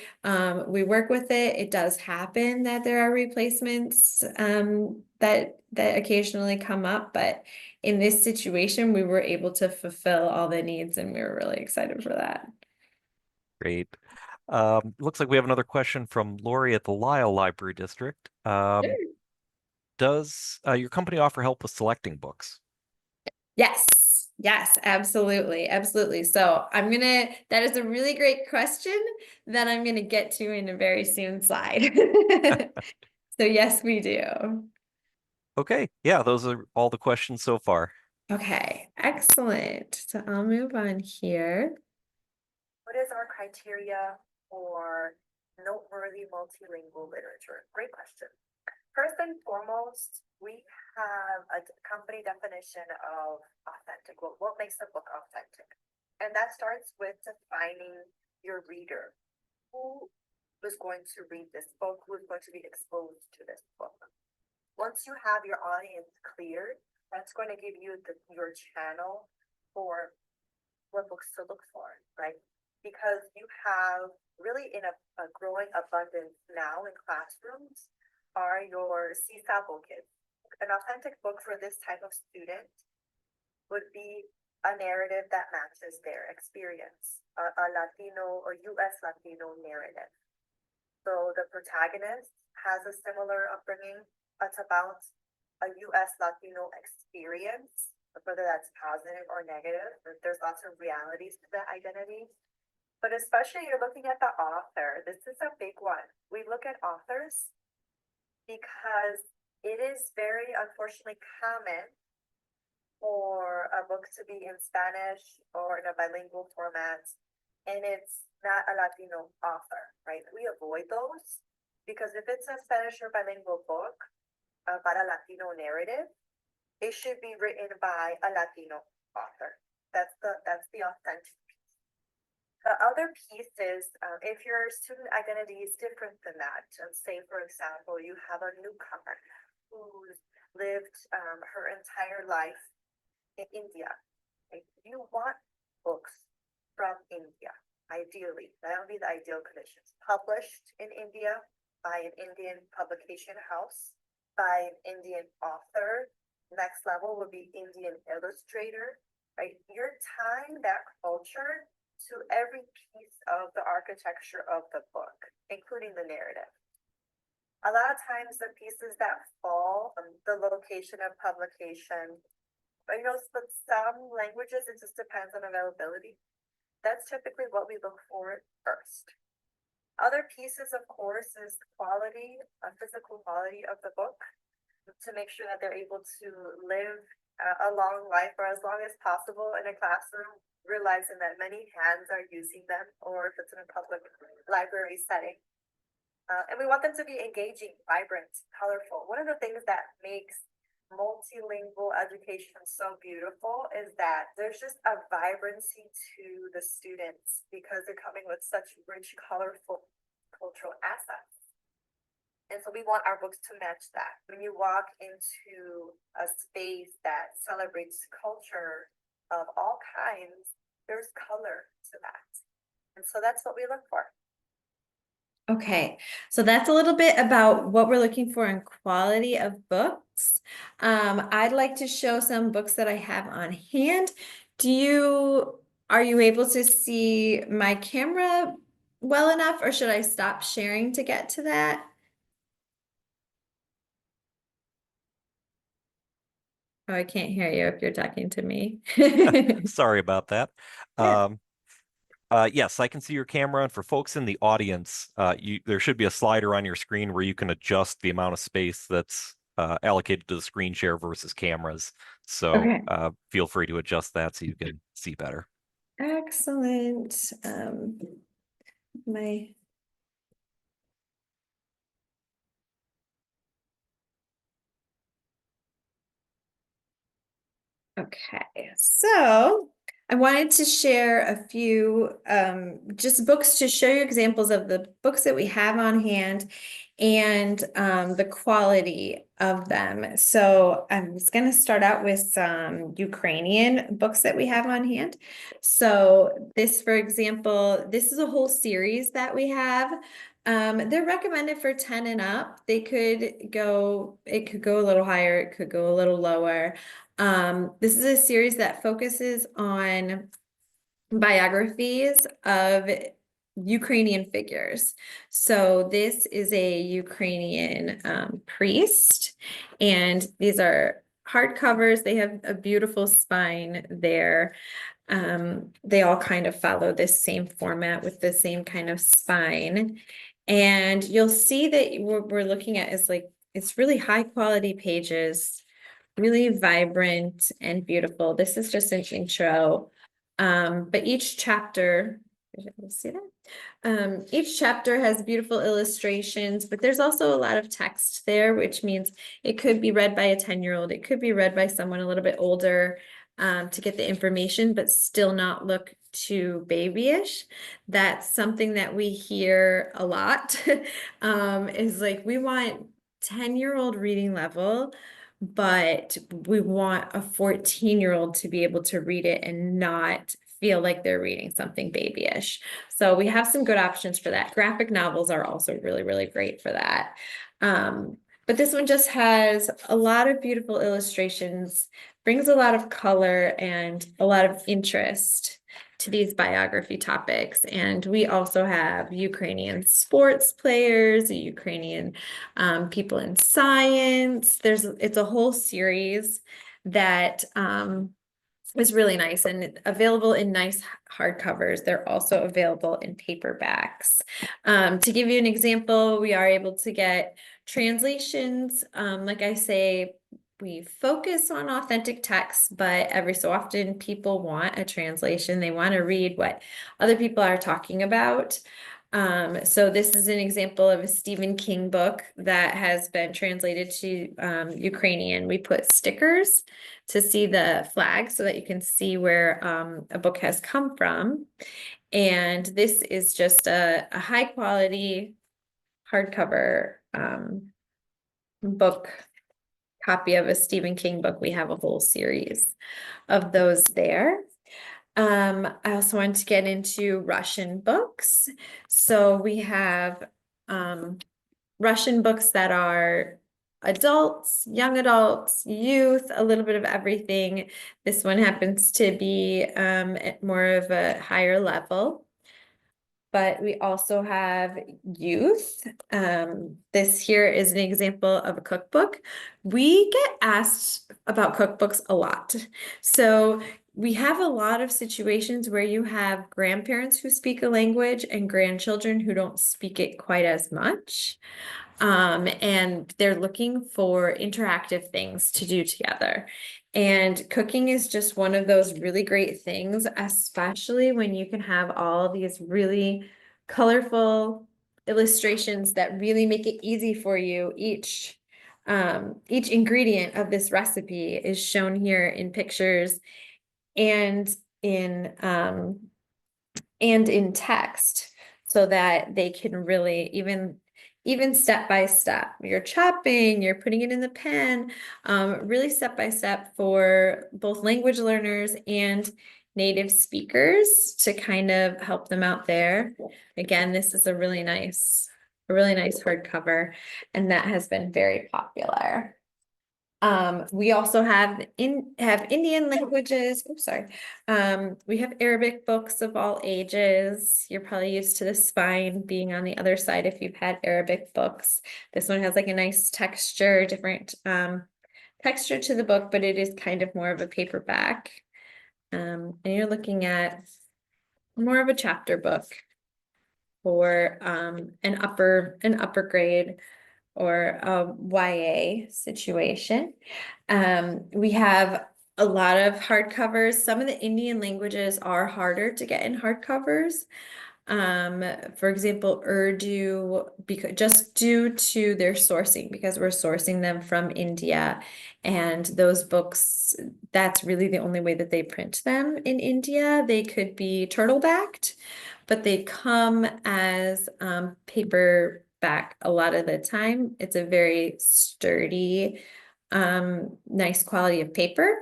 we work with it. It does happen that there are replacements that occasionally come up, but in this situation, we were able to fulfill all the needs, and we were really excited for that. Great. Looks like we have another question from Lori at the Lyle Library District. Does your company offer help with selecting books? Yes, absolutely. So that is a really great question that I'm gonna get to in a very soon slide. So yes, we do. Okay, yeah, those are all the questions so far. Okay, excellent. So I'll move on here. What is our criteria for noteworthy multilingual literature? Great question. First and foremost, we have a company definition of authentic. What makes a book authentic? And that starts with defining your reader. Who is going to read this book? Who is going to be exposed to this book? Once you have your audience cleared, that's going to give you your channel for what books to look for, right? Because you have really in a growing abundance now in classrooms are your CSABO kids. An authentic book for this type of student would be a narrative that matches their experience, a Latino or US Latino narrative. So the protagonist has a similar upbringing. It's about a US Latino experience, whether that's positive or negative. There's lots of realities to that identity. But especially you're looking at the author. This is a big one. We look at authors because it is very unfortunately common for a book to be in Spanish or in a bilingual format, and it's not a Latino author, right? We avoid those because if it's a Spanish or bilingual book about a Latino narrative, it should be written by a Latino author. That's the authentic piece. The other piece is if your student identity is different than that, and say, for example, you have a newcomer who's lived her entire life in India. Right? You want books from India, ideally. That would be the ideal conditions. Published in India by an Indian publication house, by an Indian author. Next level would be Indian illustrator, right? You're tying that culture to every piece of the architecture of the book, including the narrative. A lot of times the pieces that fall from the location of publication, but but some languages, it just depends on availability. That's typically what we look for first. Other pieces, of course, is quality, physical quality of the book, to make sure that they're able to live a long life or as long as possible in a classroom, realizing that many hands are using them, or if it's in a public library setting. And we want them to be engaging, vibrant, colorful. One of the things that makes multilingual education so beautiful is that there's just a vibrancy to the students because they're coming with such rich, colorful cultural assets. And so we want our books to match that. When you walk into a space that celebrates culture of all kinds, there's color to that. And so that's what we look for. Okay, so that's a little bit about what we're looking for in quality of books. I'd like to show some books that I have on hand. Are you able to see my camera well enough, or should I stop sharing to get to that? Oh, I can't hear you if you're talking to me. Sorry about that. Yeah. Yes, I can see your camera, and for folks in the audience, there should be a slider on your screen where you can adjust the amount of space that's allocated to the screen share versus cameras. So Okay. feel free to adjust that so you can see better. Excellent. My Okay, so I wanted to share a few just books to show you examples of the books that we have on hand and the quality of them. So I'm just going to start out with some Ukrainian books that we have on hand. So this, for example, this is a whole series that we have. They're recommended for 10 and up. It could go a little higher, it could go a little lower. This is a series that focuses on biographies of Ukrainian figures. So this is a Ukrainian priest, and these are hardcovers. They have a beautiful spine there. They all kind of follow this same format with the same kind of spine. And you'll see that what we're looking at is like, it's really high quality pages, really vibrant and beautiful. This is just an intro. But each chapter, see that? Each chapter has beautiful illustrations, but there's also a lot of text there, which means it could be read by a 10-year-old. It could be read by someone a little bit older to get the information, but still not look too babyish. That's something that we hear a lot is like, we want 10-year-old reading level, but we want a 14-year-old to be able to read it and not feel like they're reading something babyish. So we have some good options for that. Graphic novels are also really, really great for that. But this one just has a lot of beautiful illustrations, brings a lot of color and a lot of interest to these biography topics. And we also have Ukrainian sports players, Ukrainian people in science. It's a whole series that is really nice and available in nice hardcovers. They're also available in paperbacks. To give you an example, we are able to get translations. Like I say, we focus on authentic texts, but every so often people want a translation. They want to read what other people are talking about. So this is an example of a Stephen King book that has been translated to Ukrainian. We put stickers to see the flag so that you can see where a book has come from. And this is just a high quality hardcover book, copy of a Stephen King book. We have a whole series of those there. I also wanted to get into Russian books. So we have Russian books that are adults, young adults, youth, a little bit of everything. This one happens to be at more of a higher level. But we also have youth. This here is an example of a cookbook. We get asked about cookbooks a lot. So we have a lot of situations where you have grandparents who speak a language and grandchildren who don't speak it quite as much. And they're looking for interactive things to do together. And cooking is just one of those really great things, especially when you can have all these really colorful illustrations that really make it easy for you. Each ingredient of this recipe is shown here in pictures and in text, so that they can really even step by step. You're chopping, you're putting it in the pan, really step by step for both language learners and native speakers to kind of help them out there. Again, this is a really nice a really nice hardcover, and that has been very popular. We also have Indian languages. Oops, sorry. We have Arabic books of all ages. You're probably used to the spine being on the other side if you've had Arabic books. This one has like a nice texture, different texture to the book, but it is kind of more of a paperback. And you're looking at more of a chapter book for an upper grade or a YA situation. We have a lot of hardcovers. Some of the Indian languages are harder to get in hardcovers. For example, Urdu, because just due to their sourcing, because we're sourcing them from India, and those books, that's really the only way that they print them in India. They could be turtle backed, but they come as paperback a lot of the time. It's a very sturdy, nice quality of paper.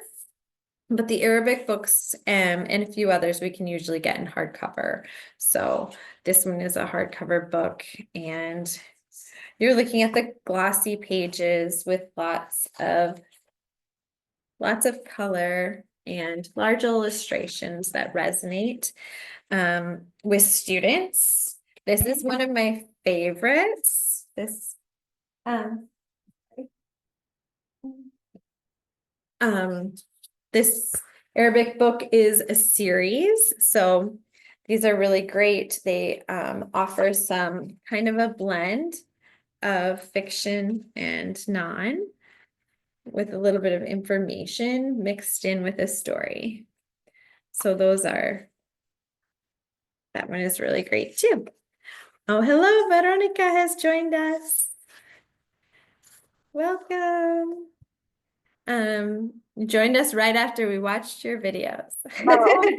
But the Arabic books and a few others we can usually get in hardcover. So this one is a hardcover book, and you're looking at the glossy pages with lots of color and large illustrations that resonate with students. This is one of my favorites. This Arabic book is a series, so these are really great. They offer some kind of a blend of fiction and non, with a little bit of information mixed in with a story. So that one is really great too. Oh, hello, Veronica has joined us. Welcome. Joined us right after we watched your videos. Oh.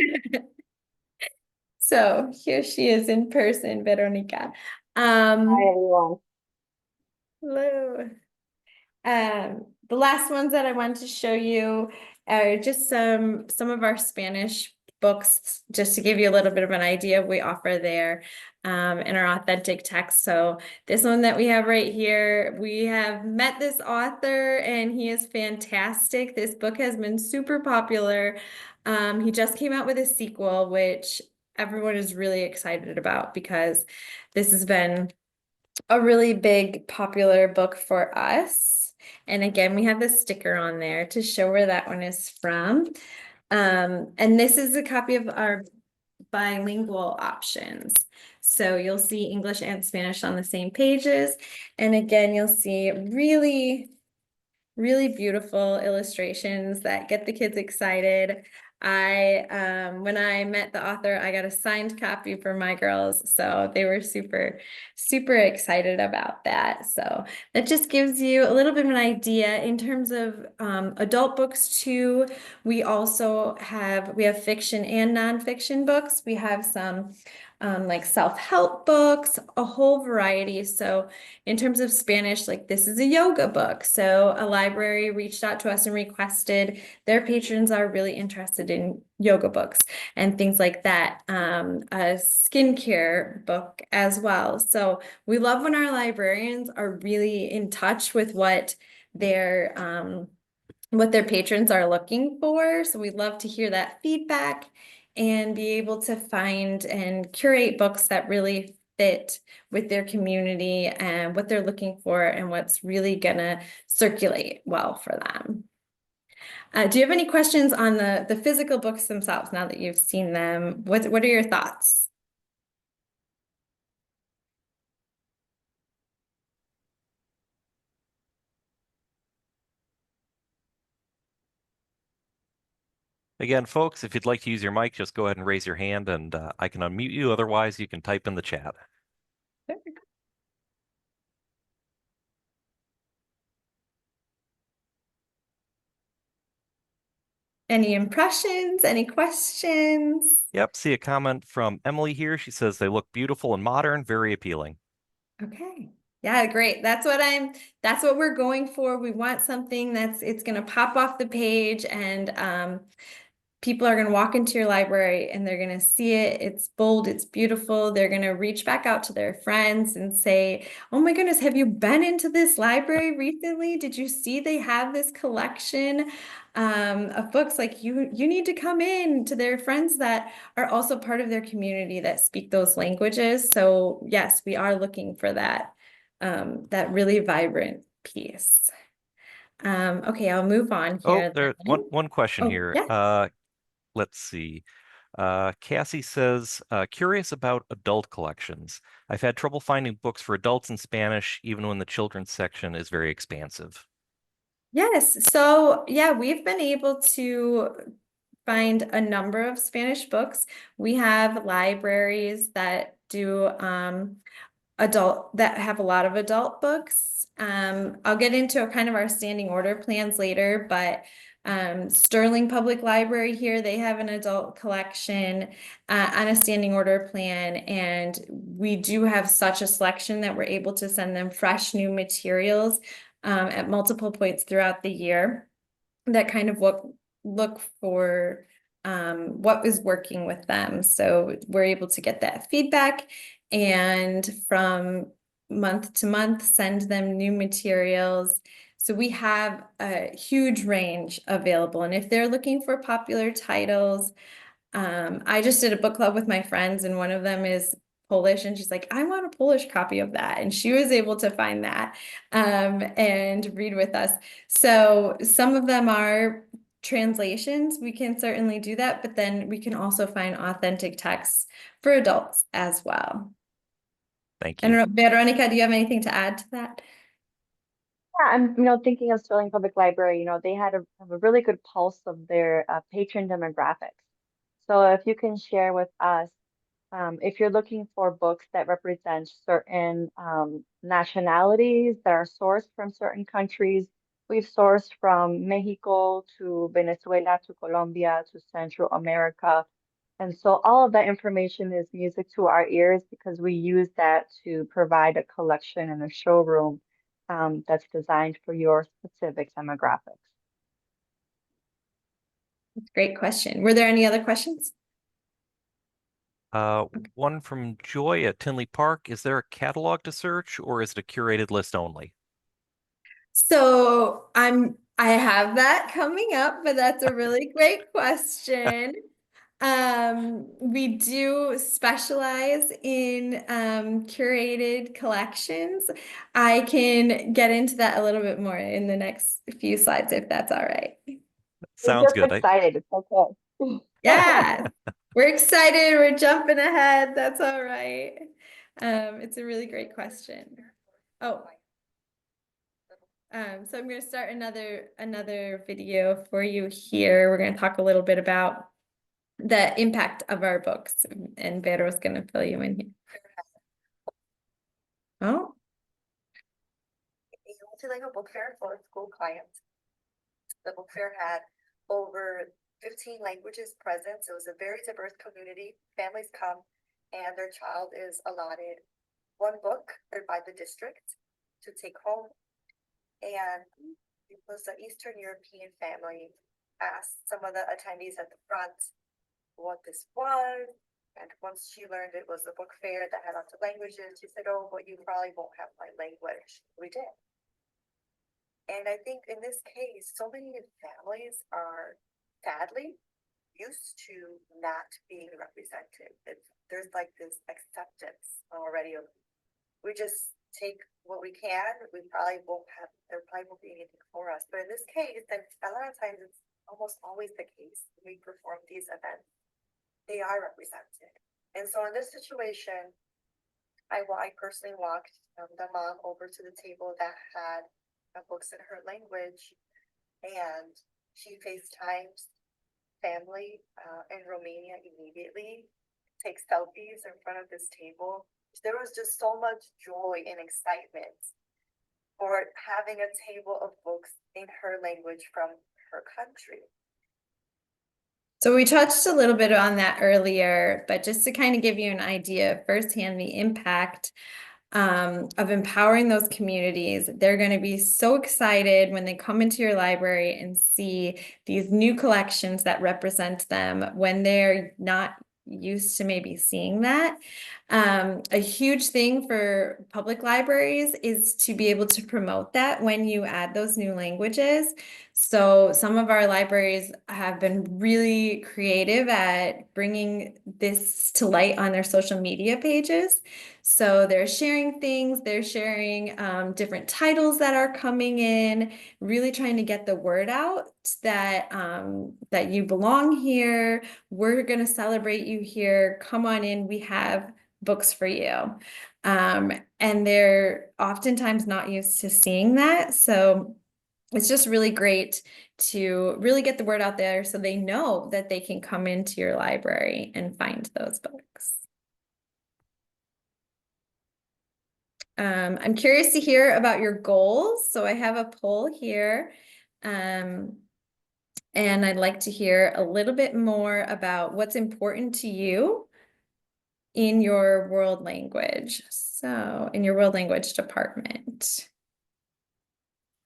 So here she is in person, Veronica. Hi, everyone. Hello. The last ones that I want to show you are just some of our Spanish books, just to give you a little bit of an idea of what we offer there in our authentic text. So this one that we have right here, we have met this author and he is fantastic. This book has been super popular. He just came out with a sequel, which everyone is really excited about because this has been a really big popular book for us. And again, we have the sticker on there to show where that one is from. And this is a copy of our bilingual options. So you'll see English and Spanish on the same pages. And again, you'll see really, really beautiful illustrations that get the kids excited. When I met the author, I got a signed copy for my girls, so they were super, super excited about that. So that just gives you a little bit of an idea in terms of adult books too. We have fiction and nonfiction books. We have some like self-help books, a whole variety. So in terms of Spanish, like this is a yoga book. So a library reached out to us and requested, their patrons are really interested in yoga books and things like that. A skincare book as well. So we love when our librarians are really in touch with what their patrons are looking for. So we love to hear that feedback and be able to find and curate books that really fit with their community and what they're looking for and what's really gonna circulate well for them. Do you have any questions on the physical books themselves now that you've seen them? What are your thoughts? Again, folks, if you'd like to use your mic, just go ahead and raise your hand and I can unmute you. Otherwise, you can type in the chat. Any impressions? Any questions? Yep, see a comment from Emily here. She says they look beautiful and modern, very appealing. Okay. Yeah, great. That's what we're going for. We want something it's going to pop off the page and people are going to walk into your library and they're going to see it. It's bold, it's beautiful. They're going to reach back out to their friends and say, oh my goodness, have you been into this library recently? Did you see they have this collection of books? Like you need to come in, to their friends that are also part of their community that speak those languages. So yes, we are looking for that, that really vibrant piece. Okay, I'll move on Oh, here. there's one question Oh, here. yes. Let's see. Cassie says, curious about adult collections. I've had trouble finding books for adults in Spanish, even when the children's section is very expansive. Yes, so yeah, we've been able to find a number of Spanish books. We have libraries that do that have a lot of adult books. I'll get into kind of our standing order plans later, but Sterling Public Library here, they have an adult collection on a standing order plan, and we do have such a selection that we're able to send them fresh new materials at multiple points throughout the year that kind of look for what is working with them. So we're able to get that feedback and from month to month send them new materials. So we have a huge range available. And if they're looking for popular titles, I just did a book club with my friends, and one of them is Polish, and she's like, I want a Polish copy of that. And she was able to find that and read with us. So some of them are translations. We can certainly do that, but then we can also find authentic texts for adults as well. Thank I you. don't know, Veronica, do you have anything to add to that? Yeah, I'm, thinking of Sterling Public Library, they had have a really good pulse of their patron demographics. So if you can share with us, if you're looking for books that represent certain nationalities that are sourced from certain countries, we've sourced from Mexico to Venezuela to Colombia to Central America. And so all of that information is music to our ears because we use that to provide a collection and a showroom that's designed for your specific demographics. That's a great question. Were there any other questions? One from Joy at Tinley Park. Is there a catalog to search, or is it a curated list only? So I have that coming up, but that's a really great question. We do specialize in curated collections. I can get into that a little bit more in the next few slides, if that's all right. Sounds We're just good. excited. It's okay. Yeah, we're excited. We're jumping ahead. That's all right. It's a really great question. Oh. So I'm going to start another video for you here. We're going to talk a little bit about the impact of our books, and Vero's going to fill you in here. Oh. A multilingual book fair for school clients. The book fair had over 15 languages present, so it was a very diverse community. Families come and their child is allotted one book by the district to take home. And it was an Eastern European family. Asked some of the attendees at the front what this was. And once she learned it was a book fair that had lots of languages, she said, oh, but you probably won't have my language. We did. And I think in this case, so many families are sadly used to not being represented. There's like this acceptance already of, we just take what we can, there probably won't be anything for us. But in this case, and a lot of times it's almost always the case when we perform these events, they are represented. And so in this situation, I personally walked the mom over to the table that had books in her language, and she FaceTimes family in Romania immediately, takes selfies in front of this table. There was just so much joy and excitement for having a table of books in her language from her country. So we touched a little bit on that earlier, but just to kind of give you an idea firsthand the impact, of empowering those communities. They're going to be so excited when they come into your library and see these new collections that represent them when they're not used to maybe seeing that. A huge thing for public libraries is to be able to promote that when you add those new languages. So some of our libraries have been really creative at bringing this to light on their social media pages. So they're sharing things, they're sharing different titles that are coming in, really trying to get the word out that that you belong here. We're going to celebrate you here. Come on in. We have books for you. And they're oftentimes not used to seeing that. So it's just really great to really get the word out there so they know that they can come into your library and find those books. I'm curious to hear about your goals. So I have a poll here. And I'd like to hear a little bit more about what's important to you in your world language. So in your world language department.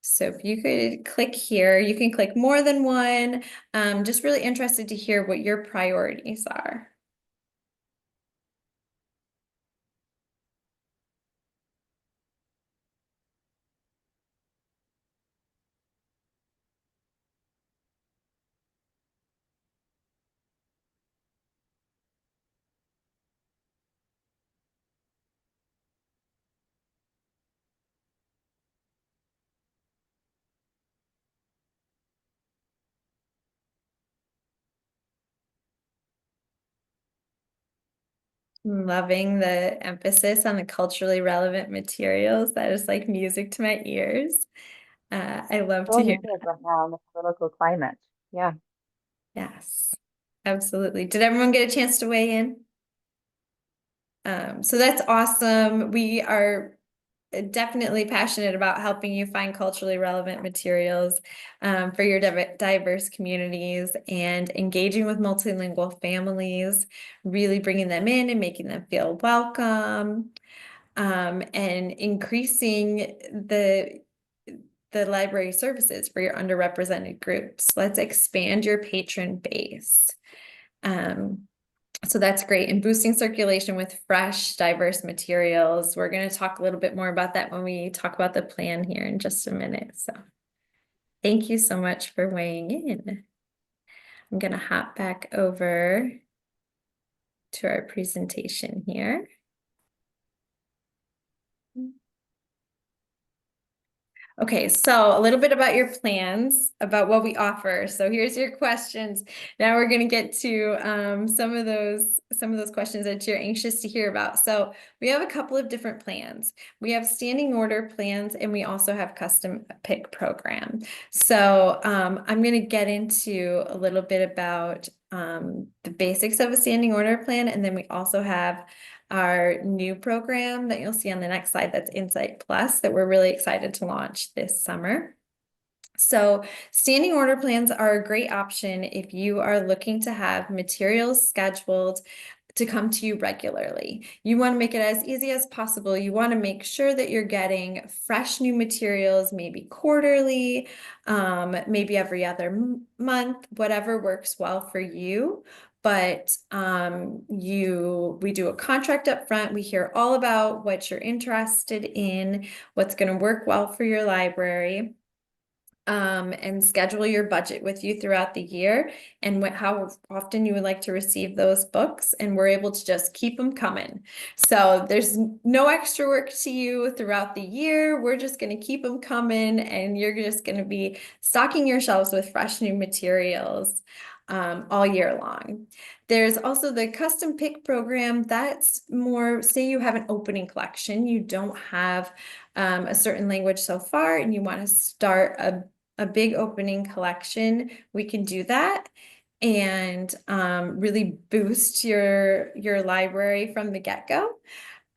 So if you could click here, you can click more than one. Just really interested to hear what your priorities are. Loving the emphasis on the culturally relevant materials. That is like music to my ears. I love So to hear needed right now in the political climate. Yeah. Yes, absolutely. Did everyone get a chance to weigh in? So that's awesome. We are definitely passionate about helping you find culturally relevant materials for your diverse communities and engaging with multilingual families, really bringing them in and making them feel welcome, and increasing the library services for your underrepresented groups. Let's expand your patron base. So that's great. And boosting circulation with fresh, diverse materials. We're going to talk a little bit more about that when we talk about the plan here in just a minute. So thank you so much for weighing in. I'm going to hop back over to our presentation here. Okay, so a little bit about your plans, about what we offer. So here's your questions. Now we're going to get to some of those questions that you're anxious to hear about. So we have a couple of different plans. We have standing order plans, and we also have custom pick program. So I'm going to get into a little bit about the basics of a standing order plan, and then we also have our new program that you'll see on the next slide, that's Insight Plus, that we're really excited to launch this summer. So standing order plans are a great option if you are looking to have materials scheduled to come to you regularly. You want to make it as easy as possible. You want to make sure that you're getting fresh new materials, maybe quarterly, maybe every other month, whatever works well for you. But we do a contract up front. We hear all about what you're interested in, what's going to work well for your library. And schedule your budget with you throughout the year and how often you would like to receive those books, and we're able to just keep them coming. So there's no extra work to you throughout the year. We're just going to keep them coming, and you're just going to be stocking your shelves with fresh new materials all year long. There's also the custom pick program. That's more, say you have an opening collection, you don't have a certain language so far, and you want to start a big opening collection. We can do that and really boost your library from the get-go.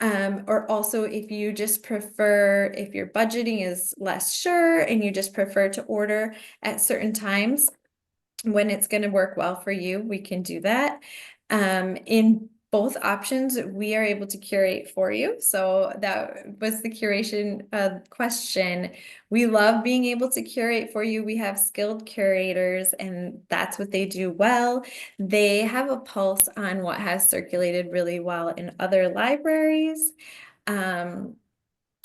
Or also if you just prefer, if your budgeting is less sure and you just prefer to order at certain times when it's going to work well for you, we can do that. In both options we are able to curate for you. So that was the curation question. We love being able to curate for you. We have skilled curators, and that's what they do well. They have a pulse on what has circulated really well in other libraries.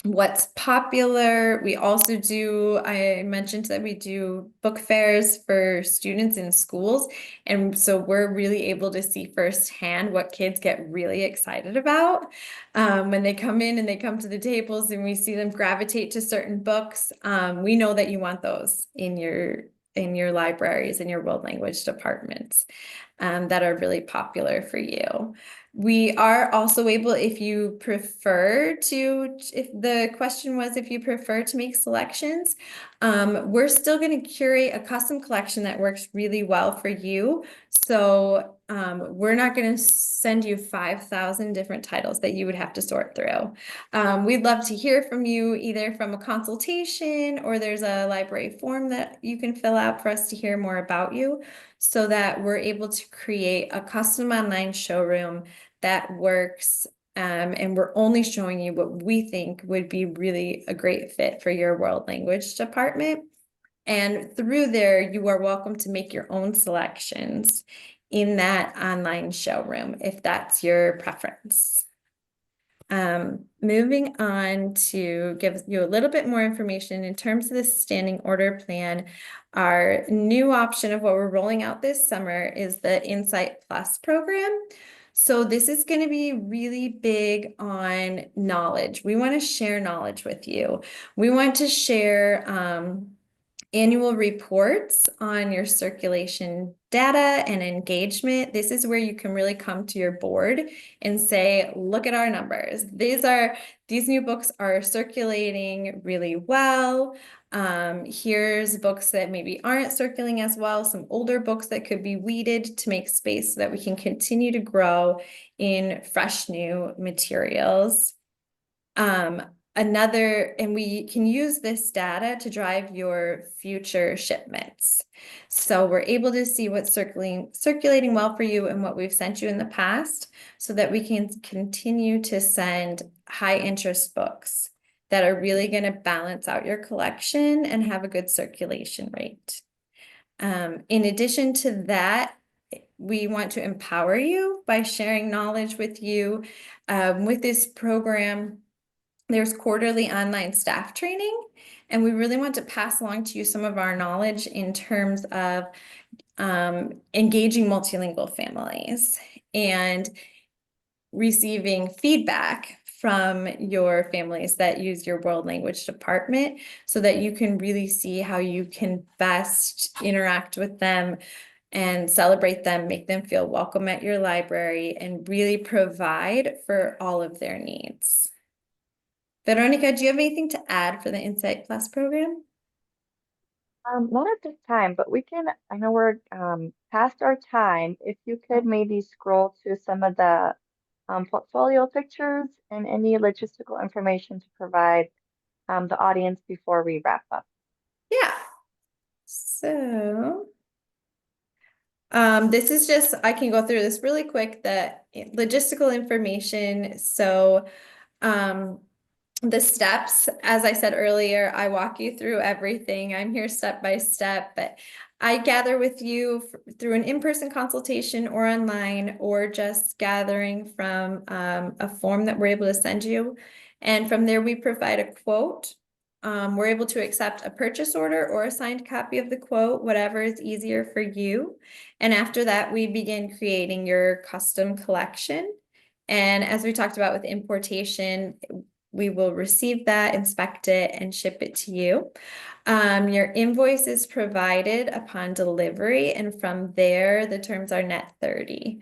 What's popular. We also do, I mentioned that we do book fairs for students in schools. And so we're really able to see firsthand what kids get really excited about when they come in and they come to the tables and we see them gravitate to certain books. We know that you want those in your libraries, in your world language departments that are really popular for you. We are also able, if you prefer to, if the question was if you prefer to make selections, we're still going to curate a custom collection that works really well for you. So we're not going to send you 5,000 different titles that you would have to sort through. We'd love to hear from you either from a consultation, or there's a library form that you can fill out for us to hear more about you, so that we're able to create a custom online showroom that works, and we're only showing you what we think would be really a great fit for your world language department. And through there, you are welcome to make your own selections in that online showroom, if that's your preference. Moving on to give you a little bit more information in terms of the standing order plan. Our new option of what we're rolling out this summer is the Insight Plus program. So this is going to be really big on knowledge. We want to share knowledge with you. We want to share annual reports on your circulation data and engagement. This is where you can really come to your board and say, look at our numbers. These new books are circulating really well. Here's books that maybe aren't circulating as well, some older books that could be weeded to make space so that we can continue to grow in fresh new materials. And we can use this data to drive your future shipments. So we're able to see what's circulating well for you and what we've sent you in the past, so that we can continue to send high interest books that are really going to balance out your collection and have a good circulation rate. In addition to that, we want to empower you by sharing knowledge with you. With this program, there's quarterly online staff training, and we really want to pass along to you some of our knowledge in terms of engaging multilingual families and receiving feedback from your families that use your world language department, so that you can really see how you can best interact with them and celebrate them, make them feel welcome at your library, and really provide for all of their needs. Veronica, do you have anything to add for the Insight Plus program? Not at this time, but we can, I know we're past our time. If you could maybe scroll to some of the portfolio pictures and any logistical information to provide the audience before we wrap up. Yeah. So this is just, I can go through this really quick, the logistical information. So the steps, as I said earlier, I walk you through everything. I'm here step by step, but I gather with you through an in-person consultation or online, or just gathering from a form that we're able to send you. And from there, we provide a quote. We're able to accept a purchase order or a signed copy of the quote, whatever is easier for you. And after that, we begin creating your custom collection. And as we talked about with importation, we will receive that, inspect it, and ship it to you. Your invoice is provided upon delivery, and from there, the terms are net 30.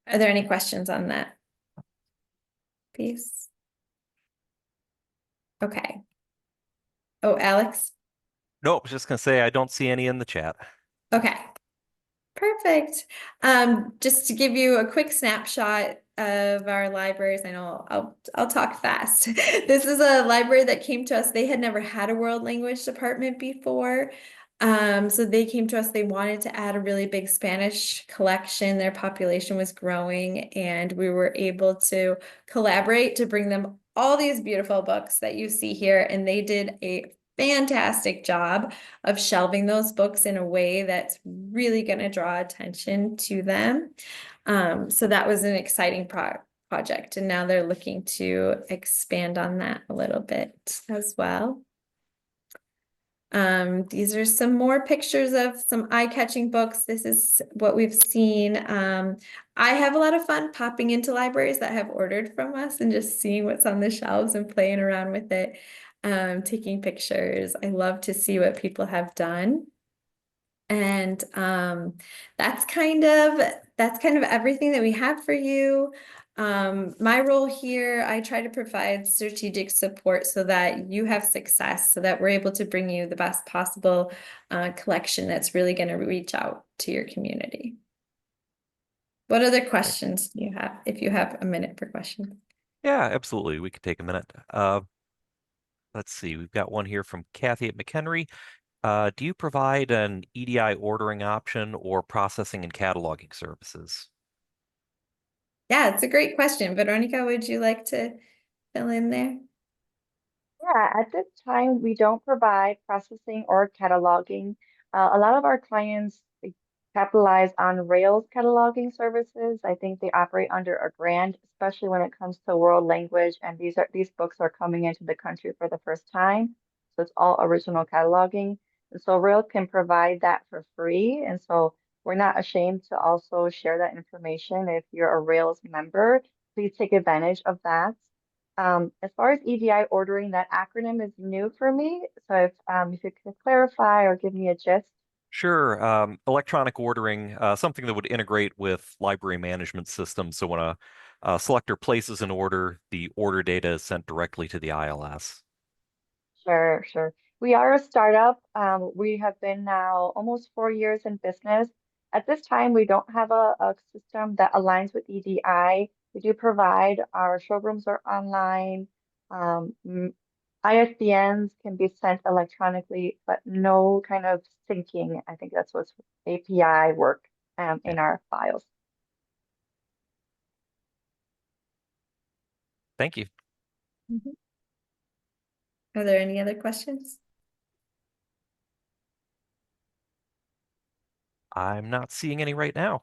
Are there any questions on that piece? Okay. Oh, Alex? Nope, I was just gonna say I don't see any in the chat. Okay. Perfect. Just to give you a quick snapshot of our libraries, I know I'll talk fast. This is a library that came to us. They had never had a world language department before. So they came to us, they wanted to add a really big Spanish collection. Their population was growing, and we were able to collaborate to bring them all these beautiful books that you see here. And they did a fantastic job of shelving those books in a way that's really going to draw attention to them. So that was an exciting project, and now they're looking to expand on that a little bit as well. These are some more pictures of some eye-catching books. This is what we've seen. I have a lot of fun popping into libraries that have ordered from us and just seeing what's on the shelves and playing around with it, taking pictures. I love to see what people have done. And that's kind of everything that we have for you. My role here, I try to provide strategic support so that you have success, so that we're able to bring you the best possible collection that's really going to reach out to your community. What other questions do you have, if you have a minute for questions? Yeah, absolutely. We could take a minute. Let's see. We've got one here from Kathy at McHenry. Do you provide an EDI ordering option or processing and cataloging services? Yeah, it's a great question. Veronica, would you like to fill in there? Yeah, at this time, we don't provide processing or cataloging. A lot of our clients capitalize on Rails cataloging services. I think they operate under a grant, especially when it comes to world language. And these books are coming into the country for the first time. So it's all original cataloging. And so Rails can provide that for free. And so we're not ashamed to also share that information. If you're a Rails member, please take advantage of that. As far as EDI ordering, that acronym is new for me. So if you could clarify or give me a gist. Sure. Electronic ordering, something that would integrate with library management systems. So when a selector places an order, the order data is sent directly to the ILS. Sure, sure. We are a startup. We have been now almost 4 years in business. At this time, we don't have a system that aligns with EDI. We do provide our showrooms are online. ISBNs can be sent electronically, but no kind of syncing. I think that's what's API work in our files. Thank you. Are there any other questions? I'm not seeing any right now.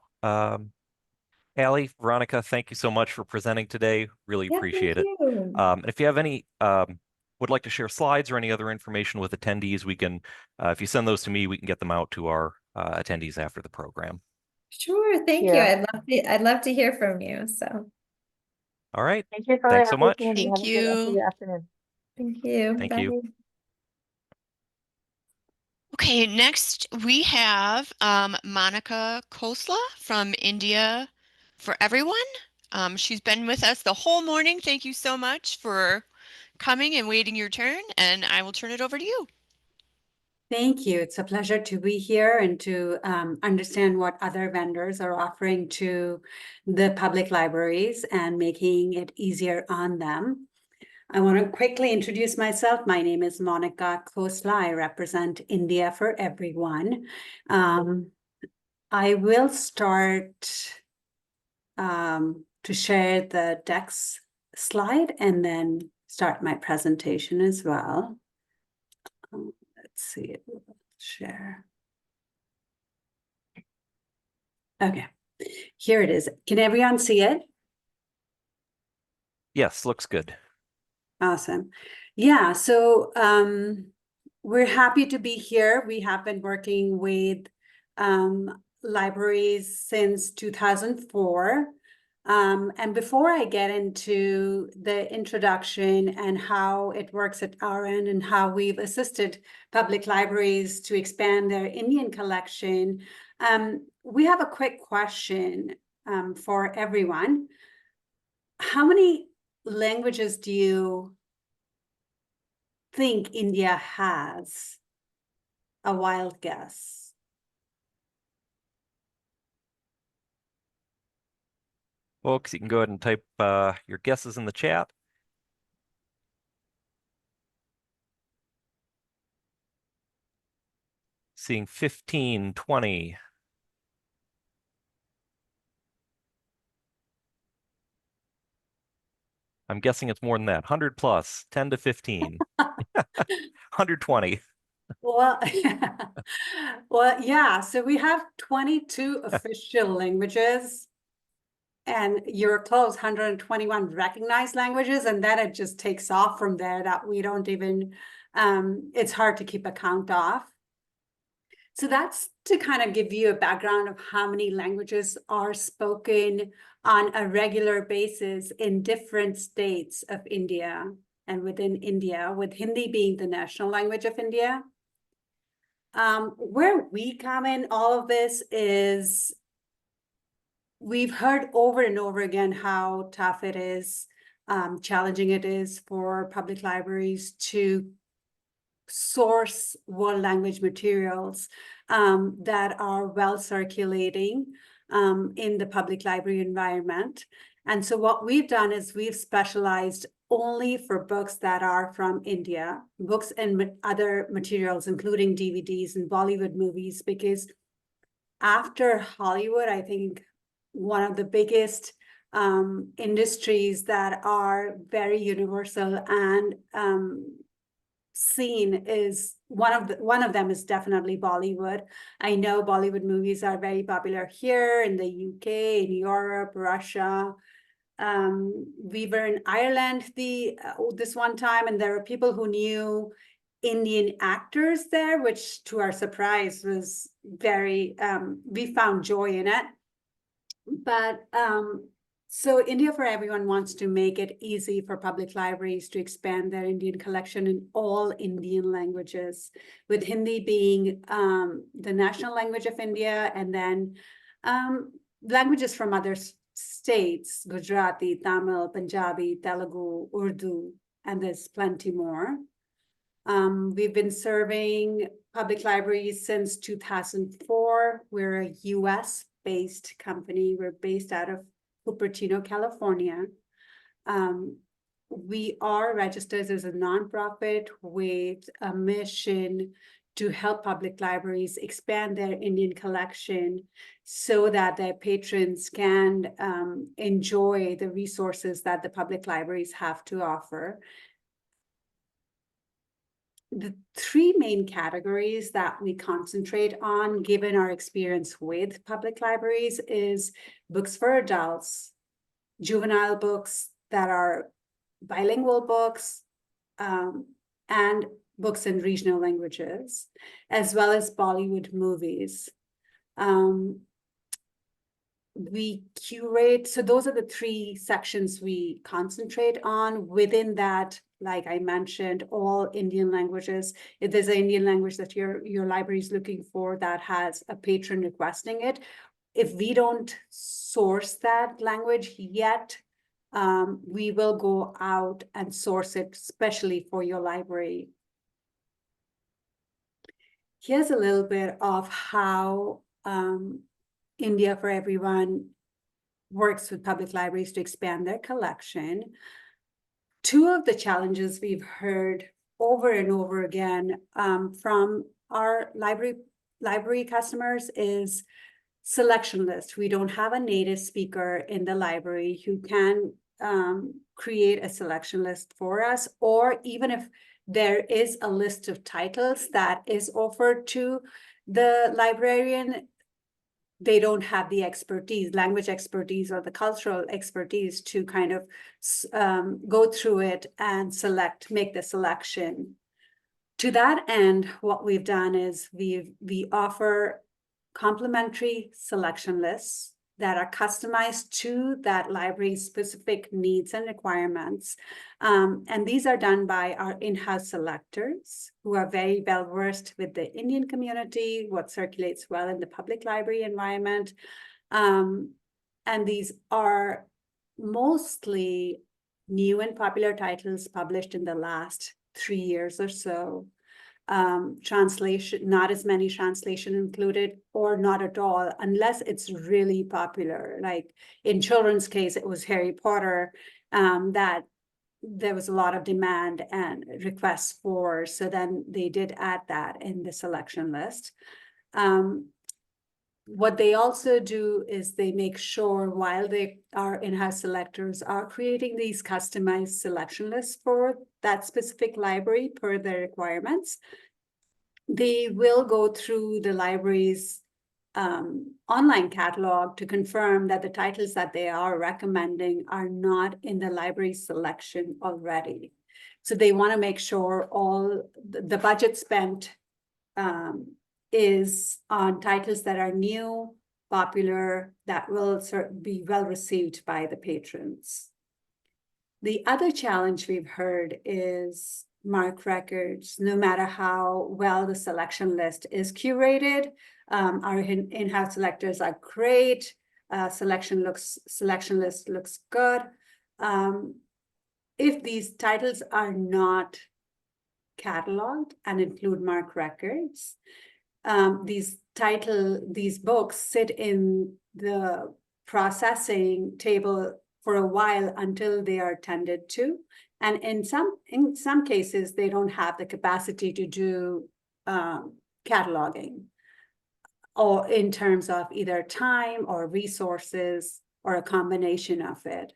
Allie, Veronica, thank you so much for presenting today. Really appreciate it. And if you have any, would like to share slides or any other information with attendees, we can, if you send those to me, we can get them out to our attendees after the program. Sure, thank you. I'd love to hear from you. So. All right. Thank you for Thanks so much. Thank you. Have a good rest of your afternoon. Thank you. Thank Bye. you. Okay, next we have Monica Khosla from India for Everyone. She's been with us the whole morning. Thank you so much for coming and waiting your turn, and I will turn it over to you. Thank you. It's a pleasure to be here and to understand what other vendors are offering to the public libraries and making it easier on them. I want to quickly introduce myself. My name is Monica Khosla. I represent India for Everyone. I will start to share the Dex slide and then start my presentation as well. Let's see, share. Okay, here it is. Can everyone see it? Yes, looks good. Awesome. Yeah, so we're happy to be here. We have been working with libraries since 2004. And before I get into the introduction and how it works at our end and how we've assisted public libraries to expand their Indian collection, we have a quick question for everyone. How many languages do you think India has? A wild guess. Folks, you can go ahead and type your guesses in the chat. seeing 15, 20. I'm guessing it's more than that. 100 plus, 10 to 15, 120. Well, well, yeah, so we have 22 official languages, and you're close, 121 recognized languages, and then it just takes off from there that we don't even, it's hard to keep a count of. So that's to kind of give you a background of how many languages are spoken on a regular basis in different states of India and within India, with Hindi being the national language of India. Where we come in all of this is we've heard over and over again how tough it is, challenging it is for public libraries to source world language materials that are well circulating in the public library environment. And so what we've done is we've specialized only for books that are from India, books and other materials, including DVDs and Bollywood movies, because after Hollywood, I think one of the biggest industries that are very universal and seen is one of them is definitely Bollywood. I know Bollywood movies are very popular here in the UK, in Europe, Russia. We were in Ireland this one time, and there were people who knew Indian actors there, which to our surprise was very, we found joy in it. But so India for Everyone wants to make it easy for public libraries to expand their Indian collection in all Indian languages, with Hindi being the national language of India, and then languages from other states, Gujarati, Tamil, Punjabi, Telugu, Urdu, and there's plenty more. We've been serving public libraries since 2004. We're a US-based company. We're based out of Cupertino, California. We are registered as a nonprofit with a mission to help public libraries expand their Indian collection so that their patrons can enjoy the resources that the public libraries have to offer. The three main categories that we concentrate on, given our experience with public libraries, is books for adults, juvenile books that are bilingual books, and books in regional languages, as well as Bollywood movies. We curate, so those are the three sections we concentrate on. Within that, like I mentioned, all Indian languages. If there's an Indian language that your library is looking for that has a patron requesting it, if we don't source that language yet, we will go out and source it specially for your library. Here's a little bit of how India for Everyone works with public libraries to expand their collection. Two of the challenges we've heard over and over again from our library customers is selection list. We don't have a native speaker in the library who can create a selection list for us, or even if there is a list of titles that is offered to the librarian, they don't have the expertise, language expertise, or the cultural expertise to kind of go through it and make the selection. To that end, what we've done is we offer complimentary selection lists that are customized to that library's specific needs and requirements. And these are done by our in-house selectors who are very well versed with the Indian community, what circulates well in the public library environment. And these are mostly new and popular titles published in the last 3 years or so. Translation, not as many translation included, or not at all, unless it's really popular. Like in children's case, it was Harry Potter that there was a lot of demand and requests for, so then they did add that in the selection list. What they also do is they make sure while our in-house selectors are creating these customized selection lists for that specific library per their requirements, they will go through the library's online catalog to confirm that the titles that they are recommending are not in the library selection already. So they want to make sure all the budget spent is on titles that are new, popular, that will be well received by the patrons. The other challenge we've heard is MARC records. No matter how well the selection list is curated, our in-house selectors are great. Selection list looks good. If these titles are not cataloged and include MARC records, these books sit in the processing table for a while until they are tended to. And in some cases, they don't have the capacity to do cataloging, or in terms of either time or resources or a combination of it.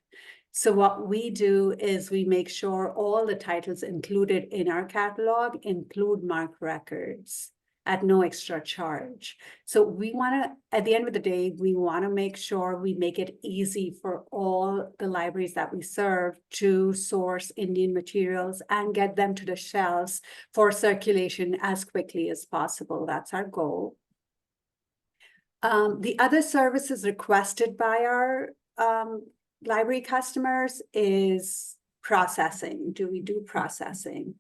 So what we do is we make sure all the titles included in our catalog include MARC records at no extra charge. So we want to, at the end of the day, we want to make sure we make it easy for all the libraries that we serve to source Indian materials and get them to the shelves for circulation as quickly as possible. That's our goal. The other services requested by our library customers is processing. Do we do processing?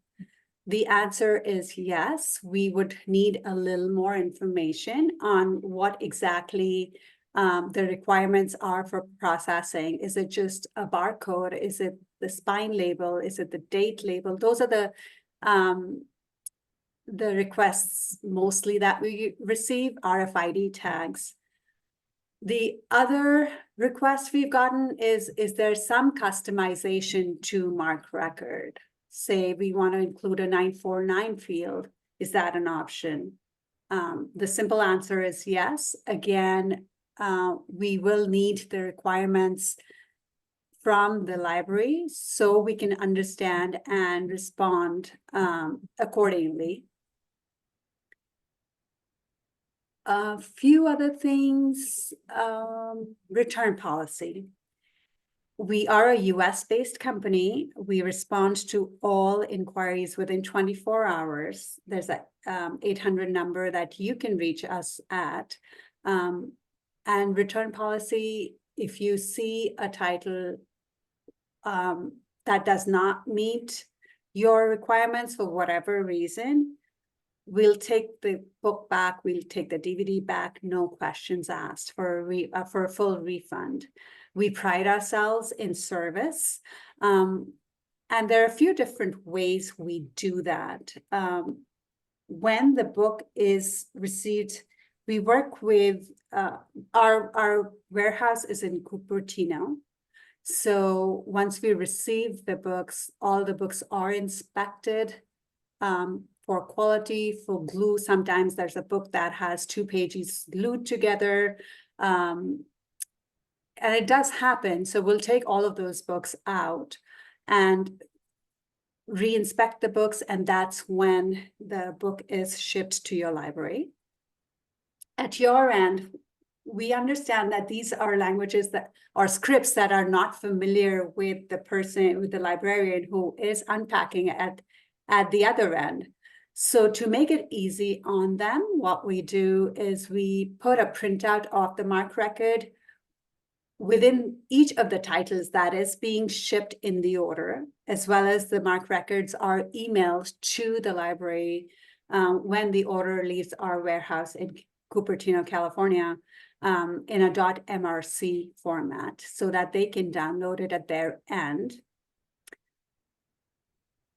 The answer is yes. We would need a little more information on what exactly the requirements are for processing. Is it just a barcode? Is it the spine label? Is it the date label? Those are the requests mostly that we receive, RFID tags. The other request we've gotten is there some customization to MARC record? Say we want to include a 949 field, is that an option? The simple answer is yes. Again, we will need the requirements from the library so we can understand and respond accordingly. A few other things, return policy. We are a US-based company. We respond to all inquiries within 24 hours. There's a 800 number that you can reach us at. And return policy, if you see a title that does not meet your requirements for whatever reason, we'll take the book back, we'll take the DVD back, no questions asked for a full refund. We pride ourselves in service. And there are a few different ways we do that. When the book is received, we work with, our warehouse is in Cupertino. So once we receive the books, all the books are inspected for quality, for glue. Sometimes there's a book that has 2 pages glued together. And it does happen. So we'll take all of those books out and re-inspect the books. And that's when the book is shipped to your library. At your end, we understand that these are languages that are scripts that are not familiar with the person, with the librarian who is unpacking at the other end. So to make it easy on them, what we do is we put a printout of the MARC record within each of the titles that is being shipped in the order, as well as the MARC records are emailed to the library when the order leaves our warehouse in Cupertino, California, in a .mrc format so that they can download it at their end.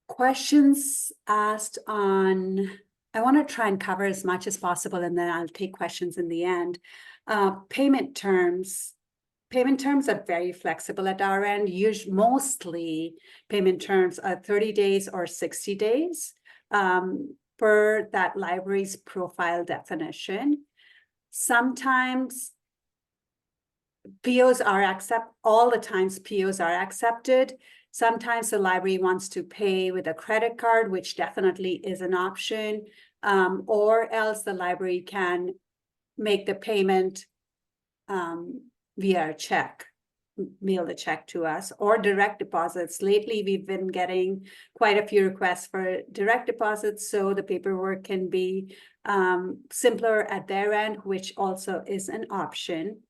Questions asked on, I want to try and cover as much as possible, and then I'll take questions in the end. Payment terms. payment terms are very flexible at our end. Mostly payment terms are 30 days or 60 days per that library's profile definition. Sometimes POs are all the times POs are accepted. Sometimes the library wants to pay with a credit card, which definitely is an option, or else the library can make the payment via a check, mail the check to us, or direct deposits. Lately, we've been getting quite a few requests for direct deposits, so the paperwork can be simpler at their end, which also is an option.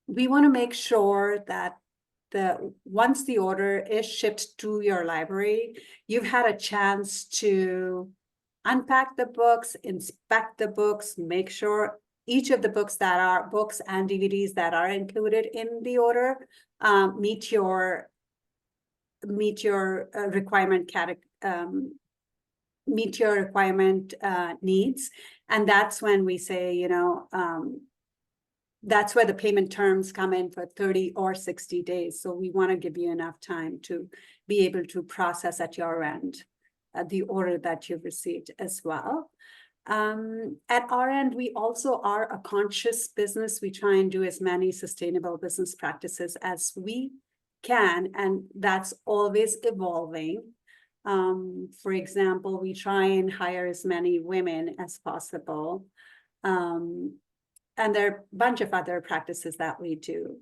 We want to make sure that once the order is shipped to your library, you've had a chance to unpack the books, inspect the books, make sure each of the books and DVDs that are included in the order meet your requirement needs. And that's when we say, that's where the payment terms come in for 30 or 60 days. So we want to give you enough time to be able to process at your end the order that you've received as well. At our end, we also are a conscious business. We try and do as many sustainable business practices as we can, and that's always evolving. For example, we try and hire as many women as possible. And there are a bunch of other practices that we do.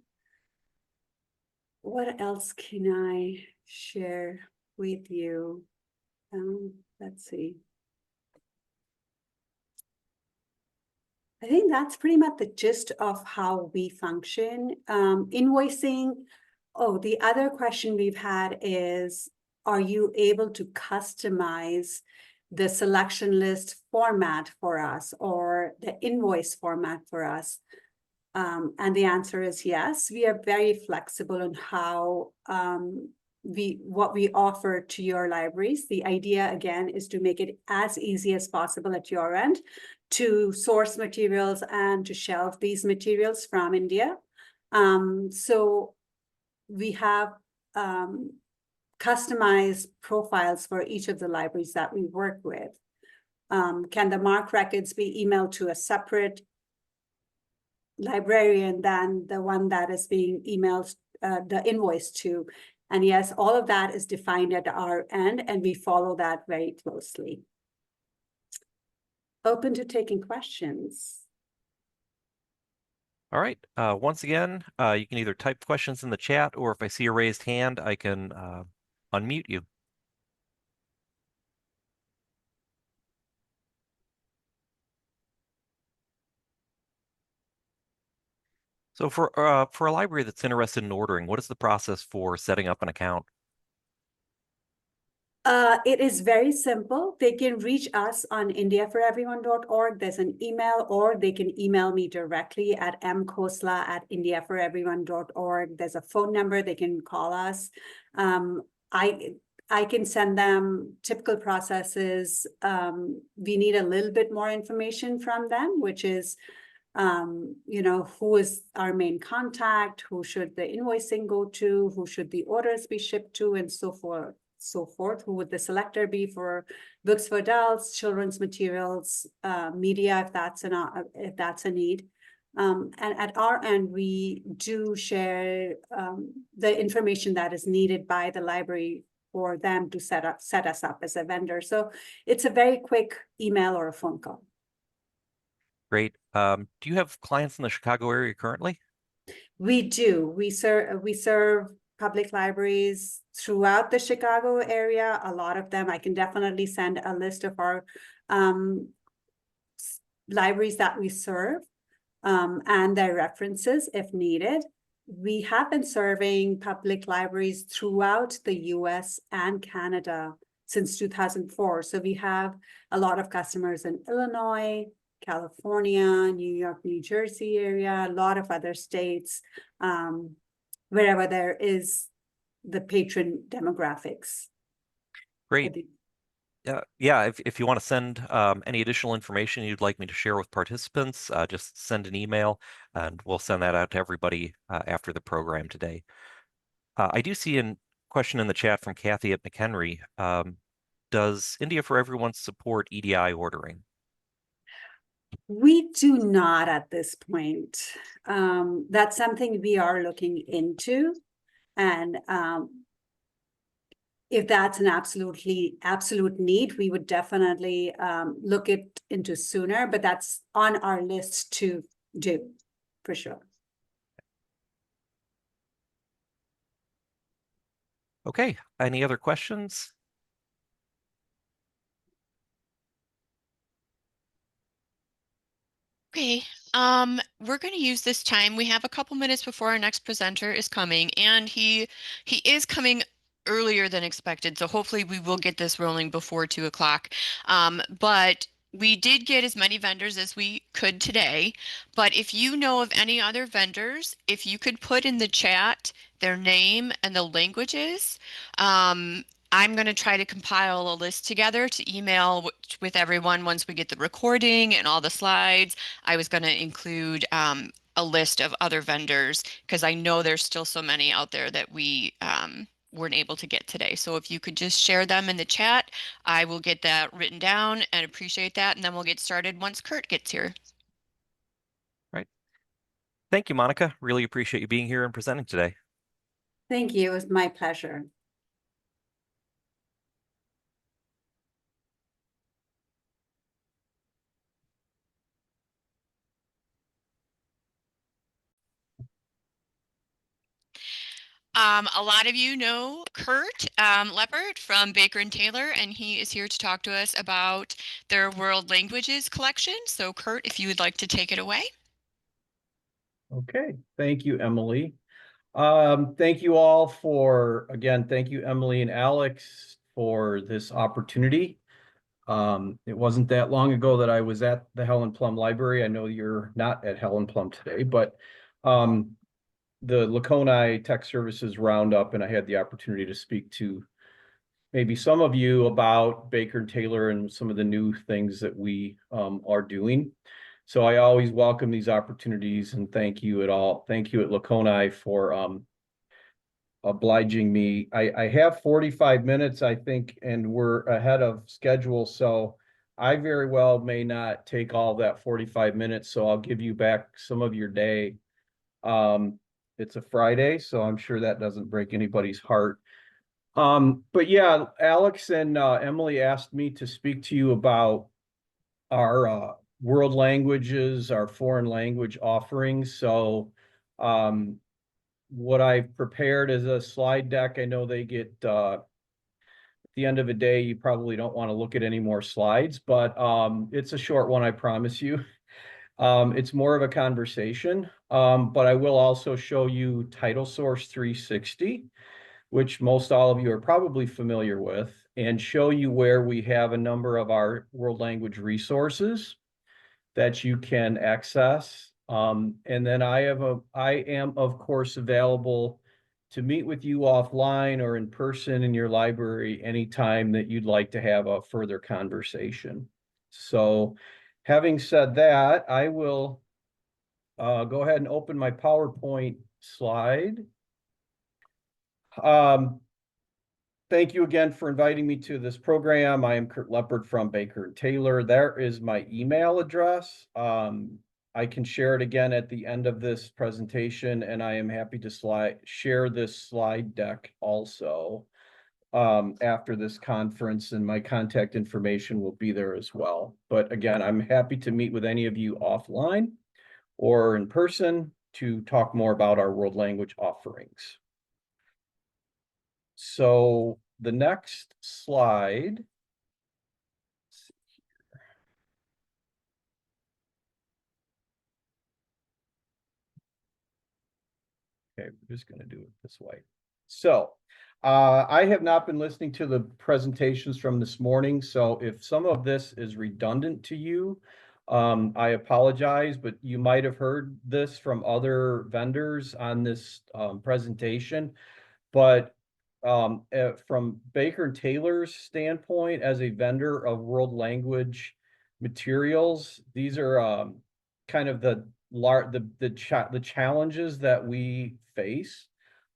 What else can I share with you? Let's see. I think that's pretty much the gist of how we function. Invoicing. Oh, the other question we've had is, are you able to customize the selection list format for us or the invoice format for us? And the answer is yes. We are very flexible on how what we offer to your libraries. The idea, again, is to make it as easy as possible at your end to source materials and to shelve these materials from India. So we have customized profiles for each of the libraries that we work with. Can the MARC records be emailed to a separate librarian than the one that is being emailed the invoice to? And yes, all of that is defined at our end, and we follow that very closely. Open to taking questions. All right. Once again, you can either type questions in the chat, or if I see a raised hand, I can unmute you. So for a library that's interested in ordering, what is the process for setting up an account? It is very simple. They can reach us on indiaforeveryone.org. There's an email, or they can email me directly at mkhosla@indiaforeveryone.org. There's a phone number. They can call us. I can send them typical processes. We need a little bit more information from them, which is, who is our main contact, who should the invoicing go to, who should the orders be shipped to, and so forth. Who would the selector be for books for adults, children's materials, media, if that's a need. And at our end, we do share the information that is needed by the library for them to set us up as a vendor. So it's a very quick email or a phone call. Great. Do you have clients in the Chicago area currently? We do. We serve public libraries throughout the Chicago area. A lot of them, I can definitely send a list of our libraries that we serve and their references if needed. We have been serving public libraries throughout the US and Canada since 2004. So we have a lot of customers in Illinois, California, New York, New Jersey area, a lot of other states, wherever there is the patron demographics. Great. Yeah, if you want to send any additional information you'd like me to share with participants, just send an email and we'll send that out to everybody after the program today. I do see a question in the chat from Kathy at McHenry. Does India for Everyone support EDI ordering? We do not at this point. That's something we are looking into. And if that's an absolute need, we would definitely look it into sooner, but that's on our list to do for sure. Okay, any other questions? Okay, we're going to use this time. We have a couple minutes before our next presenter is coming, and he is coming earlier than expected, so hopefully we will get this rolling before 2 o'clock. But we did get as many vendors as we could today, but if you know of any other vendors, if you could put in the chat their name and the languages, I'm going to try to compile a list together to email with everyone once we get the recording and all the slides. I was going to include a list of other vendors because I know there's still so many out there that we weren't able to get today. So if you could just share them in the chat, I will get that written down and appreciate that. And then we'll get started once Kurt gets here. Right. Thank you, Monica. Really appreciate you being here and presenting today. Thank you. It was my pleasure. A lot of you know Kurt Leppert from Baker and Taylor, and he is here to talk to us about their World Languages collection. So Kurt, if you would like to take it away. Okay, thank you, Emily. Thank you all for, again, thank you, Emily and Alex, for this opportunity. It wasn't that long ago that I was at the Helen Plum Library. I know you're not at Helen Plum today, but the LACONI Tech Services Roundup, and I had the opportunity to speak to maybe some of you about Baker and Taylor and some of the new things that we are doing. So I always welcome these opportunities, and thank you at LACONI for obliging me. I have 45 minutes, I think, and we're ahead of schedule, so I very well may not take all that 45 minutes, so I'll give you back some of your day. It's a Friday, so I'm sure that doesn't break anybody's heart. But yeah, Alex and Emily asked me to speak to you about our world languages, our foreign language offerings. So what I've prepared is a slide deck. I know they get at the end of the day, you probably don't want to look at any more slides, but it's a short one, I promise you. It's more of a conversation, but I will also show you Title Source 360, which most all of you are probably familiar with, and show you where we have a number of our world language resources that you can access. And then I am of course available to meet with you offline or in person in your library anytime that you'd like to have a further conversation. So having said that, I will go ahead and open my PowerPoint slide. Thank you again for inviting me to this program. I am Kurt Leppert from Baker & Taylor. There is my email address. I can share it again at the end of this presentation, and I am happy to share this slide deck also after this conference, and my contact information will be there as well. But again, I'm happy to meet with any of you offline or in person to talk more about our world language offerings. So the next slide. Okay, we're just going to do it this way. So I have not been listening to the presentations from this morning. So if some of this is redundant to you, I apologize, but you might have heard this from other vendors on this presentation. But from Baker and Taylor's standpoint as a vendor of world language materials, these are kind of the challenges that we face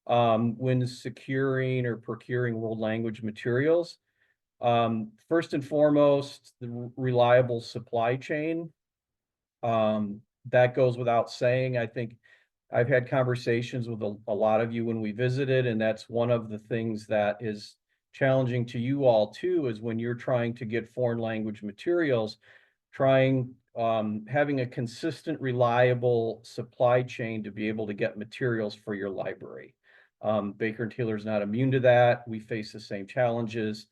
when securing or procuring world language materials. First and foremost, the reliable supply chain. That goes without saying. I think I've had conversations with a lot of you when we visited, and that's one of the things that is challenging to you all too, is when you're trying to get foreign language materials, having a consistent, reliable supply chain to be able to get materials for your library. Baker and Taylor is not immune to that. We face the same challenges.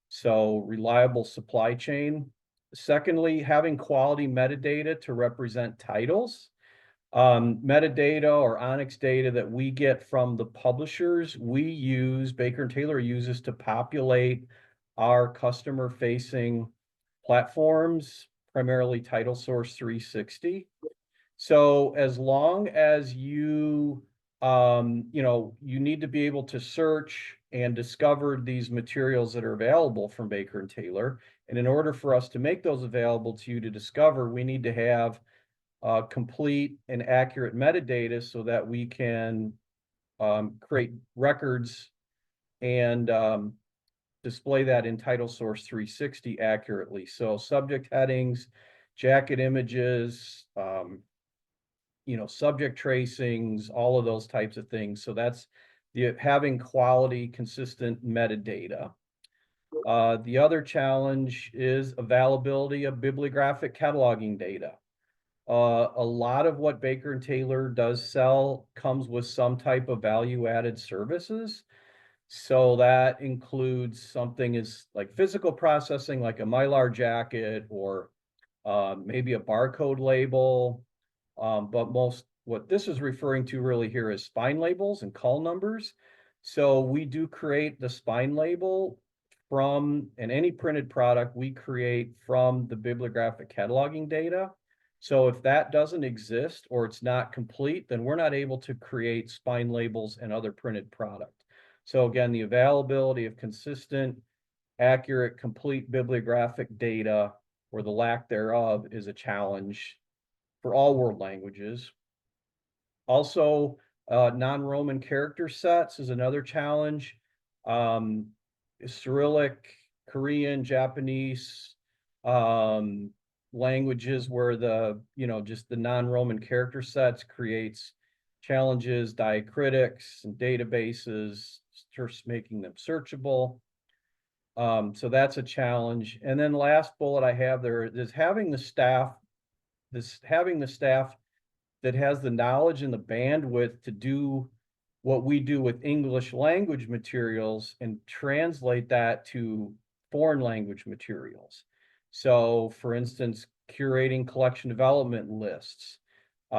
So reliable supply chain. Secondly, having quality metadata to represent titles. Metadata or Onyx data that we get from the publishers, Baker and Taylor uses to populate our customer-facing platforms, primarily Title Source 360. So as long as you need to be able to search and discover these materials that are available from Baker and Taylor. And in order for us to make those available to you to discover, we need to have complete and accurate metadata so that we can create records and display that in Title Source 360 accurately. So subject headings, jacket images, subject tracings, all of those types of things. So that's having quality, consistent metadata. The other challenge is availability of bibliographic cataloging data. A lot of what Baker and Taylor does sell comes with some type of value-added services. So that includes something is like physical processing, like a Mylar jacket, or maybe a barcode label. But what this is referring to really here is spine labels and call numbers. So we do create the spine label and any printed product we create from the bibliographic cataloging data. So if that doesn't exist or it's not complete, then we're not able to create spine labels and other printed product. So again, the availability of consistent, accurate, complete bibliographic data, or the lack thereof, is a challenge for all world languages. Also, non-Roman character sets is another challenge. Cyrillic, Korean, Japanese, languages where just the non-Roman character sets creates challenges, diacritics and databases, just making them searchable. So that's a challenge. And then last bullet I have there is having the staff that has the knowledge and the bandwidth to do what we do with English language materials and translate that to foreign language materials. So for instance, curating collection development lists, we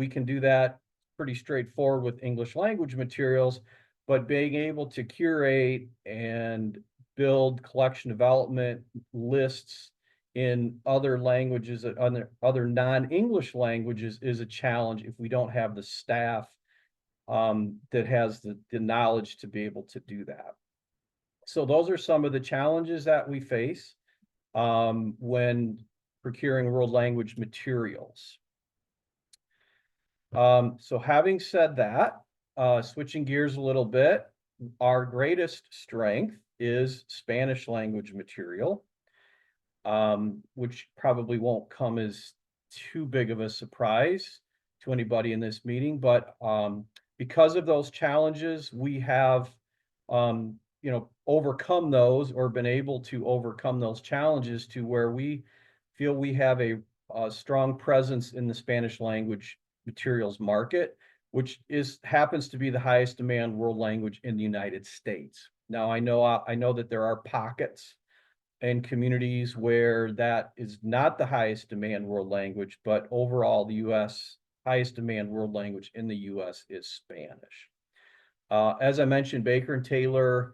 can do that pretty straightforward with English language materials, but being able to curate and build collection development lists in other languages, other non-English languages, is a challenge if we don't have the staff that has the knowledge to be able to do that. So those are some of the challenges that we face when procuring world language materials. So having said that, switching gears a little bit, our greatest strength is Spanish language material, which probably won't come as too big of a surprise to anybody in this meeting. But because of those challenges, we have overcome those, or been able to overcome those challenges to where we feel we have a strong presence in the Spanish language materials market, which happens to be the highest demand world language in the United States. Now, I know that there are pockets and communities where that is not the highest demand world language, but overall, the U.S. highest demand world language in the U.S. is Spanish. As I mentioned, Baker and Taylor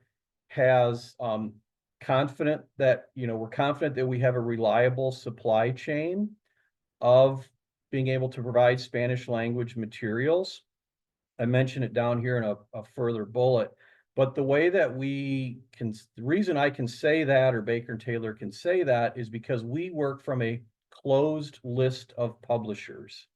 has confident that we're confident that we have a reliable supply chain of being able to provide Spanish language materials. I mentioned it down here in a further bullet, but the way that the reason I can say that, or Baker and Taylor can say that, is because we work from a closed list of publishers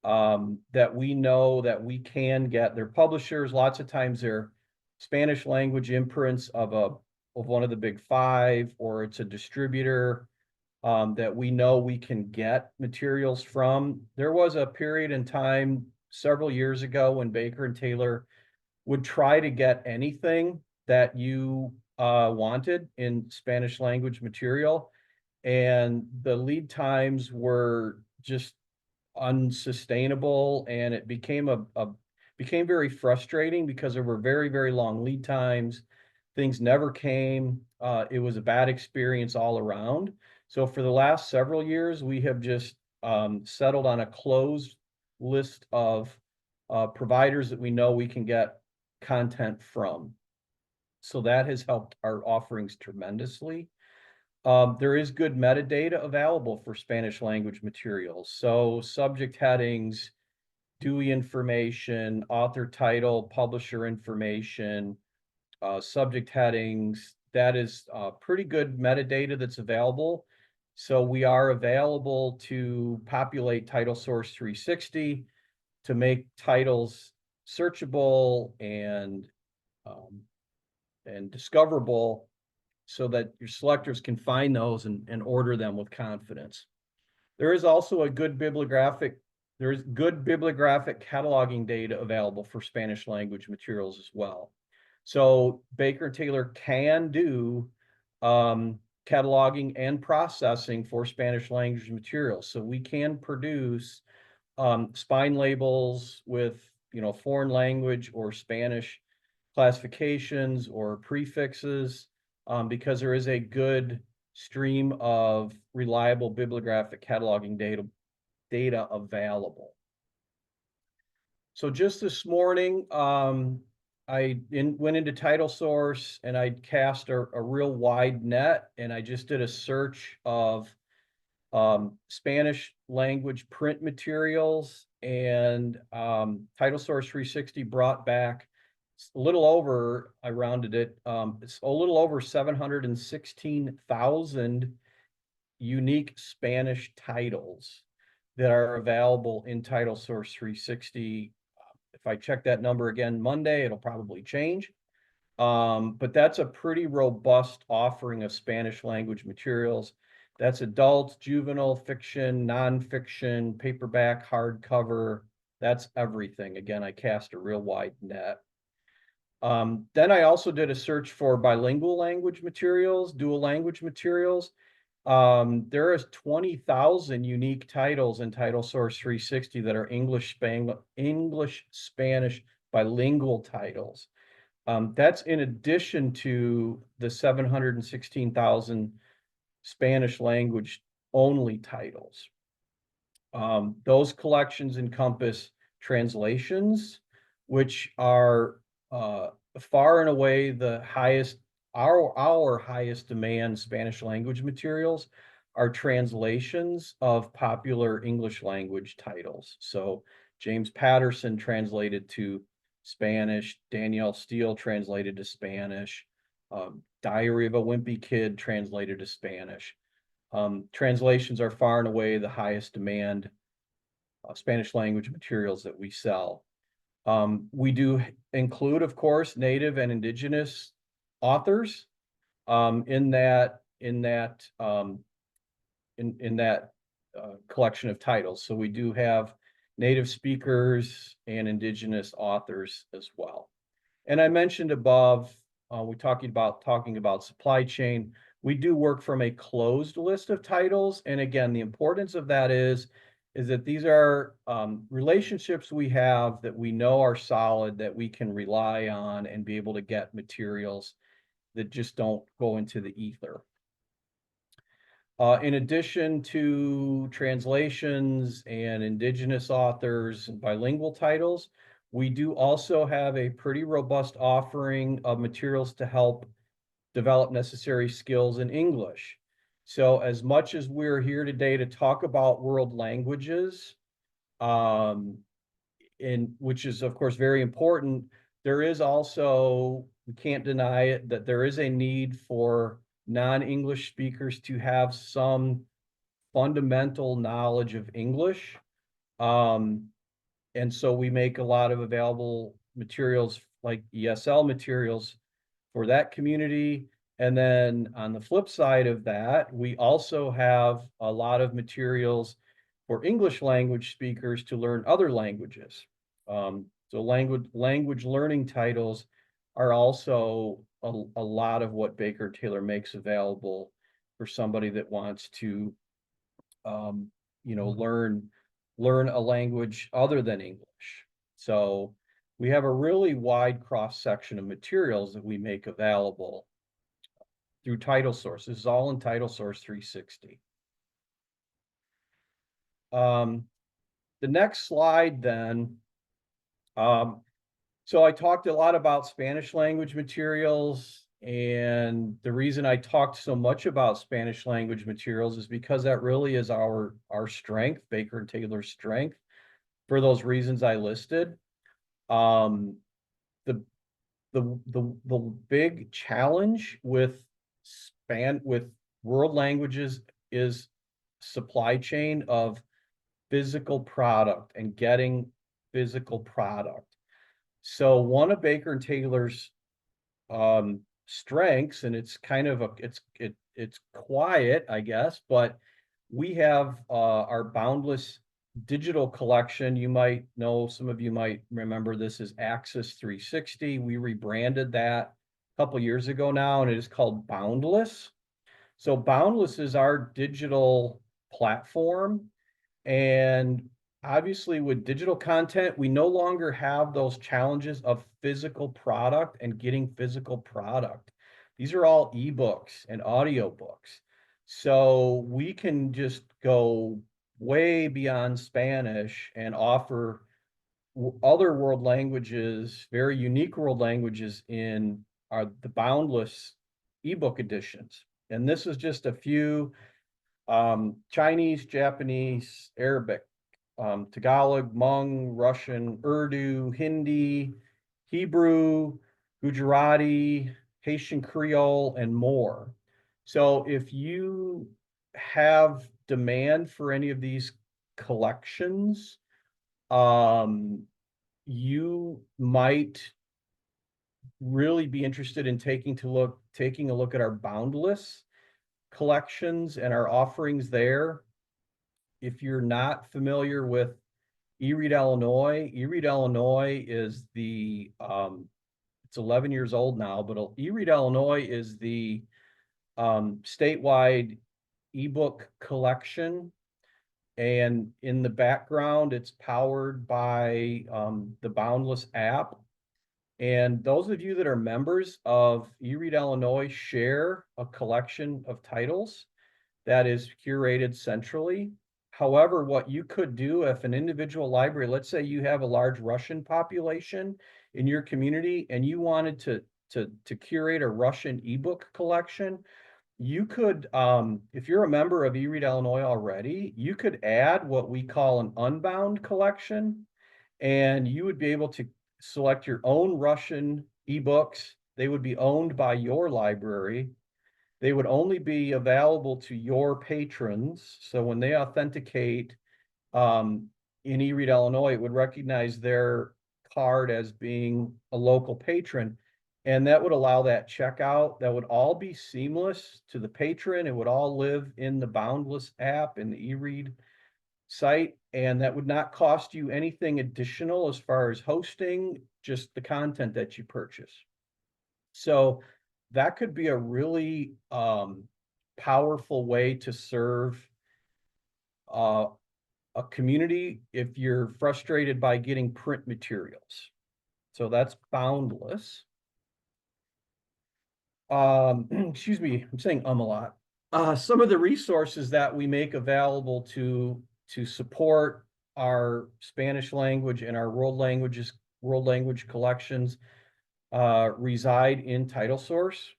that we know that we can get. Their publishers, lots of times they're Spanish language imprints of one of the big five, or it's a distributor that we know we can get materials from. There was a period in time several years ago when Baker and Taylor would try to get anything that you wanted in Spanish language material, and the lead times were just unsustainable, and it became became very frustrating because there were very, very long lead times. Things never came. It was a bad experience all around. So for the last several years, we have just settled on a closed list of providers that we know we can get content from. So that has helped our offerings tremendously. There is good metadata available for Spanish language materials. So subject headings, Dewey information, author title, publisher information, subject headings. That is pretty good metadata that's available. So we are available to populate Title Source 360 to make titles searchable and discoverable, so that your selectors can find those and order them with confidence. There is also good bibliographic cataloging data available for Spanish language materials as well. So Baker and Taylor can do cataloging and processing for Spanish language materials. So we can produce spine labels with, foreign language or Spanish classifications or prefixes, because there is a good stream of reliable bibliographic cataloging data available. So just this morning, I went into Title Source and I cast a real wide net, and I just did a search of Spanish language print materials, and Title Source 360 brought back a little over, I rounded it, it's a little over 716,000 unique Spanish titles that are available in Title Source 360. If I check that number again Monday, it'll probably change. But that's a pretty robust offering of Spanish language materials. That's adult, juvenile, fiction, nonfiction, paperback, hardcover. That's everything. Again, I cast a real wide net. Then I also did a search for bilingual language materials, dual language materials. There is 20,000 unique titles in Title Source 360 that are English, Spanish bilingual titles. That's in addition to the 716,000 Spanish language only titles. Those collections encompass translations, which are far and away the highest, our highest demand Spanish language materials are translations of popular English language titles. So James Patterson translated to Spanish, Danielle Steele translated to Spanish, Diary of a Wimpy Kid translated to Spanish. Translations are far and away the highest demand Spanish language materials that we sell. We do include, of course, native and indigenous authors in that collection of titles. So we do have native speakers and indigenous authors as well. And I mentioned above, we're talking about supply chain. We do work from a closed list of titles. And again, the importance of that is that these are relationships we have that we know are solid, that we can rely on and be able to get materials that just don't go into the ether. In addition to translations and indigenous authors and bilingual titles, we do also have a pretty robust offering of materials to help develop necessary skills in English. So as much as we're here today to talk about world languages, which is of course very important. There is also, we can't deny it, that there is a need for non-English speakers to have some fundamental knowledge of English. And so we make a lot of available materials like ESL materials for that community. And then on the flip side of that, we also have a lot of materials for English language speakers to learn other languages. So language learning titles are also a lot of what Baker Taylor makes available for somebody that wants to, learn a language other than English. So we have a really wide cross section of materials that we make available through Title Source. This is all in Title Source 360. The next slide then. So I talked a lot about Spanish language materials, and the reason I talked so much about Spanish language materials is because that really is our strength, Baker and Taylor's strength, for those reasons I listed. The big challenge with world languages is supply chain of physical product and getting physical product. So one of Baker and Taylor's strengths, and it's kind of it's quiet, I guess, but we have our Boundless digital collection. You might know, some of you might remember this as Access 360. We rebranded that a couple years ago now, and it is called Boundless. So Boundless is our digital platform. And obviously with digital content, we no longer have those challenges of physical product and getting physical product. These are all ebooks and audiobooks. So we can just go way beyond Spanish and offer other world languages, very unique world languages in the Boundless ebook editions. And this is just a few: Chinese, Japanese, Arabic, Tagalog, Hmong, Russian, Urdu, Hindi, Hebrew, Gujarati, Haitian Creole, and more. So if you have demand for any of these collections, you might really be interested in taking a look at our Boundless collections and our offerings there. If you're not familiar with eRead Illinois is the it's 11 years old now, but eRead Illinois is the statewide ebook collection, and in the background it's powered by the Boundless app. And those of you that are members of eRead Illinois share a collection of titles that is curated centrally. However, what you could do if an individual library, let's say you have a large Russian population in your community and you wanted to curate a Russian ebook collection, you could, if you're a member of eRead Illinois already, you could add what we call an unbound collection, and you would be able to select your own Russian ebooks. They would be owned by your library. They would only be available to your patrons. So when they authenticate in eRead Illinois, it would recognize their card as being a local patron. And that would allow that checkout. That would all be seamless to the patron. It would all live in the Boundless app, in the eRead site, and that would not cost you anything additional as far as hosting, just the content that you purchase. So that could be a really powerful way to serve a community if you're frustrated by getting print materials. So that's Boundless. Excuse me, I'm saying a lot. Some of the resources that we make available to support our Spanish language and our world language collections reside in Title Source.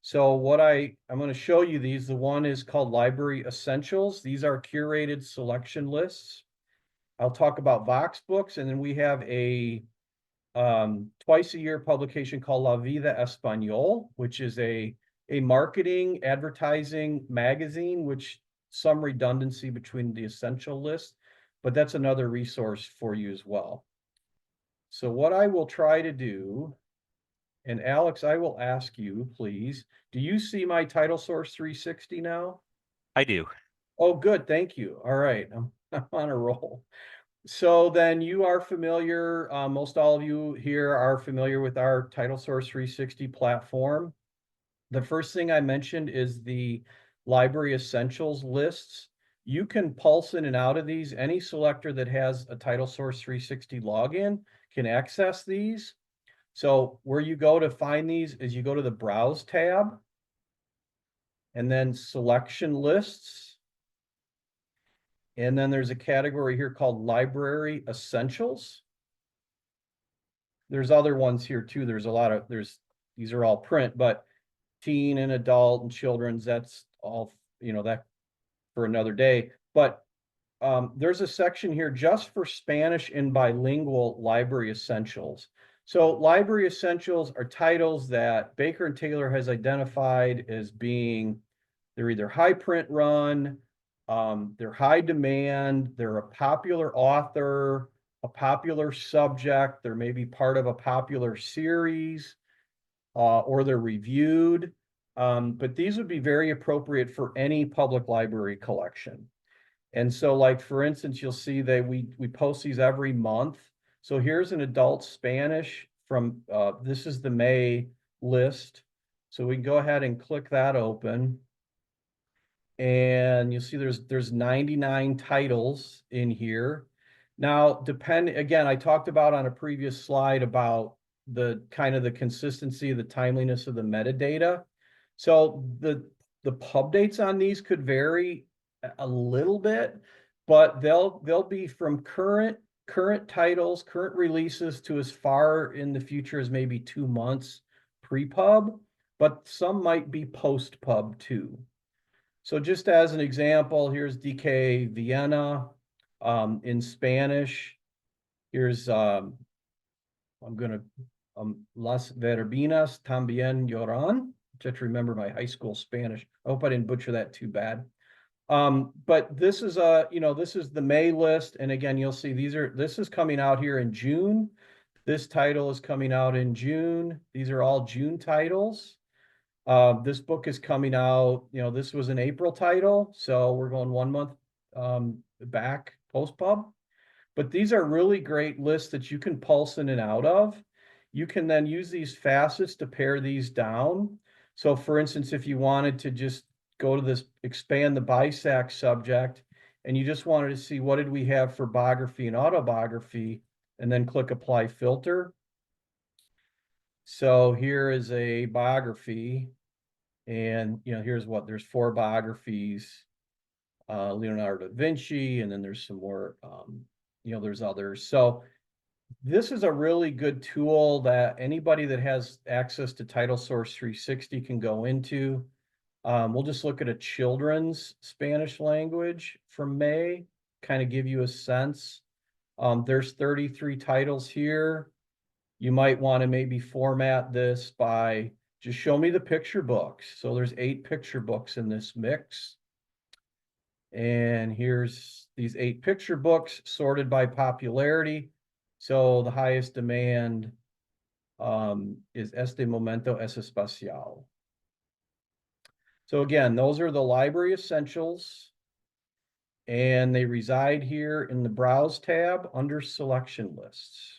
So what I'm going to show you these. The one is called Library Essentials. These are curated selection lists. I'll talk about Vox books, and then we have a twice a year publication called La Vida Español, which is a marketing advertising magazine, which some redundancy between the essential list, but that's another resource for you as well. So what I will try to do, and Alex, I will ask you, please, do you see my title source 360 now? I do. Oh, good. Thank you. All right. I'm on a roll. So then you are familiar, most all of you here are familiar with our Title Source 360 platform. The first thing I mentioned is the Library Essentials lists. You can pulse in and out of these. Any selector that has a Title Source 360 login can access these. So where you go to find these is you go to the Browse tab and then Selection Lists. And then there's a category here called Library Essentials. There's other ones here too. There's a lot of, these are all print, but teen and adult and children's, that's all, that for another day. But there's a section here just for Spanish and bilingual library essentials. So library essentials are titles that Baker and Taylor has identified as being, they're either high print run, they're high demand, they're a popular author, a popular subject, they're maybe part of a popular series, or they're reviewed. But these would be very appropriate for any public library collection. And so, like, for instance, you'll see that we post these every month. So here's an adult Spanish from, this is the May list. So we can go ahead and click that open. And you'll see there's 99 titles in here. Now, again, I talked about on a previous slide about the kind of the consistency, the timeliness of the metadata. So the pub dates on these could vary a little bit, but they'll be from current titles, current releases to as far in the future as maybe 2 months pre-pub, but some might be post-pub too. So just as an example, here's DK Vienna in Spanish. Here's Las Verbinas También Lloran. Just remember my high school Spanish. I hope I didn't butcher that too bad. But this is this is the May list, and again, you'll see this is coming out here in June. This title is coming out in June. These are all June titles. This book is coming out, this was an April title, so we're going 1 month back post-pub. But these are really great lists that you can pulse in and out of. You can then use these facets to pare these down. So for instance, if you wanted to just go to this, expand the BISAC subject, and you just wanted to see what did we have for biography and autobiography, and then click Apply Filter. So here is a biography, and here's there's 4 biographies, Leonardo da Vinci, and then there's some more, there's others. So this is a really good tool that anybody that has access to Title Source 360 can go into. We'll just look at a children's Spanish language from May, kind of give you a sense. There's 33 titles here. You might want to maybe format this by just show me the picture books. So there's 8 picture books in this mix. And here's these 8 picture books sorted by popularity. So the highest demand is Este Momento es Espacial. So again, those are the library essentials. And they reside here in the Browse tab under Selection Lists.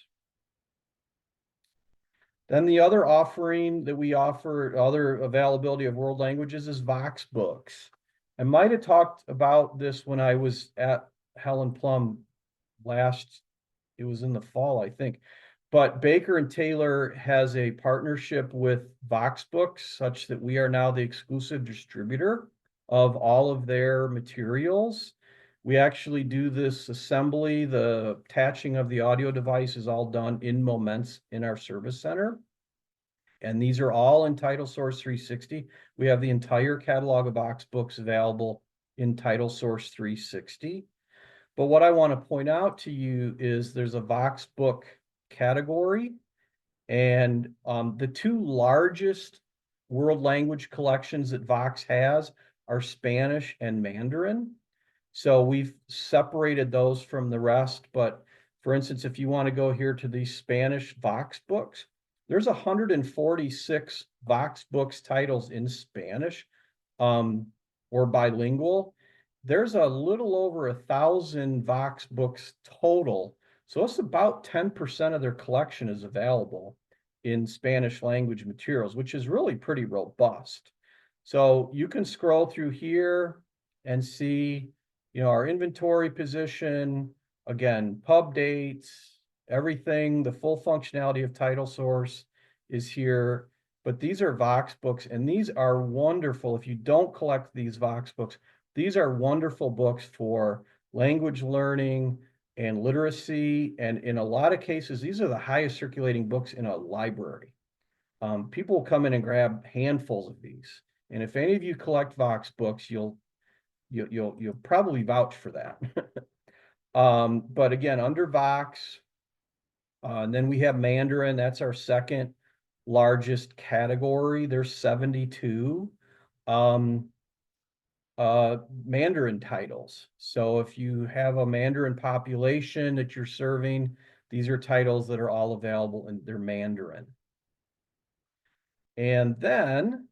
Then the other offering that we offer, other availability of world languages, is Vox books. I might have talked about this when I was at Helen Plum it was in the fall, I think. But Baker and Taylor has a partnership with Vox Books such that we are now the exclusive distributor of all of their materials. We actually do this assembly, the attaching of the audio device is all done in moments in our service center. And these are all in Title Source 360. We have the entire catalog of Vox books available in Title Source 360. But what I want to point out to you is there's a Vox book category, and the two largest world language collections that Vox has are Spanish and Mandarin. So we've separated those from the rest. But for instance, if you want to go here to these Spanish Vox books, there's 146 Vox books titles in Spanish, or bilingual. There's a little over 1,000 Vox books total. So it's about 10% of their collection is available in Spanish language materials, which is really pretty robust. So you can scroll through here and see, our inventory position, again, pub dates, everything, the full functionality of title source is here. But these are Vox books, and these are wonderful. If you don't collect these Vox books, these are wonderful books for language learning and literacy. And in a lot of cases, these are the highest circulating books in a library. People will come in and grab handfuls of these. And if any of you collect Vox books, you'll probably vouch for that. But again, under Vox, and then we have Mandarin. That's our second largest category. There's 72 Mandarin titles. So if you have a Mandarin population that you're serving, these are titles that are all available in their Mandarin. And then,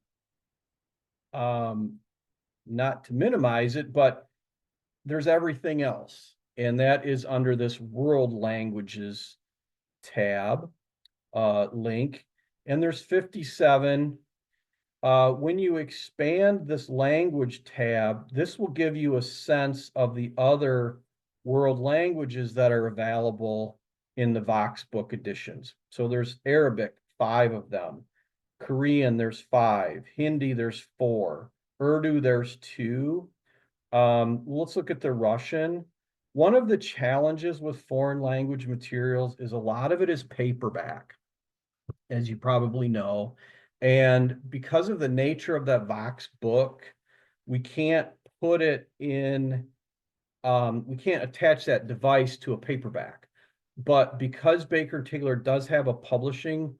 not to minimize it, but there's everything else. And that is under this World Languages tab link. And there's 57. When you expand this language tab, this will give you a sense of the other world languages that are available in the Vox book editions. So there's Arabic, 5 of them. Korean, there's 5. Hindi, there's 4. Urdu, there's 2. Let's look at the Russian. One of the challenges with foreign language materials is a lot of it is paperback, as you probably know. And because of the nature of that Vox book, we can't put it in, we can't attach that device to a paperback. But because Baker & Taylor does have a publishing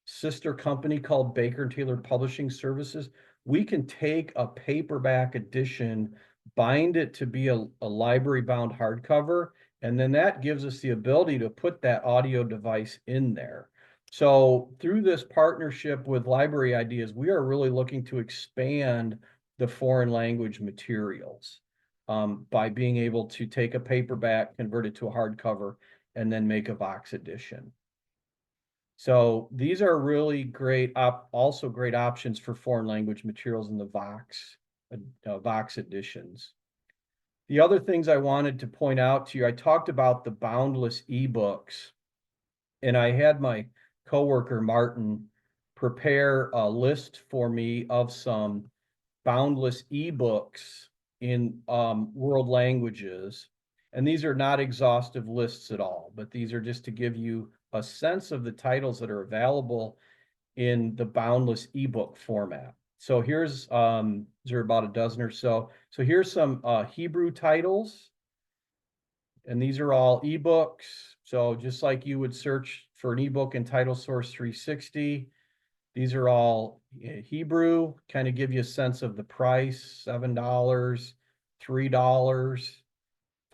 sister company called Baker & Taylor Publishing Services, we can take a paperback edition, bind it to be a library-bound hardcover, and then that gives us the ability to put that audio device in there. So through this partnership with Library Ideas, we are really looking to expand the foreign language materials by being able to take a paperback, convert it to a hardcover, and then make a Vox edition. So these are really great, also great options for foreign language materials in the Vox editions. The other things I wanted to point out to you, I talked about the boundless ebooks, and I had my coworker Martin prepare a list for me of some boundless ebooks in world languages. And these are not exhaustive lists at all, but these are just to give you a sense of the titles that are available in the boundless ebook format. So here's, there are about a dozen or so. So here's some Hebrew titles, and these are all ebooks. So just like you would search for an ebook in Title Source 360, these are all Hebrew, kind of give you a sense of the price, $7, $3,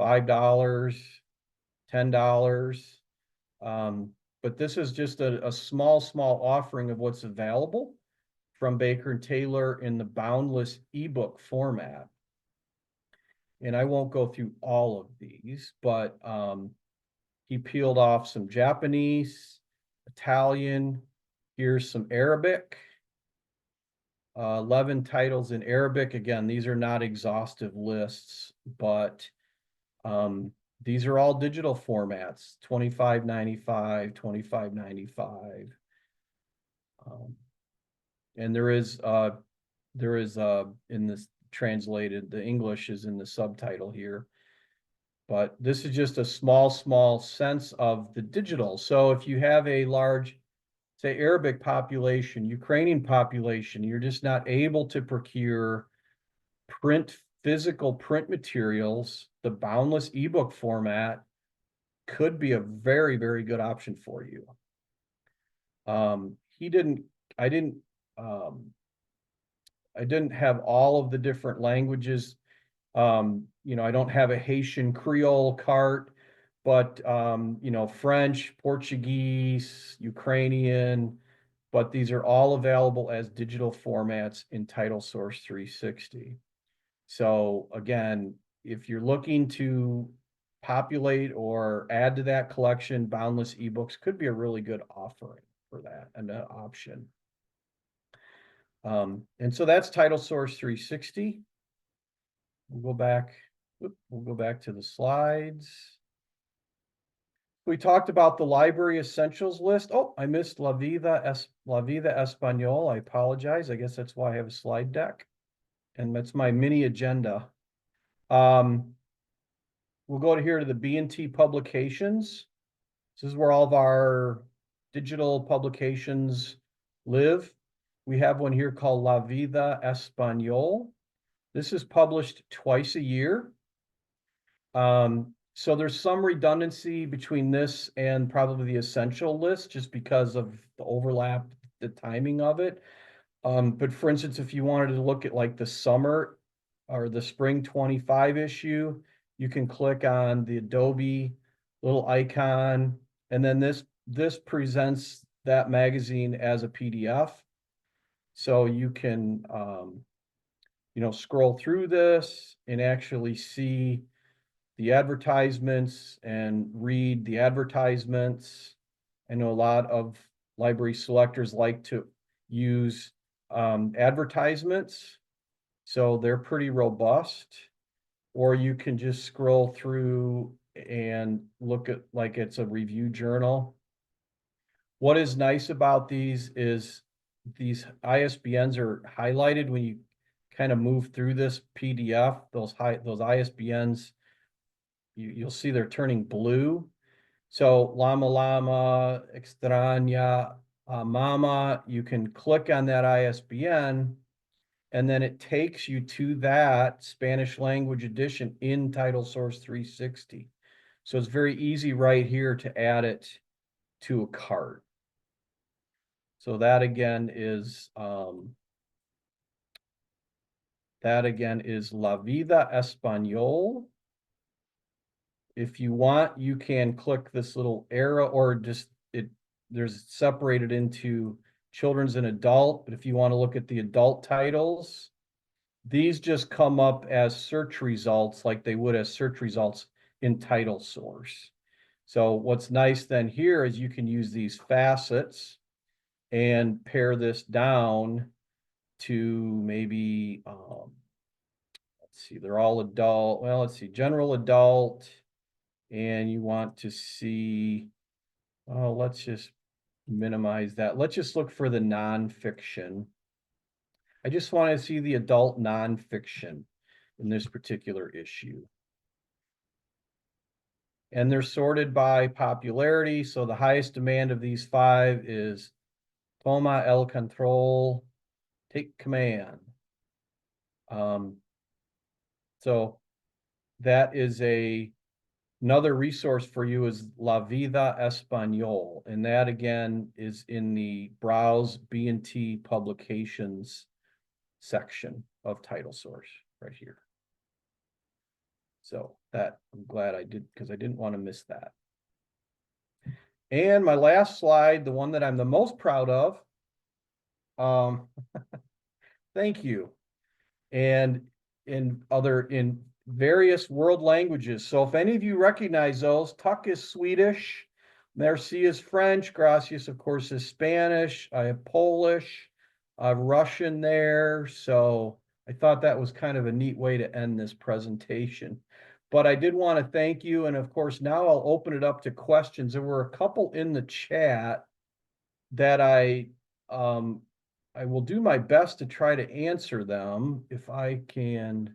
$5, $10. But this is just a small offering of what's available from Baker & Taylor in the boundless ebook format. And I won't go through all of these, but he peeled off some Japanese, Italian. Here's some Arabic. 11 titles in Arabic. Again, these are not exhaustive lists, but these are all digital formats, $25.95, $25.95. And there is in this translated, the English is in the subtitle here. But this is just a small sense of the digital. So if you have a large, say, Arabic population, Ukrainian population, you're just not able to procure print physical print materials, the boundless ebook format could be a very, very good option for you. I didn't have all of the different languages. You know, I don't have a Haitian Creole cart, but, you know, French, Portuguese, Ukrainian, but these are all available as digital formats in Title Source 360. So again, if you're looking to populate or add to that collection, boundless ebooks could be a really good offering for that and an option. And so that's Title Source 360. We'll go back to the slides. We talked about the library essentials list. Oh, I missed La Vida Español. I apologize. I guess that's why I have a slide deck. And that's my mini agenda. We'll go to here to the B&T publications. This is where all of our digital publications live. We have one here called La Vida Español. This is published twice a year. So there's some redundancy between this and probably the essential list just because of the overlap, the timing of it. But for instance, if you wanted to look at like the summer or the spring 25 issue, you can click on the Adobe little icon, and then this presents that magazine as a PDF. So you can, you know, scroll through this and actually see the advertisements and read the advertisements. I know a lot of library selectors like to use advertisements, so they're pretty robust. Or you can just scroll through and look at like it's a review journal. What is nice about these is these ISBNs are highlighted when you kind of move through this PDF. Those ISBNs, you'll see they're turning blue. So Llama Llama, Extraña, Mama, you can click on that ISBN and then it takes you to that Spanish language edition in Title Source 360. So it's very easy right here to add it to a cart. So that again is La Vida Español. If you want, you can click this little arrow or just there's separated into children's and adult. But if you want to look at the adult titles, these just come up as search results like they would as search results in Title Source. So what's nice then here is you can use these facets and pare this down to maybe, let's see, they're all adult. Well, let's see, general adult. And you want to see, oh, let's just minimize that. Let's just look for the nonfiction. I just want to see the adult nonfiction in this particular issue. And they're sorted by popularity. So the highest demand of these 5 is Toma el Control, Take Command. So that is another resource for you is La Vida Español. And that again is in the Browse B&T Publications section of Title Source right here. So that I'm glad I did because I didn't want to miss that. And my last slide, the one that I'm the most proud of. Thank you. And in various world languages. So if any of you recognize those, Tuck is Swedish, Merci is French, Gracias, of course, is Spanish. I have Polish, Russian there. So I thought that was kind of a neat way to end this presentation. But I did want to thank you. And of course, now I'll open it up to questions. There were a couple in the chat that I will do my best to try to answer them if I can.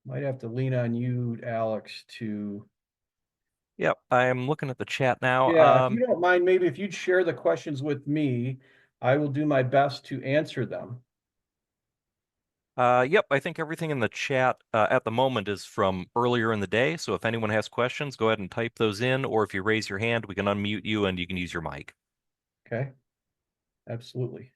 Might have to lean on you, Alex, to. Yep, I'm looking at the chat now. Yeah, if you don't mind, maybe if you'd share the questions with me, I will do my best to answer them. Yep, I think everything in the chat at the moment is from earlier in the day. So if anyone has questions, go ahead and type those in, or if you raise your hand, we can unmute you and you can use your mic. Okay, absolutely.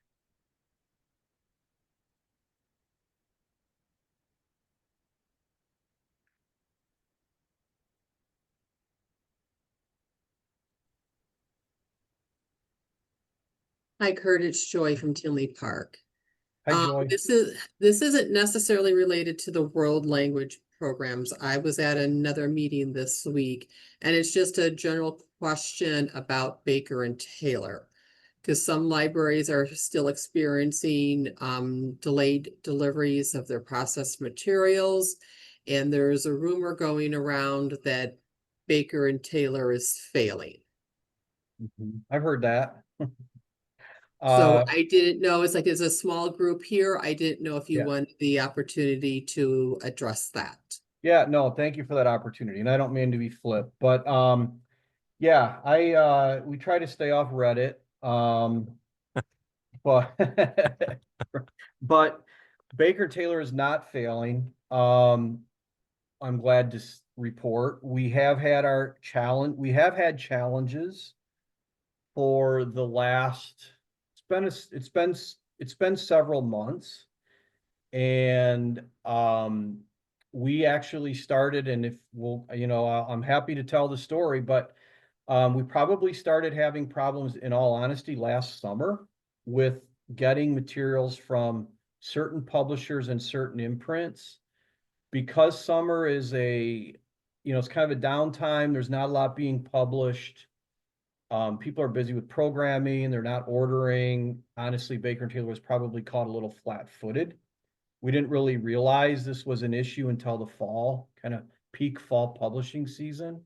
Hi, Kurt, it's Joy from Tinley Park. Hi, Joy. This isn't necessarily related to the world language programs. I was at another meeting this week, and it's just a general question about Baker and Taylor. Because some libraries are still experiencing delayed deliveries of their processed materials. And there's a rumor going around that Baker and Taylor is failing. I've heard that. So I didn't know, it's like, it's a small group here. I didn't know if you Yeah. wanted the opportunity to address that. Yeah, no, thank you for that opportunity. And I don't mean to be flip, but yeah, we try to stay off Reddit. But but Baker Taylor is not failing. I'm glad to report we have had our challenge. We have had challenges for the last. It's been several months, and we actually started. And if we'll, I'm happy to tell the story, but we probably started having problems, in all honesty, last summer with getting materials from certain publishers and certain imprints. Because summer is it's kind of a downtime. There's not a lot being published. People are busy with programming. They're not ordering. Honestly, Baker and Taylor was probably caught a little flat-footed. We didn't really realize this was an issue until the fall, kind of peak fall publishing season.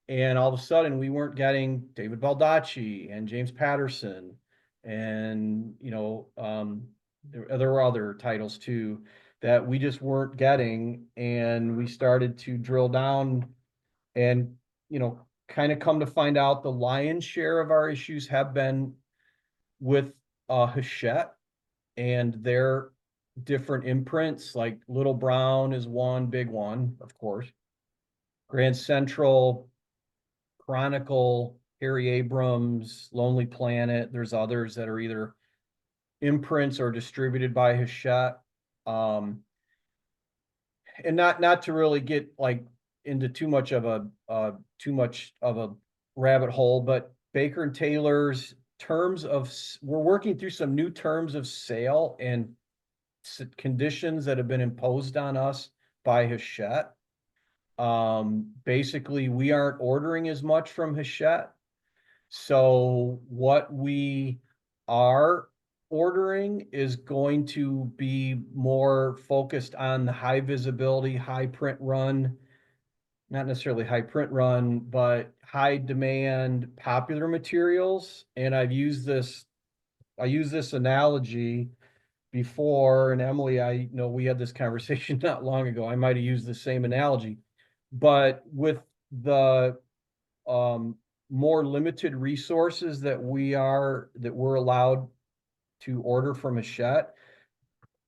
And all of a sudden, we weren't getting David Baldacci and James Patterson, and there were other titles too that we just weren't getting. And we started to drill down, and kind of come to find out the lion's share of our issues have been with Hachette and their different imprints. Like Little Brown is one big one, of course. Grand Central, Chronicle, Harry Abrams, Lonely Planet. There's others that are either imprints or distributed by Hachette. And not to really get like into too much of a rabbit hole, but Baker and Taylor's we're working through some new terms of sale and conditions that have been imposed on us by Hachette. Basically, we aren't ordering as much from Hachette. So what we are ordering is going to be more focused on the high visibility, high print run, not necessarily high print run, but high demand, popular materials. And I use this analogy before, and Emily, I know we had this conversation not long ago. I might have used the same analogy, but with the more limited resources that we're allowed to order from Hachette,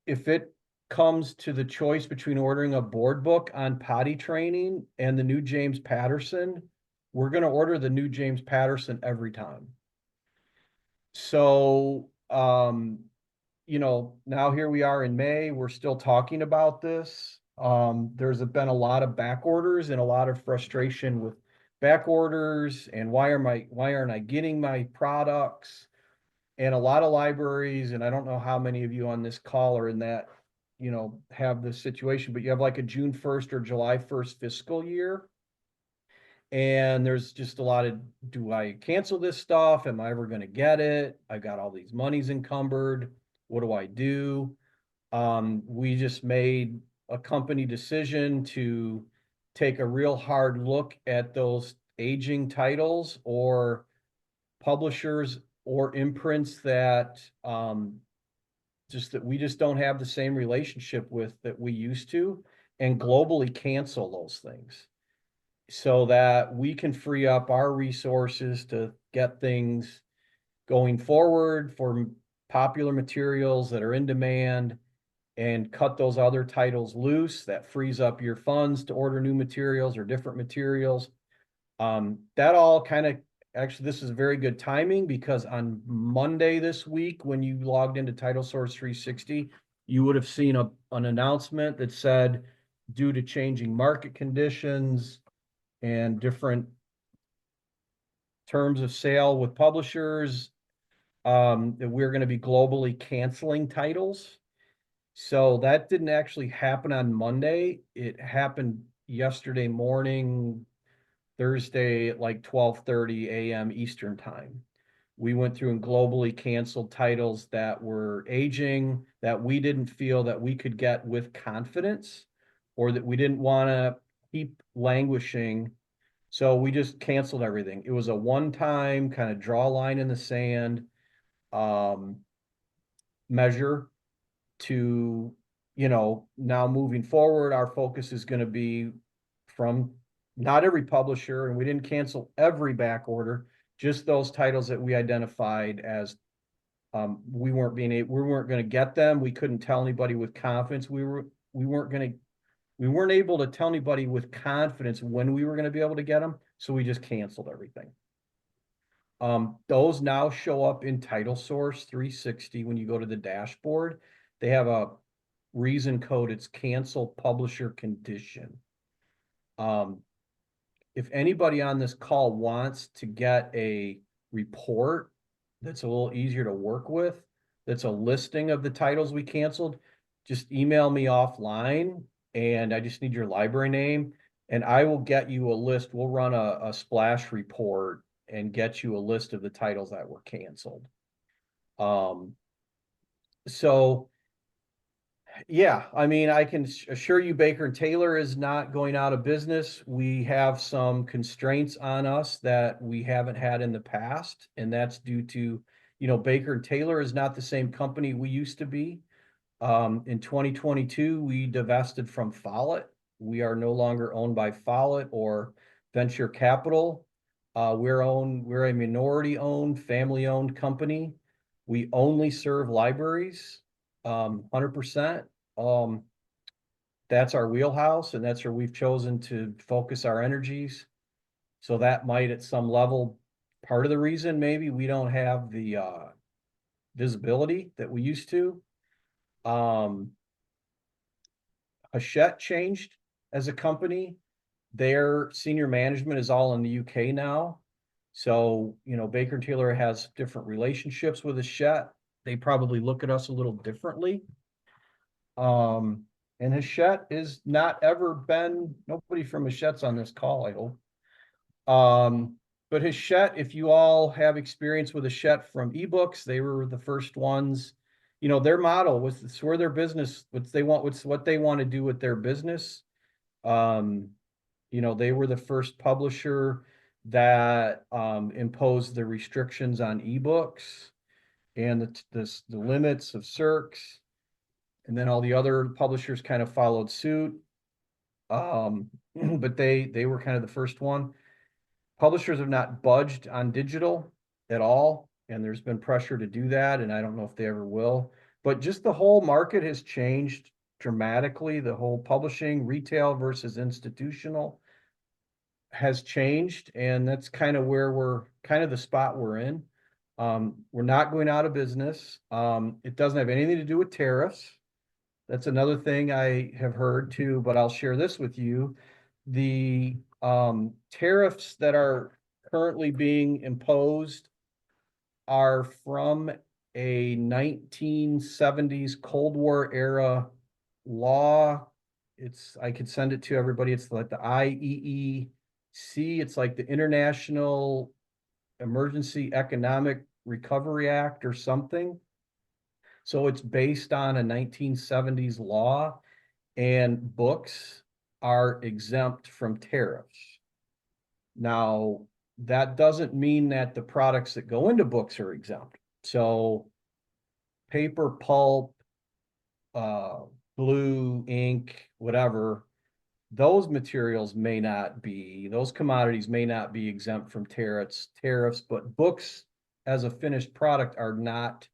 if it comes to the choice between ordering a board book on potty training and the new James Patterson, we're going to order the new James Patterson every time. So, now here we are in May, we're still talking about this. There's been a lot of back orders and a lot of frustration with back orders and why aren't I getting my products? And a lot of libraries, and I don't know how many of you on this call are in that, have this situation, but you have like a June 1st or July 1st fiscal year. And there's just a lot of, do I cancel this stuff? Am I ever going to get it? I've got all these monies encumbered. What do I do? We just made a company decision to take a real hard look at those aging titles or publishers or imprints that we just don't have the same relationship with that we used to, and globally cancel those things so that we can free up our resources to get things going forward for popular materials that are in demand and cut those other titles loose. That frees up your funds to order new materials or different materials. That all kind of, actually, this is very good timing, because on Monday this week, when you logged into Title Source 360, you would have seen an announcement that said, due to changing market conditions and different terms of sale with publishers, that we're going to be globally canceling titles. So that didn't actually happen on Monday. It happened yesterday morning, Thursday at like 12:30 a.m. Eastern time. We went through and globally canceled titles that were aging, that we didn't feel that we could get with confidence, or that we didn't want to keep languishing. So we just canceled everything. It was a one-time kind of draw a line in the sand measure to, now moving forward, our focus is going to be from not every publisher, and we didn't cancel every back order, just those titles that we identified as we weren't going to get them. We couldn't tell anybody with confidence. We weren't able to tell anybody with confidence when we were going to be able to get them, so we just canceled everything. Those now show up in Title Source 360 when you go to the dashboard. They have a reason code. It's cancel publisher condition. If anybody on this call wants to get a report that's a little easier to work with, that's a listing of the titles we canceled, just email me offline, and I just need your library name, and I will get you a list. We'll run a splash report and get you a list of the titles that were canceled. So yeah, I mean, I can assure you Baker and Taylor is not going out of business. We have some constraints on us that we haven't had in the past, and that's due to, Baker and Taylor is not the same company we used to be. In 2022, we divested from Follett. We are no longer owned by Follett or Venture Capital. We're a minority-owned, family-owned company. We only serve libraries, 100%. That's our wheelhouse, and that's where we've chosen to focus our energies. So that might, at some level, part of the reason maybe we don't have the visibility that we used to. Hachette changed as a company. Their senior management is all in the UK now. So, Baker and Taylor has different relationships with Hachette. They probably look at us a little differently. And Hachette is not ever been, nobody from Hachette's on this call, I hope. But Hachette, if you all have experience with Hachette from ebooks, they were the first ones. Their model was, it's where their business, what they want to do with their business. They were the first publisher that imposed the restrictions on ebooks and the limits of circs, and then all the other publishers kind of followed suit. But they were kind of the first one. Publishers have not budged on digital at all, and there's been pressure to do that, and I don't know if they ever will. But just the whole market has changed dramatically. The whole publishing, retail versus institutional, has changed, and that's kind of where we're kind of the spot we're in. We're not going out of business. It doesn't have anything to do with tariffs. That's another thing I have heard too, but I'll share this with you. The tariffs that are currently being imposed are from a 1970s Cold War era law. I could send it to everybody. It's like the IEEC. It's like the International Emergency Economic Recovery Act or something. So it's based on a 1970s law, and books are exempt from tariffs. Now, that doesn't mean that the products that go into books are exempt. So paper, pulp, glue, ink, whatever, those materials those commodities may not be exempt from tariffs, but books as a finished product are not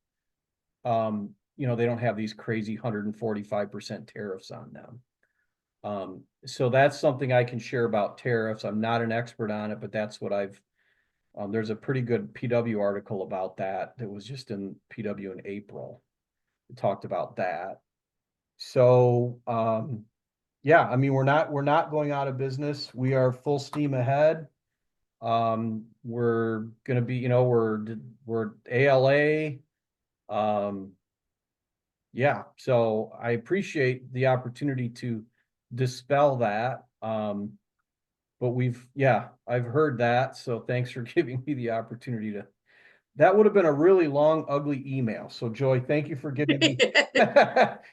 you know, they don't have these crazy 145% tariffs on them. So that's something I can share about tariffs. I'm not an expert on it, but that's what I've, there's a pretty good PW article about that was just in PW in April. It talked about that. So, yeah, I mean, we're not going out of business. We are full steam ahead. We're going to be, you know, we're ALA. Yeah, so I appreciate the opportunity to dispel that. But I've heard that. So thanks for giving me the opportunity to, that would have been a really long, ugly email. So Joy, thank you for giving me,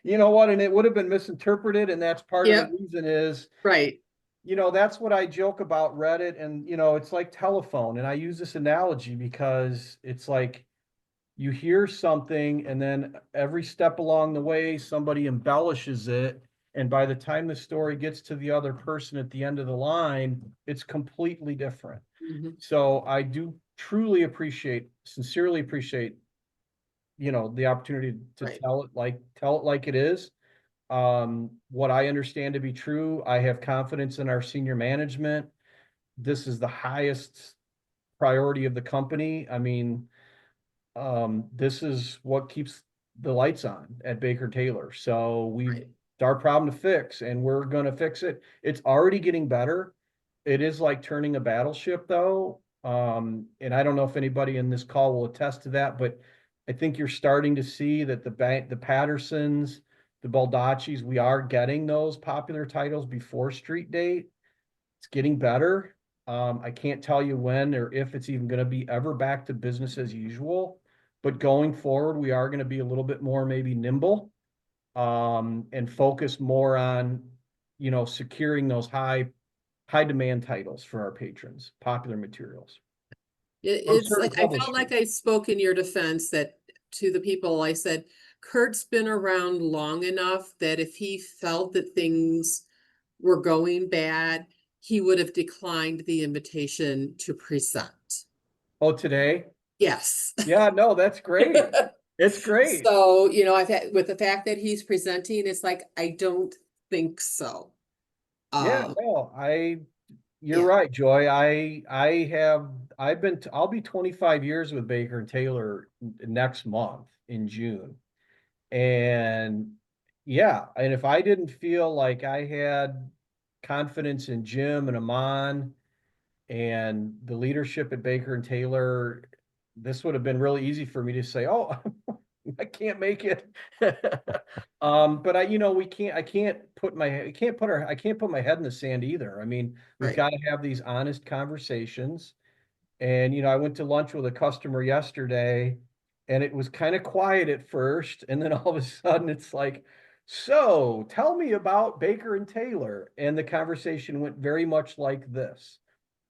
you know what, and it would have been misinterpreted. And that's part of the reason is, right. You know, that's what I joke about Reddit, and, you know, it's like telephone. And I use this analogy because it's like, you hear something and then every step along the way, somebody embellishes it. And by the time the story gets to the other person at the end of the line, it's completely different. So I do truly sincerely appreciate, you know, the opportunity to tell it like it is. What I understand to be true, I have confidence in our senior management. This is the highest priority of the company. I mean, this is what keeps the lights on at Baker Taylor. So it's our problem to fix, and we're going to fix it. It's already getting better. It is like turning a battleship, though. And I don't know if anybody in this call will attest to that, but I think you're starting to see that the Pattersons, the Baldaccis, we are getting those popular titles before street date. It's getting better. I can't tell you when or if it's even going to be ever back to business as usual, but going forward, we are going to be a little bit more maybe nimble, and focus more on, you know, securing those high demand titles for our patrons, popular materials. It's like, I felt like I spoke in your defense that to the people I said, Kurt's been around long enough that if he felt that things were going bad, he would have declined the invitation to present. Oh, today? Yes. Yeah, no, that's great. It's great. So, you know, with the fact that he's presenting, it's like, I don't think so. Yeah, no, you're right, Joy. I'll be 25 years with Baker and Taylor next month in June. And yeah, and if I didn't feel like I had confidence in Jim and Amon and the leadership at Baker and Taylor, this would have been really easy for me to say, oh, I can't make it. But I can't put my head in the sand either. I mean, we've got to have these honest conversations. And, you know, I went to lunch with a customer yesterday and it was kind of quiet at first. And then all of a sudden it's like, so tell me about Baker and Taylor. And the conversation went very much like this.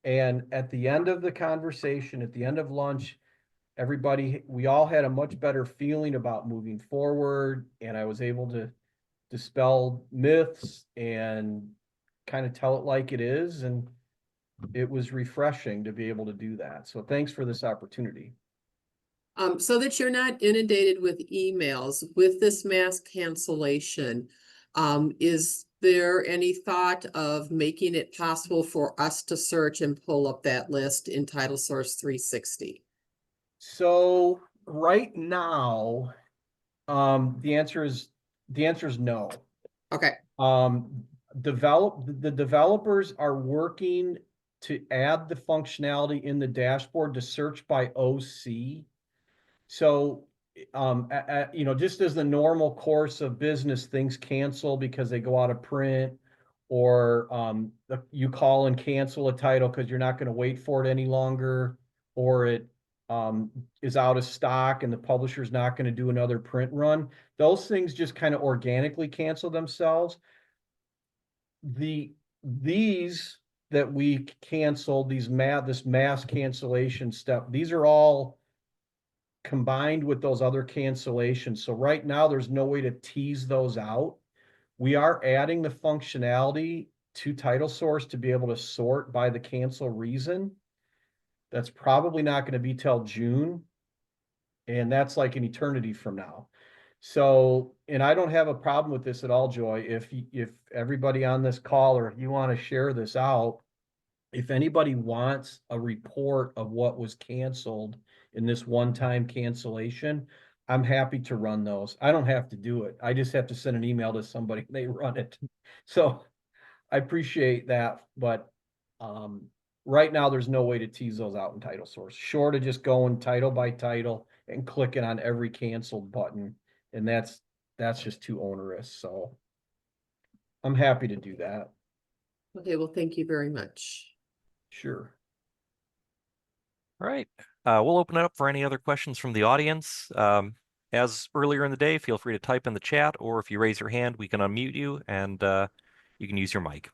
And at the end of the conversation, at the end of lunch, we all had a much better feeling about moving forward. And I was able to dispel myths and kind of tell it like it is. And it was refreshing to be able to do that. So thanks for this opportunity. So that you're not inundated with emails with this mass cancellation, is there any thought of making it possible for us to search and pull up that list in Title Source 360? So right now, the answer is no. Okay. The developers are working to add the functionality in the dashboard to search by OC. So, you know, just as the normal course of business, things cancel because they go out of print, or you call and cancel a title because you're not going to wait for it any longer, or it is out of stock and the publisher's not going to do another print run. Those things just kind of organically cancel themselves. These that we canceled, this mass cancellation step, these are all combined with those other cancellations. So right now there's no way to tease those out. We are adding the functionality to Title Source to be able to sort by the cancel reason. That's probably not going to be till June. And that's like an eternity from now. So, and I don't have a problem with this at all, Joy. If everybody on this call, or if you want to share this out, if anybody wants a report of what was canceled in this one-time cancellation, I'm happy to run those. I don't have to do it. I just have to send an email to somebody and they run it. So I appreciate that, but right now there's no way to tease those out in title source, short of just going title by title and clicking on every canceled button. And that's just too onerous. So I'm happy to do that. Okay, well, thank you very much. Sure. All right. We'll open it up for any other questions from the audience. As earlier in the day, feel free to type in the chat, or if you raise your hand, we can unmute you and you can use your mic.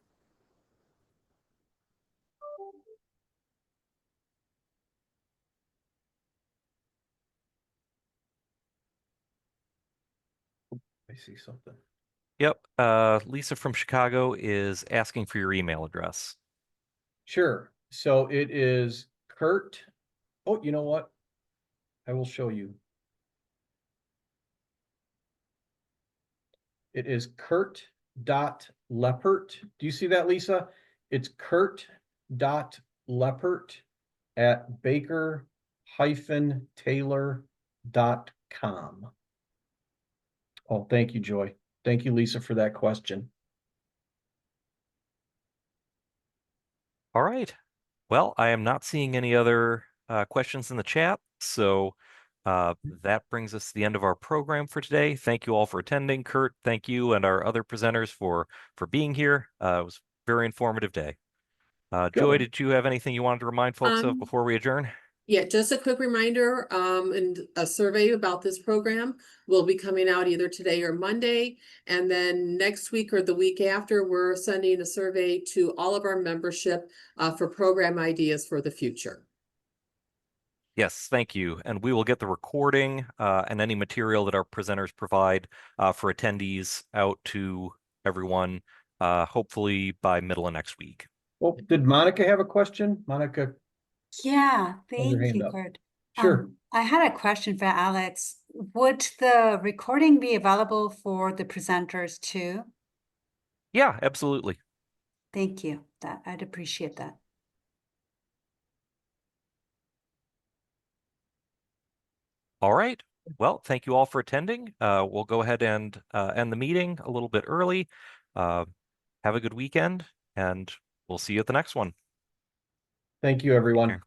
I see something. Yep. Lisa from Chicago is asking for your email address. Sure. So it is Kurt. Oh, you know what? I will show you. It is Kurt.Leppert. Do you see that, Lisa? It's Kurt.Leppert@baker-taylor.com. Oh, thank you, Joy. Thank you, Lisa, for that question. All right. Well, I am not seeing any other questions in the chat, so that brings us to the end of our program for today. Thank you all for attending. Kurt, thank you, and our other presenters for being here. It was a very informative day. Joy, did you have anything you wanted to remind folks of before we adjourn? Yeah, just a quick reminder, and a survey about this program will be coming out either today or Monday. And then next week or the week after, we're sending a survey to all of our membership for program ideas for the future. Yes, thank you. And we will get the recording and any material that our presenters provide for attendees out to everyone, hopefully by middle of next week. Oh, did Monica have a question? Monica? Yeah, Hold your thank hand you, up. Kurt. Sure. I had a question for Alex. Would the recording be available for the presenters too? Yeah, absolutely. Thank you. I'd appreciate that. All right. Well, thank you all for attending. We'll go ahead and end the meeting a little bit early. Have a good weekend, and we'll see you at the next one. Thank you, everyone.